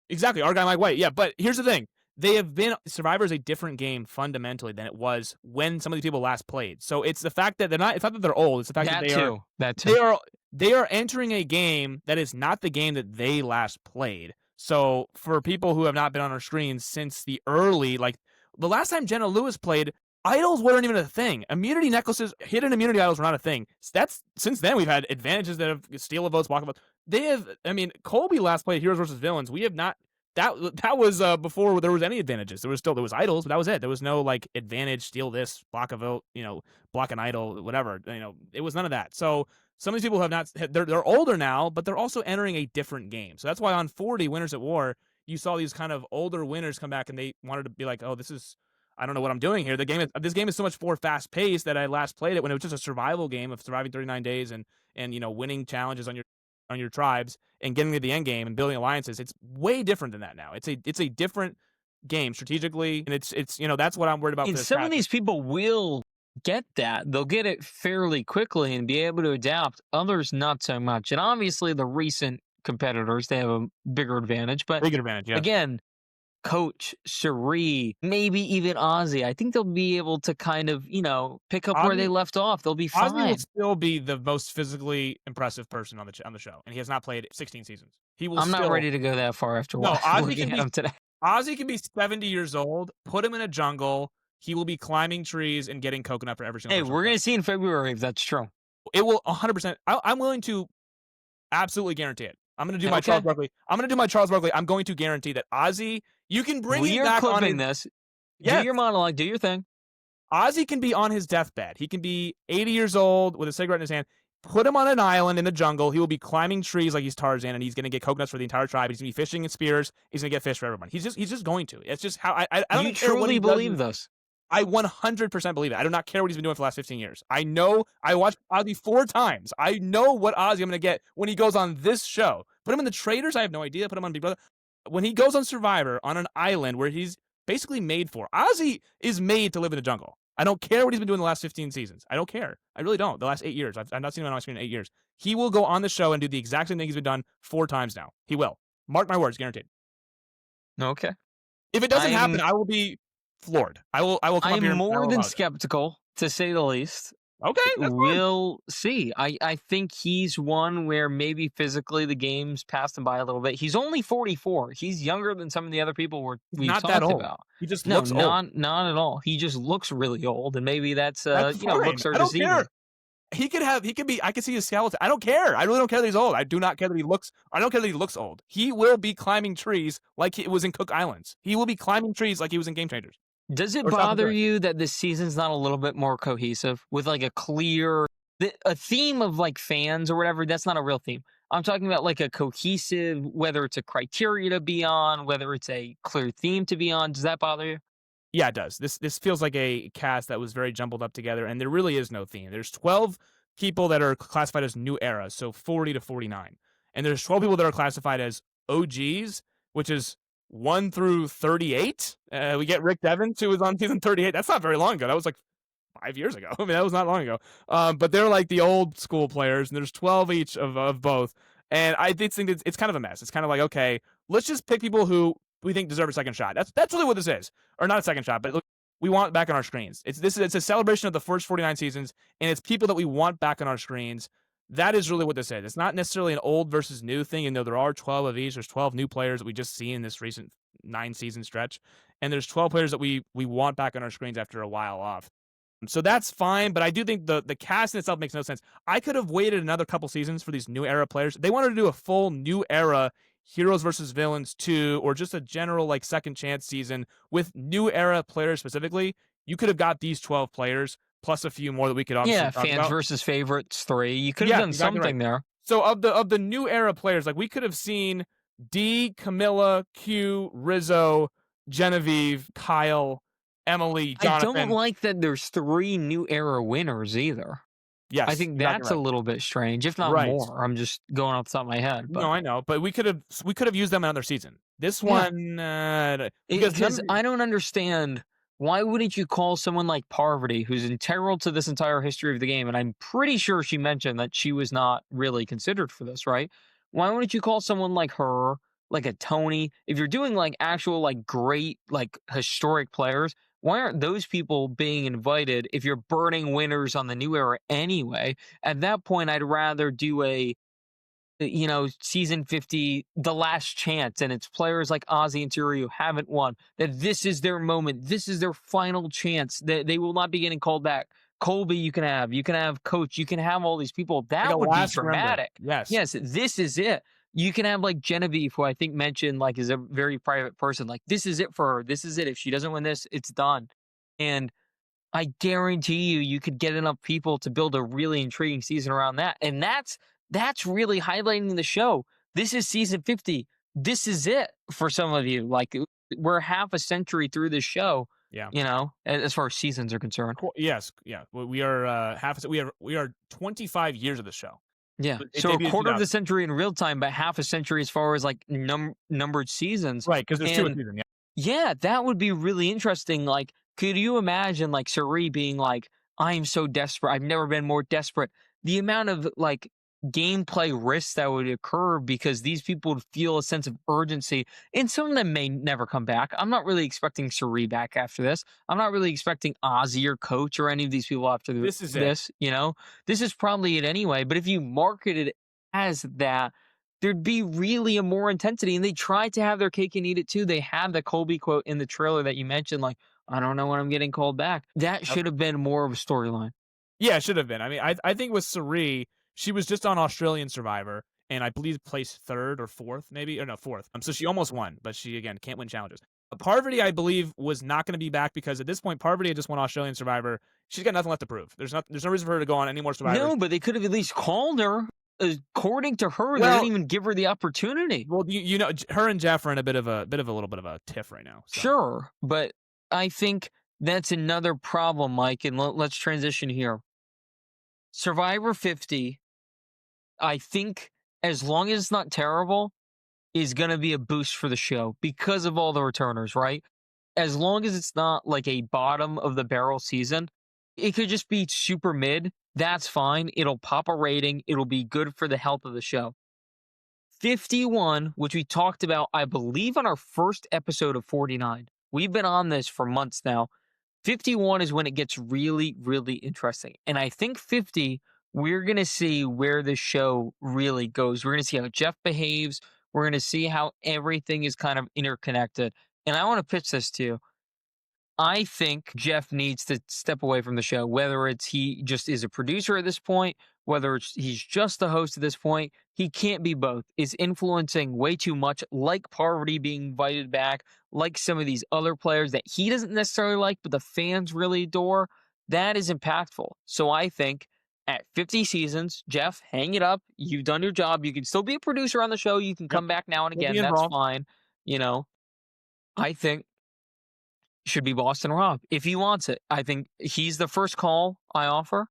Exactly, our guy Mike White. Yeah, but here's the thing. Survivor is a different game fundamentally than it was when some of these people last played. So it's the fact that it's not that they're old, it's the fact that they are entering a game that is not the game that they last played. So for people who have not been on our screens since the early, like the last time Jenna Lewis played, idols weren't even a thing. Immunity necklaces, hidden immunity idols were not a thing. Since then we've had advantages that have steal a votes, walk a vote. Colby last played Heroes versus Villains. We have not. that was before there was any advantages. There was idols, but that was it. There was no like advantage, steal this, block a vote, block an idol, whatever. It was none of that. So some of these people have not. They're older now, but they're also entering a different game. So that's why on 40 Winners at War, you saw these kind of older winners come back and they wanted to be like, oh, I don't know what I'm doing here. This game is so much more fast paced that I last played it when it was just a survival game of surviving 39 days and winning challenges on your tribes and getting to the end game and building alliances. It's way different than that now. It's a different game strategically, and it's that's what I'm worried about. And some of these people will get that. They'll get it fairly quickly and be able to adapt. Others not so much. And obviously the recent competitors, they have a bigger advantage. But big advantage, yeah. Again, Coach, Cherie, maybe even Ozzy. I think they'll be able to kind of, pick up where they left off. They'll be fine. Ozzy will still be the most physically impressive person on the show, and he has not played 16 seasons. I'm not ready to go that far after looking at him today. Ozzy can be 70 years old. Put him in a jungle. He will be climbing trees and getting coconut for every single. Hey, we're gonna see in February if that's true. It will 100%. I'm willing to absolutely guarantee it. I'm going to do my Charles Barkley. I'm going to guarantee that Ozzy, you can bring him back on this. Yes. Do your monologue. Do your thing. Ozzy can be on his deathbed. He can be 80 years old with a cigarette in his hand. Put him on an island in the jungle. He will be climbing trees like he's Tarzan, and he's going to get coconuts for the entire tribe. He's going to be fishing in spears. He's going to get fish for everyone. He's just going to. It's just how I don't you truly believe this. I 100% believe it. I do not care what he's been doing for the last 15 years. I know. I watched Ozzy 4 times. I know what Ozzy I'm going to get when he goes on this show. Put him in The Traitors. I have no idea. Put him on Big Brother. When he goes on Survivor on an island where he's basically made for. Ozzy is made to live in the jungle. I don't care what he's been doing the last 15 seasons. I don't care. I really don't. The last 8 years. I've not seen him on my screen in 8 years. He will go on the show and do the exact same thing he's been done 4 times now. He will. Mark my words, guaranteed. Okay. If it doesn't happen, I will be floored. I will come up here. I'm more than skeptical, to say the least. Okay, we'll see. I think he's one where maybe physically the game's passed him by a little bit. He's only 44. He's younger than some of the other people we've talked about. He just looks old. Not at all. He just looks really old, and maybe that's looks are deceiving. He could be. I could see his skeleton. I don't care. I really don't care that he's old. I do not care that he looks. I don't care that he looks old. He will be climbing trees like he was in Cook Islands. He will be climbing trees like he was in Game Changers. Does it bother you that this season's not a little bit more cohesive with like a theme of like fans or whatever? That's not a real theme. I'm talking about like a cohesive, whether it's a criteria to be on, whether it's a clear theme to be on. Does that bother you? Yeah, it does. This feels like a cast that was very jumbled up together, and there really is no theme. There's 12 people that are classified as new era, so 40 to 49. And there's 12 people that are classified as OGs, which is 1 through 38. We get Rick Devens, who was on season 38. That's not very long ago. That was like 5 years ago. I mean, that was not long ago. But they're like the old school players, and there's 12 each of both. And I did think it's kind of a mess. It's kind of like, okay, let's just pick people who we think deserve a second shot. That's really what this is. Or not a second shot, but look, we want back on our screens. It's a celebration of the first 49 seasons, and it's people that we want back on our screens. That is really what this is. It's not necessarily an old versus new thing. And though there are 12 of each, there's 12 new players that we just see in this recent 9-season stretch. And there's 12 players that we want back on our screens after a while off. So that's fine, but I do think the cast in itself makes no sense. I could have waited another couple seasons for these new era players. They wanted to do a full new era Heroes versus Villains 2, or just a general like second chance season with new era players specifically. You could have got these 12 players plus a few more that we could obviously talk fans about. Versus favorites 3. You could have done exactly something there. So of the new era players, like we could have seen D, Camilla, Q, Rizzo, Genevieve, Kyle, Emily, Jonathan. I don't like that there's 3 new era winners either. Yes, I think that's a little bit strange, if not more. I'm just going off the top of my head. But. No, I know, but we could have used them another season. This one, because I don't understand. Why wouldn't you call someone like Parvati, who's integral to this entire history of the game? And I'm pretty sure she mentioned that she was not really considered for this, right? Why wouldn't you call someone like her, like a Tony? If you're doing like actual like great like historic players, why aren't those people being invited if you're burning winners on the new era anyway? At that point, I'd rather do a season 50, the last chance, and it's players like Ozzy and Cherie who haven't won, that this is their moment, this is their final chance, that they will not be getting called back. Colby, you can have Coach, you can have all these people. That would be dramatic. Yes, this is it. You can have like Genevieve, who I think mentioned like is a very private person. Like this is it for her. This is it. If she doesn't win this, it's done. And I guarantee you, you could get enough people to build a really intriguing season around that. And that's really highlighting the show. This is season 50. This is it for some of you. Like we're half a century through this show, Yeah. as far as seasons are concerned. Yes. Yeah. We are we are 25 years of the show. Yeah. It So a debuted in quarter of 2000. the century in real time, but half a century as far as like numbered seasons. Right, because there's 2 a And season. Yeah. yeah, that would be really interesting. Like, could you imagine like Suri being like, I'm so desperate. I've never been more desperate. The amount of like gameplay risks that would occur because these people would feel a sense of urgency, and some of them may never come back. I'm not really expecting Suri back after this. I'm not really expecting Ozzy or Coach or any of these people after This is it. this. This is probably it anyway. But if you marketed it as that, there'd be really a more intensity. And they tried to have their cake and eat it too. They had the Colby quote in the trailer that you mentioned, like, I don't know when I'm getting called back. That should have been more of a storyline. Yeah, it should have been. I mean, I think with Suri, she was just on Australian Survivor, and I believe placed 3rd or 4th, maybe, or no, 4th. So she almost won, but she again can't win challenges. Parvati, I believe, was not going to be back because at this point, Parvati had just won Australian Survivor. She's got nothing left to prove. There's no reason for her to go on any more Survivors. No, but they could have at least called her. According to her, they Well- didn't even give her the opportunity. Well, you know, her and Jeff are in a little bit of a tiff right now. So. Sure, but I think that's another problem, Mike. And let's transition here. Survivor 50, I think, as long as it's not terrible, is going to be a boost for the show because of all the returners, right? As long as it's not like a bottom of the barrel season, it could just be super mid. That's fine. It'll pop a rating. It'll be good for the health of the show. 51, which we talked about, I believe, on our first episode of 49. We've been on this for months now. 51 is when it gets really, really interesting. And I think 50, we're going to see where the show really goes. We're going to see how Jeff behaves. We're going to see how everything is kind of interconnected. And I want to pitch this to you. I think Jeff needs to step away from the show, whether it's he just is a producer at this point, whether it's he's just the host at this point. He can't be both. It's influencing way too much, like Parvati being invited back, like some of these other players that he doesn't necessarily like, but the fans really adore. That is impactful. So I think at 50 seasons, Jeff, hang it up. You've done your job. You can still be a producer on the show. You can come back now and You'll again. be That's involved. fine. I think should be Boston Rob if he wants it. I think he's the first call I offer.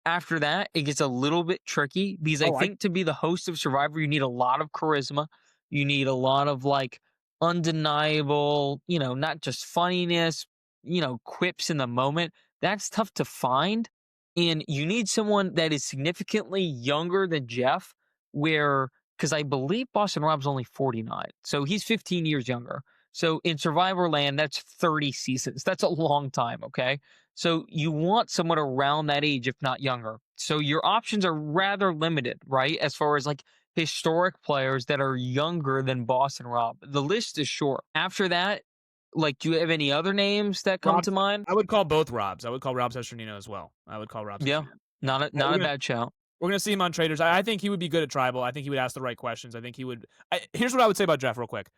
After that, it gets a little bit tricky because I think to be the host of Survivor, you need a lot of charisma. You need a lot of like undeniable, not just funniness, quips in the moment. That's tough to find. And you need someone that is significantly younger than Jeff, because I believe Boston Rob's only 49. So he's 15 years younger. So in Survivor Land, that's 30 seasons. That's a long time, okay? So you want someone around that age, if not younger. So your options are rather limited, right? As far as like historic players that are younger than Boston Rob. The list is short. After that, like, do you have any other names that come to mind? I would call both Robs. I would call Rob Sesternino as well. I would call Rob Yeah, Sesternino. not a bad shout. We're going to see him on Traders. I think he would be good at Tribal. I think he would ask the right questions. I think he would. Here's what I would say about Jeff real quick.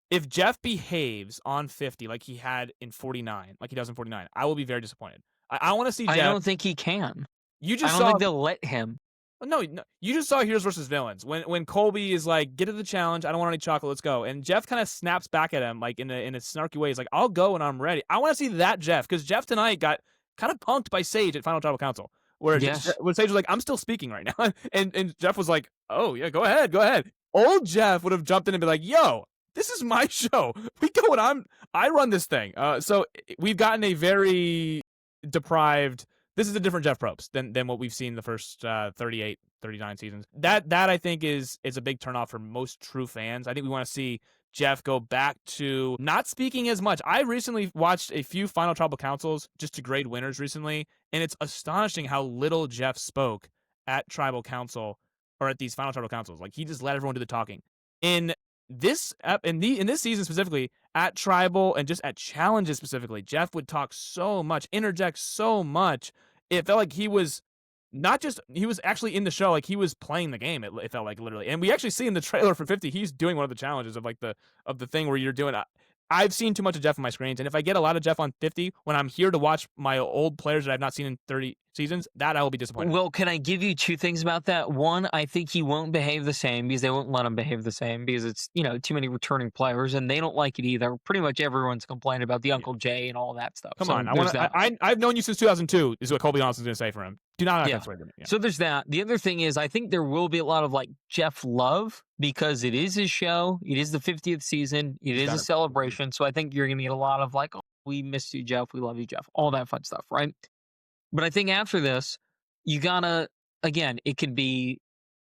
If Jeff behaves on 50 like he had in 49, like he does in 49, I will be very disappointed. I want to see Jeff. I don't think he can. I don't think they'll let him. No, you just saw Heroes versus Villains when Colby is like, "Get to the challenge. I don't want any chocolate. Let's go." And Jeff kind of snaps back at him like in a snarky way. He's like, "I'll go when I'm ready." I want to see that Jeff because Jeff tonight got kind of punked by Sage at Final Tribal Council, where Sage was like, "I'm still speaking right now," and Jeff was like, "Oh yeah, go ahead." Old Jeff would have jumped in and be like, "Yo, this is my show. We go and I run this thing." So we've gotten a very deprived. This is a different Jeff Probst than what we've seen the first 38, 39 seasons. That I think is a big turnoff for most true fans. I think we want to see Jeff go back to not speaking as much. I recently watched a few Final Tribal Councils just to grade winners recently, and it's astonishing how little Jeff spoke at Tribal Council or at these Final Tribal Councils. Like he just let everyone do the talking. In this season specifically, at Tribal and just at challenges specifically, Jeff would talk so much, interject so much. It felt like he was not just he was actually in the show, like he was playing the game. It felt like literally, and we actually see in the trailer for 50, he's doing one of the challenges of like the thing where you're doing. I've seen too much of Jeff on my screens, and if I get a lot of Jeff on 50, when I'm here to watch my old players that I've not seen in 30 seasons, that I will be disappointed. Well, can I give you two things about that? One, I think he won't behave the same because they won't let him behave the same because it's, too many returning players and they don't like it either. Pretty much everyone's complaining about the Uncle Jay and all that stuff. Come So on, there's that. I've known you since 2002. Is what Colby Donaldson's going to say for him. Do not Yeah. offensive. Yeah. So there's that. The other thing is, I think there will be a lot of like Jeff love because it is his show. It is the 50th season. It is a celebration. So I think you're going to get a lot of like, oh, we miss you, Jeff. We love you, Jeff. All that fun stuff, right? But I think after this, you gotta, again, it could be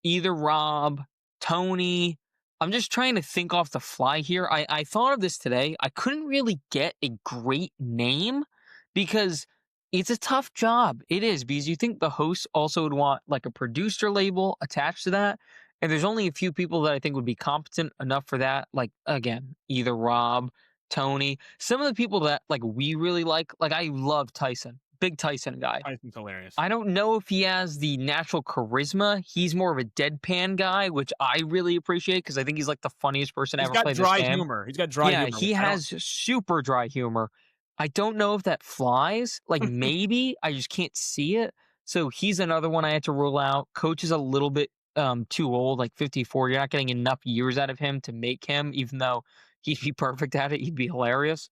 either Rob, Tony. I'm just trying to think off the fly here. I thought of this today. I couldn't really get a great name because it's a tough job. It is because you think the host also would want like a producer label attached to that. And there's only a few people that I think would be competent enough for that. Like, again, either Rob, Tony, some of the people that like we really like I love Tyson. Big Tyson guy. Tyson's hilarious. I don't know if he has the natural charisma. He's more of a deadpan guy, which I really appreciate because I think he's like the funniest person ever played this game. He's got dry humor. He's got dry humor. Yeah, he has super dry humor. I don't know if that flies. Like maybe I just can't see it. So he's another one I had to rule out. Coach is a little bit too old, like 54. You're not getting enough years out of him to make him, even though he'd be perfect at it. He'd be hilarious.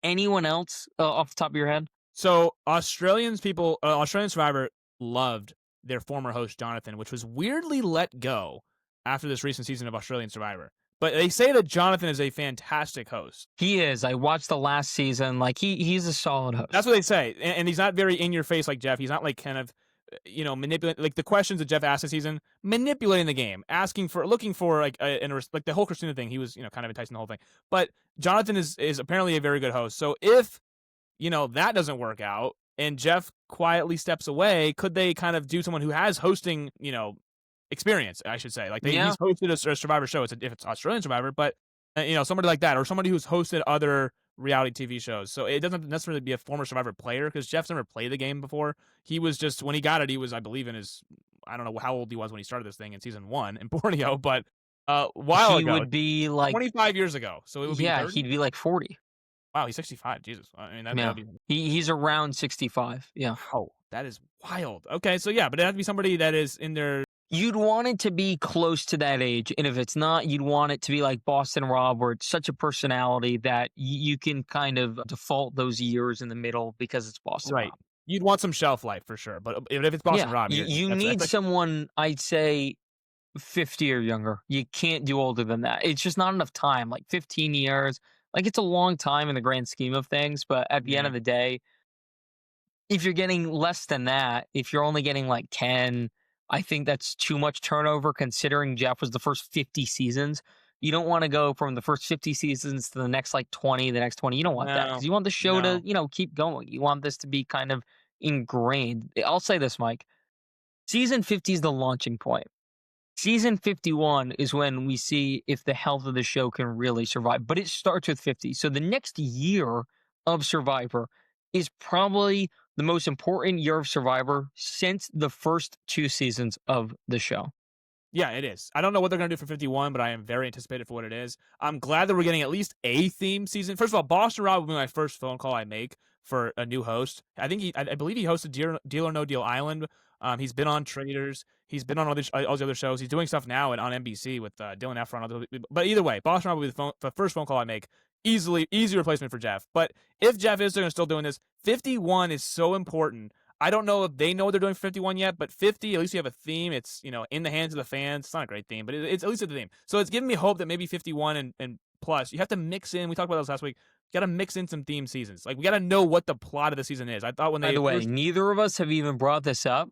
Anyone else off the top of your head? So Australian Survivor loved their former host Jonathan, which was weirdly let go after this recent season of Australian Survivor. But they say that Jonathan is a fantastic host. He is. I watched the last season. Like he's a solid host. That's what they say, and he's not very in your face like Jeff. He's not like kind of manipulating like the questions that Jeff asked this season, manipulating the game, looking for like like the whole Christina thing. He was kind of enticing the whole thing. But Jonathan is apparently a very good host. So if that doesn't work out and Jeff quietly steps away, could they kind of do someone who has hosting, experience, I should say. Like he's hosted a Survivor show. If it's Australian Survivor, but somebody like that, or somebody who's hosted other reality TV shows. So it doesn't necessarily be a former Survivor player because Jeff's never played the game before. He was just, when he got it, he was, I believe, I don't know how old he was when he started this thing in season 1 in Borneo, but while he ago, would be like 25 years ago. So it would be 30? He'd be like 40. Wow, he's 65. Jesus. I mean, that'd be... He's around 65. Yeah. Oh, that is wild. Okay, so yeah, but it has to be somebody that is in their... You'd want it to be close to that age, and if it's not, you'd want it to be like Boston Rob, where it's such a personality that you can kind of default those years in the middle because it's Boston Rob. You'd want some shelf life for sure, but if it's Boston Rob... You need someone, I'd say, 50 or younger. You can't do older than that. It's just not enough time, like 15 years... Like, it's a long time in the grand scheme of things, but at the end of the day, if you're getting less than that, if you're only getting like 10, I think that's too much turnover considering Jeff was the first 50 seasons. You don't want to go from the first 50 seasons to the next like 20, the next 20. You don't want that because you want the show to, keep going. You want this to be kind of ingrained. I'll say this, Mike. Season 50 is the launching point. Season 51 is when we see if the health of the show can really survive. But it starts with 50. So the next year of Survivor is probably the most important year of Survivor since the first 2 seasons of the show. Yeah, it is. I don't know what they're going to do for 51, but I am very anticipated for what it is. I'm glad that we're getting at least a theme season. First of all, Boston Rob will be my first phone call I make for a new host. I believe he hosted Deal or No Deal Island. He's been on Traders. He's been on all the other shows. He's doing stuff now on NBC with Dylan Efron. But either way, Boston Rob will be the first phone call I make. Easy replacement for Jeff. But if Jeff is still doing this, 51 is so important. I don't know if they know what they're doing for 51 yet, but 50, at least you have a theme. It's, in the hands of the fans. It's not a great theme, but it's at least a theme. So it's giving me hope that maybe 51 and plus, you have to mix in, we talked about this last week, you got to mix in some theme seasons. Like, we got to know what the plot of the season is. I thought when By the way, neither of us have even brought this up.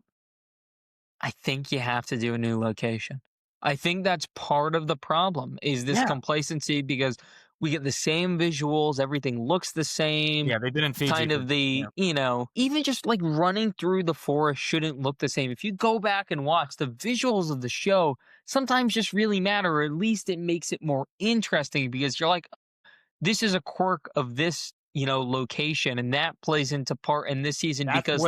I think you have to do a new location. I think that's part of the problem is this complacency because we get the same visuals. Everything looks the same. Yeah, they've been in Fiji. Kind of even just like running through the forest shouldn't look the same. If you go back and watch the visuals of the show, sometimes just really matter, or at least it makes it more interesting because you're like, this is a quirk of this, location, and that plays into part in this season because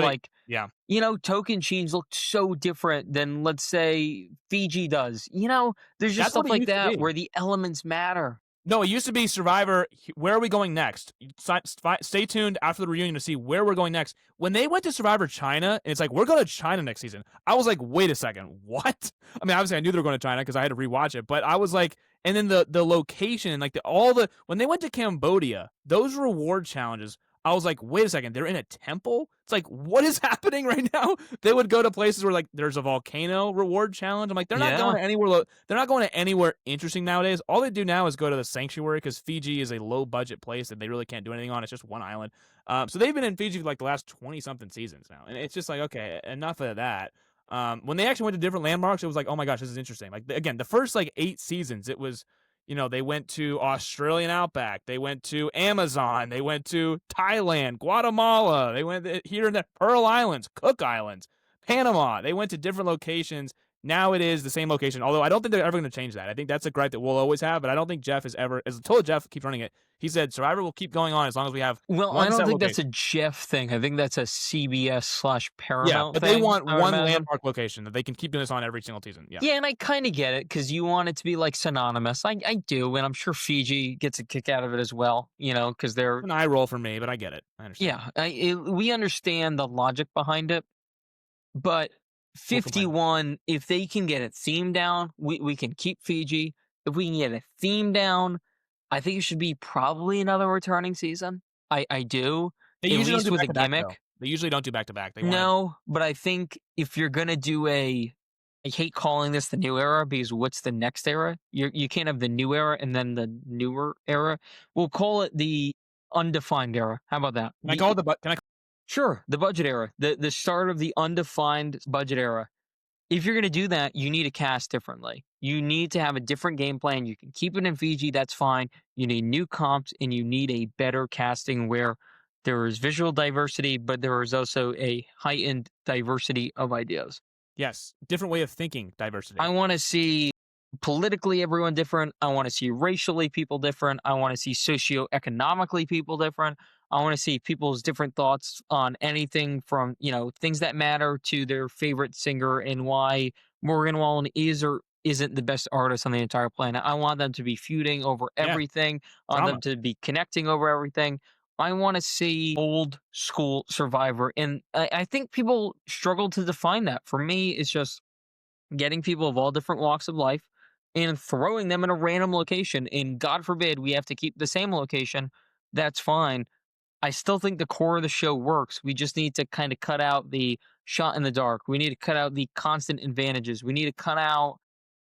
Yeah. Tocantins look so different than, let's say, Fiji does. There's just That's what stuff it like used to that be. where the elements matter. No, it used to be Survivor. Where are we going next? Stay tuned after the reunion to see where we're going next. When they went to Survivor China, and it's like, we're going to China next season, I was like, wait a second, what? I mean, obviously I knew they were going to China because I had to rewatch it, but I was like, and then the location and like when they went to Cambodia, those reward challenges, I was like, wait a second, they're in a temple? It's like, what is happening right now? They would go to places where like there's a volcano reward challenge. I'm like, they're not going Yeah. to anywhere. They're not going to anywhere interesting nowadays. All they do now is go to the sanctuary because Fiji is a low budget place that they really can't do anything on. It's just one island. So they've been in Fiji for like the last 20 something seasons now, and it's just like, okay, enough of that. When they actually went to different landmarks, it was like, oh my gosh, this is interesting. Like again, the first like 8 seasons, it was, they went to Australian outback, they went to Amazon, they went to Thailand, Guatemala, they went here and there, Pearl Islands, Cook Islands, Panama. They went to different locations. Now it is the same location, although I don't think they're ever going to change that. I think that's a gripe that we'll always have, but I don't think Jeff is ever, as until Jeff keeps running it, he said Survivor will keep going on as long as we have Well, one I don't set think location. that's a Jeff thing. I think that's a CBS/Paramount Yeah, but thing. they want I would one imagine. landmark location that they can keep doing this on every single season. Yeah. Yeah, and I kind of get it because you want it to be like synonymous. I do, and I'm sure Fiji gets a kick out of it as well. Because they're An eye roll for me, but I get it. I understand. we understand the logic behind it, but We'll complain. 51, if they can get a theme down, we can keep Fiji. If we can get a theme down, I think it should be probably another returning season. I do, They at usually don't least do with a back-to-back, though. gimmick. They usually don't do back-to-back. They No, but I think if you're gonna do I hate calling this the new era because what's the next era? You can't have the new era and then the newer era. We'll call it the undefined era. How about that? Can I call it can I Sure, the budget era, the start of the undefined budget era. If you're going to do that, you need to cast differently. You need to have a different game plan. You can keep it in Fiji, that's fine. You need new comps and you need a better casting where there is visual diversity, but there is also a heightened diversity of ideas. Yes, different way of thinking, diversity. I want to see politically everyone different. I want to see racially people different. I want to see socioeconomically people different. I want to see people's different thoughts on anything from, things that matter to their favorite singer and why Morgan Wallen is or isn't the best artist on the entire planet. I want them to be feuding over Yeah. everything. I want them to be connecting over everything. I want to see old school Survivor. And I think people struggle to define that. For me, it's just getting people of all different walks of life and throwing them in a random location. And God forbid we have to keep the same location. That's fine. I still think the core of the show works. We just need to kind of cut out the shot in the dark. We need to cut out the constant advantages. We need to cut out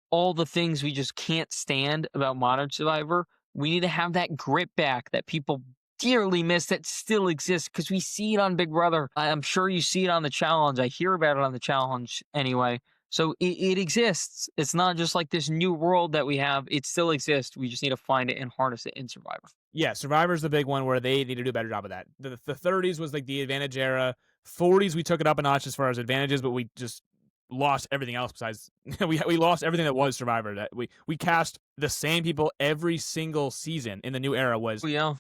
all the things we just can't stand about Modern Survivor. We need to have that grit back that people dearly miss that still exists because we see it on Big Brother. I'm sure you see it on the challenge. I hear about it on the challenge anyway. So it exists. It's not just like this new world that we have. It still exists. We just need to find it and harness it in Survivor. Yeah, Survivor's the big one where they need to do a better job of that. The 30s was like the advantage era. 40s, we took it up a notch as far as advantages, but we just lost everything else besides we lost everything that was Survivor. That we cast the same people every single season in the new era was Yeah.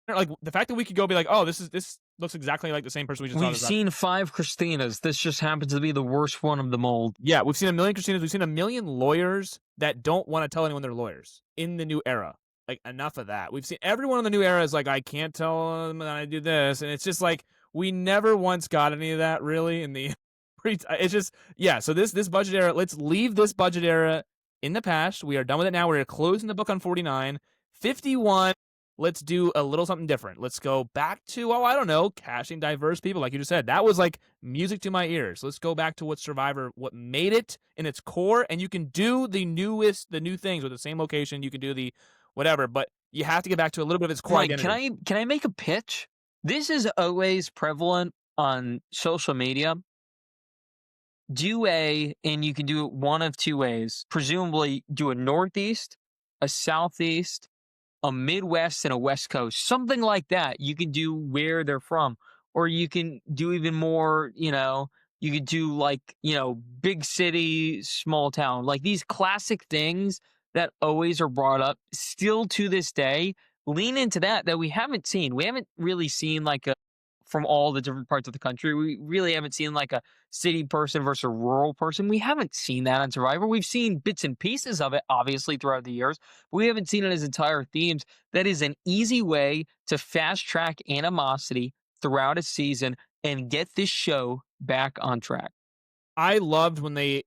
like the fact that we could go be like, oh, this looks exactly like the same person we just saw. We've seen 5 Christinas. This just happens to be the worst one of the mold. Yeah, we've seen a million Christinas. We've seen a million lawyers that don't want to tell anyone they're lawyers in the new era. Like, enough of that. We've seen everyone in the new era is like, I can't tell them that I do this. And it's just like, we never once got any of that really in the, it's just, yeah. So this budget era, let's leave this budget era in the past. We are done with it now. We're closing the book on 49. 51, let's do a little something different. Let's go back to, I don't know, casting diverse people. Like you just said, that was like music to my ears. Let's go back to what Survivor, what made it in its core. And you can do the new things with the same location. You can do the whatever, but you have to get back to a little bit of its core identity. Can I make a pitch? This is always prevalent on social media. And you can do it one of two ways. Presumably do a Northeast, a Southeast, a Midwest, and a West Coast. Something like that. You can do where they're from. Or you can do even more, you could do like, big city, small town. Like these classic things that always are brought up still to this day. Lean into that we haven't seen. We haven't really seen like a from all the different parts of the country. We really haven't seen like a city person versus a rural person. We haven't seen that on Survivor. We've seen bits and pieces of it, obviously, throughout the years, but we haven't seen it as entire themes. That is an easy way to fast track animosity throughout a season and get this show back on track. I loved when they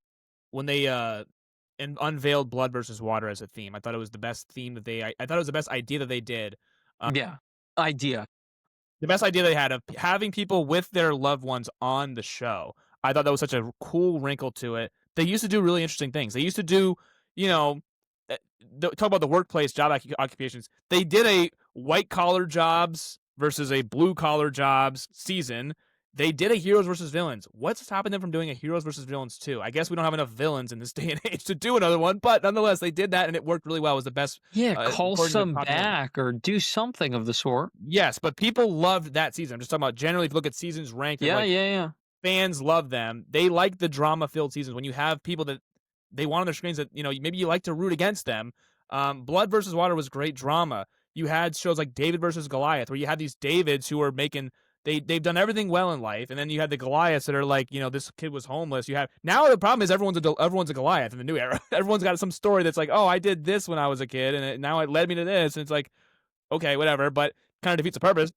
unveiled Blood versus Water as a theme. I thought it was the best theme that I thought it was the best idea that they did. Yeah. Idea. The best idea they had of having people with their loved ones on the show. I thought that was such a cool wrinkle to it. They used to do really interesting things. They used to do, you know, talk about the workplace job occupations. They did a white collar jobs versus a blue collar jobs season. They did a heroes versus villains. What's stopping them from doing a heroes versus villains too? I guess we don't have enough villains in this day and age to do another one, but nonetheless, they did that and it worked really well. It was the best. Yeah, call according to some popularity. back or do something of the sort. Yes, but people loved that season. I'm just talking about generally. If you look at seasons ranked, Yeah, like yeah, yeah. fans love them. They like the drama-filled seasons when you have people that they want on their screens that maybe you like to root against them. Blood versus Water was great drama. You had shows like David versus Goliath, where you had these Davids who are making they've done everything well in life, and then you had the Goliaths that are like, this kid was homeless. You have now the problem is everyone's a Goliath in the new era. Everyone's got some story that's like, oh, I did this when I was a kid, and now it led me to this, and it's like, okay, whatever, but kind of defeats the purpose.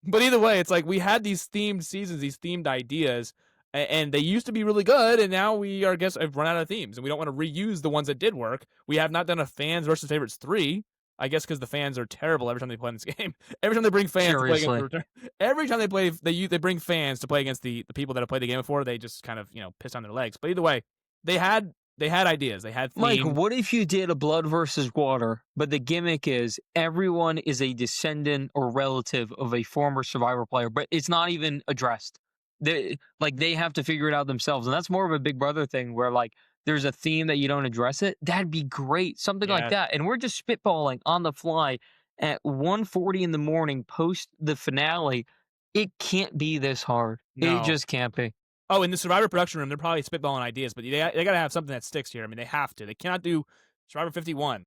But either way, it's like we had these themed seasons, these themed ideas, and they used to be really good, and now we are, I guess, have run out of themes, and we don't want to reuse the ones that did work. We have not done a fans versus favorites 3. I guess because the fans are terrible every time they play in this game. Every time they bring fans to play Seriously. against every time they play, they bring fans to play against the people that have played the game before. They just kind of piss on their legs. But either way, they had ideas. They had Mike, themes. what if you did a blood versus water, but the gimmick is everyone is a descendant or relative of a former Survivor player, but it's not even addressed. They have to figure it out themselves, and that's more of a Big Brother thing where like there's a theme that you don't address it. That'd be great, something like Yeah, that. And we're just spitballing on the fly at 1:40 in the morning post the finale. It can't be this hard. It no. just can't be. Oh, in the Survivor production room, they're probably spitballing ideas, but they got to have something that sticks here. I mean, they have to. They cannot do Survivor 51.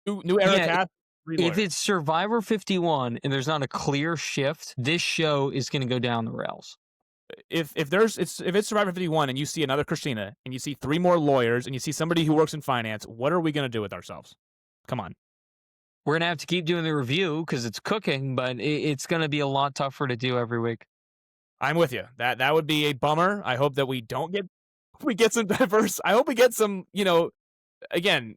New era Yeah, cast, if lawyers. it's Survivor 51 and there's not a clear shift, this show is going to go down the rails. If it's Survivor 51 and you see another Christina and you see 3 more lawyers and you see somebody who works in finance, what are we going to do with ourselves? Come on. We're going to have to keep doing the review because it's cooking, but it's going to be a lot tougher to do every week. I'm with you. That would be a bummer. I hope that we get some diverse. I hope we get some, again,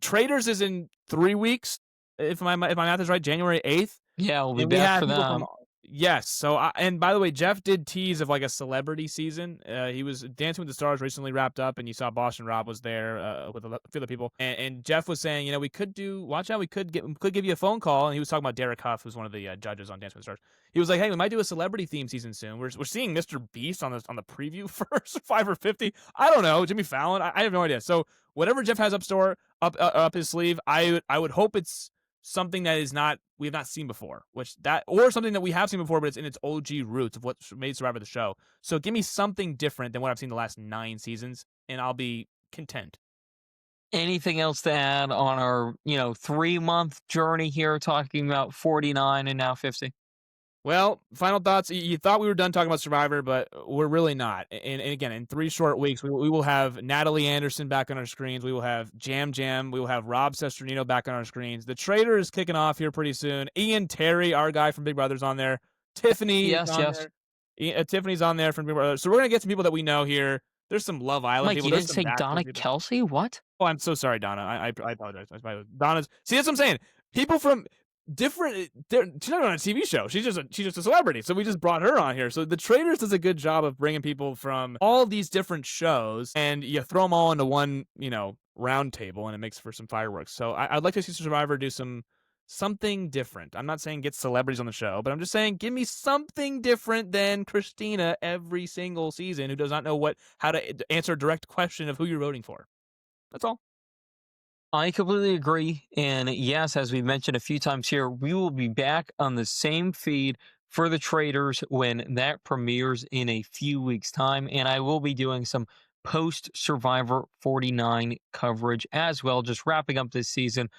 Traders is in 3 weeks if my math is right, January 8th. Yeah, we'll be And we back had for people that. from yes. So and by the way, Jeff did tease of like a celebrity season. He was Dancing with the Stars recently wrapped up, and you saw Boston Rob was there with a few other people. And Jeff was saying, we could watch out, we could give you a phone call. And he was talking about Derek Huff, who's one of the judges on Dancing with the Stars. He was like, hey, we might do a celebrity theme season soon. We're seeing Mr. Beast on the preview for Survivor 50. I don't know, Jimmy Fallon. I have no idea. So whatever Jeff has up his sleeve, I would hope it's something that we have not seen before, or something that we have seen before, but it's in its OG roots of what made Survivor the show. So give me something different than what I've seen the last 9 seasons, and I'll be content. Anything else to add on our 3-month journey here, talking about 49 and now 50? Well, final thoughts. You thought we were done talking about Survivor, but we're really not. And again, in 3 short weeks, we will have Natalie Anderson back on our screens. We will have Jam Jam. We will have Rob Sesternino back on our screens. The Trader is kicking off here pretty soon. Ian Terry, our guy from Big Brother's on there. Tiffany is on there. Tiffany's on there from Big Brother. So we're going to get some people that we know here. There's some Love Island Mike, people. you didn't say Donna Kelsey? What? Oh, I'm so sorry, Donna. I apologize. Donna's. See, that's what I'm saying. People from different. She's not on a TV show. She's just a celebrity. So we just brought her on here. So the Traders does a good job of bringing people from all these different shows, and you throw them all into one, round table, and it makes for some fireworks. So I'd like to see Survivor do something different. I'm not saying get celebrities on the show, but I'm just saying give me something different than Christina every single season, who does not know how to answer a direct question of who you're voting for. That's all. I completely agree. And yes, as we mentioned a few times here, we will be back on the same feed for the Traders when that premieres in a few weeks' time. And I will be doing some post Survivor 49 coverage as well, just wrapping up this season.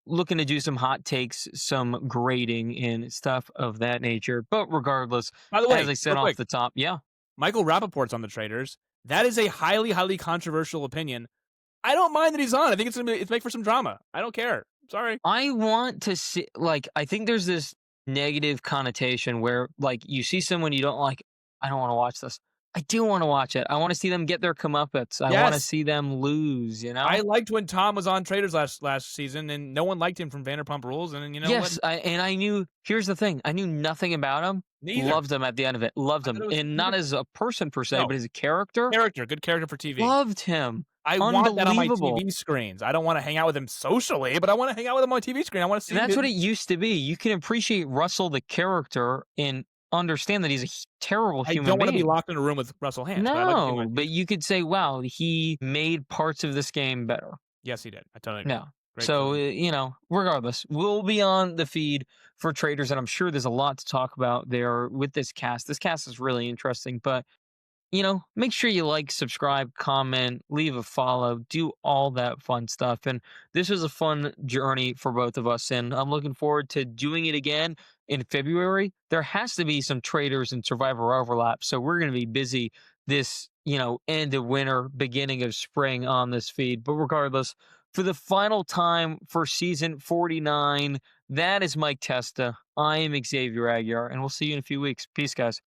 looking to do some hot takes, some grading and stuff of that nature. But regardless, By the as way, I said real off quick, the top, yeah, Michael Rappaport's on the Traders. That is a highly, highly controversial opinion. I don't mind that he's on. I think it's make for some drama. I don't care. Sorry. I want to see, like, I think there's this negative connotation where, like, you see someone you don't like, I don't want to watch this. I do want to watch it. I want to see them get their comeuppance. I want to Yes. see them lose, you know? I liked when Tom was on Traders last season, and no one liked him from Vanderpump Rules. And you know what? Yes, I knew. Here's the thing: I knew nothing about him. Neither. Loved him at the end of it. Loved I him, thought it was and not as a person per se, no but as a character. good character for TV. Loved him. I want that on my Unbelievable. TV screens. I don't want to hang out with him socially, but I want to hang out with him on TV screen. I want to see. And that's his, what it used to be. You can appreciate Russell the character and understand that he's a terrible I human don't want to be being. locked in a room with Russell Hantz. But I like to see No, but you could say, wow, he made parts of this game better. yes, he did. I totally agree. No. Great So, film. you know, regardless, we'll be on the feed for Traders, and I'm sure there's a lot to talk about there with this cast. This cast is really interesting, but, you know, make sure you like, subscribe, comment, leave a follow, do all that fun stuff. And this was a fun journey for both of us, and I'm looking forward to doing it again in February. There has to be some Traders and Survivor overlap, so we're going to be busy this, you know, end of winter, beginning of spring on this feed. But regardless, for the final time for season 49, that is Mike Testa. I am Xavier Aguiar, and we'll see you in a few weeks. Peace, guys.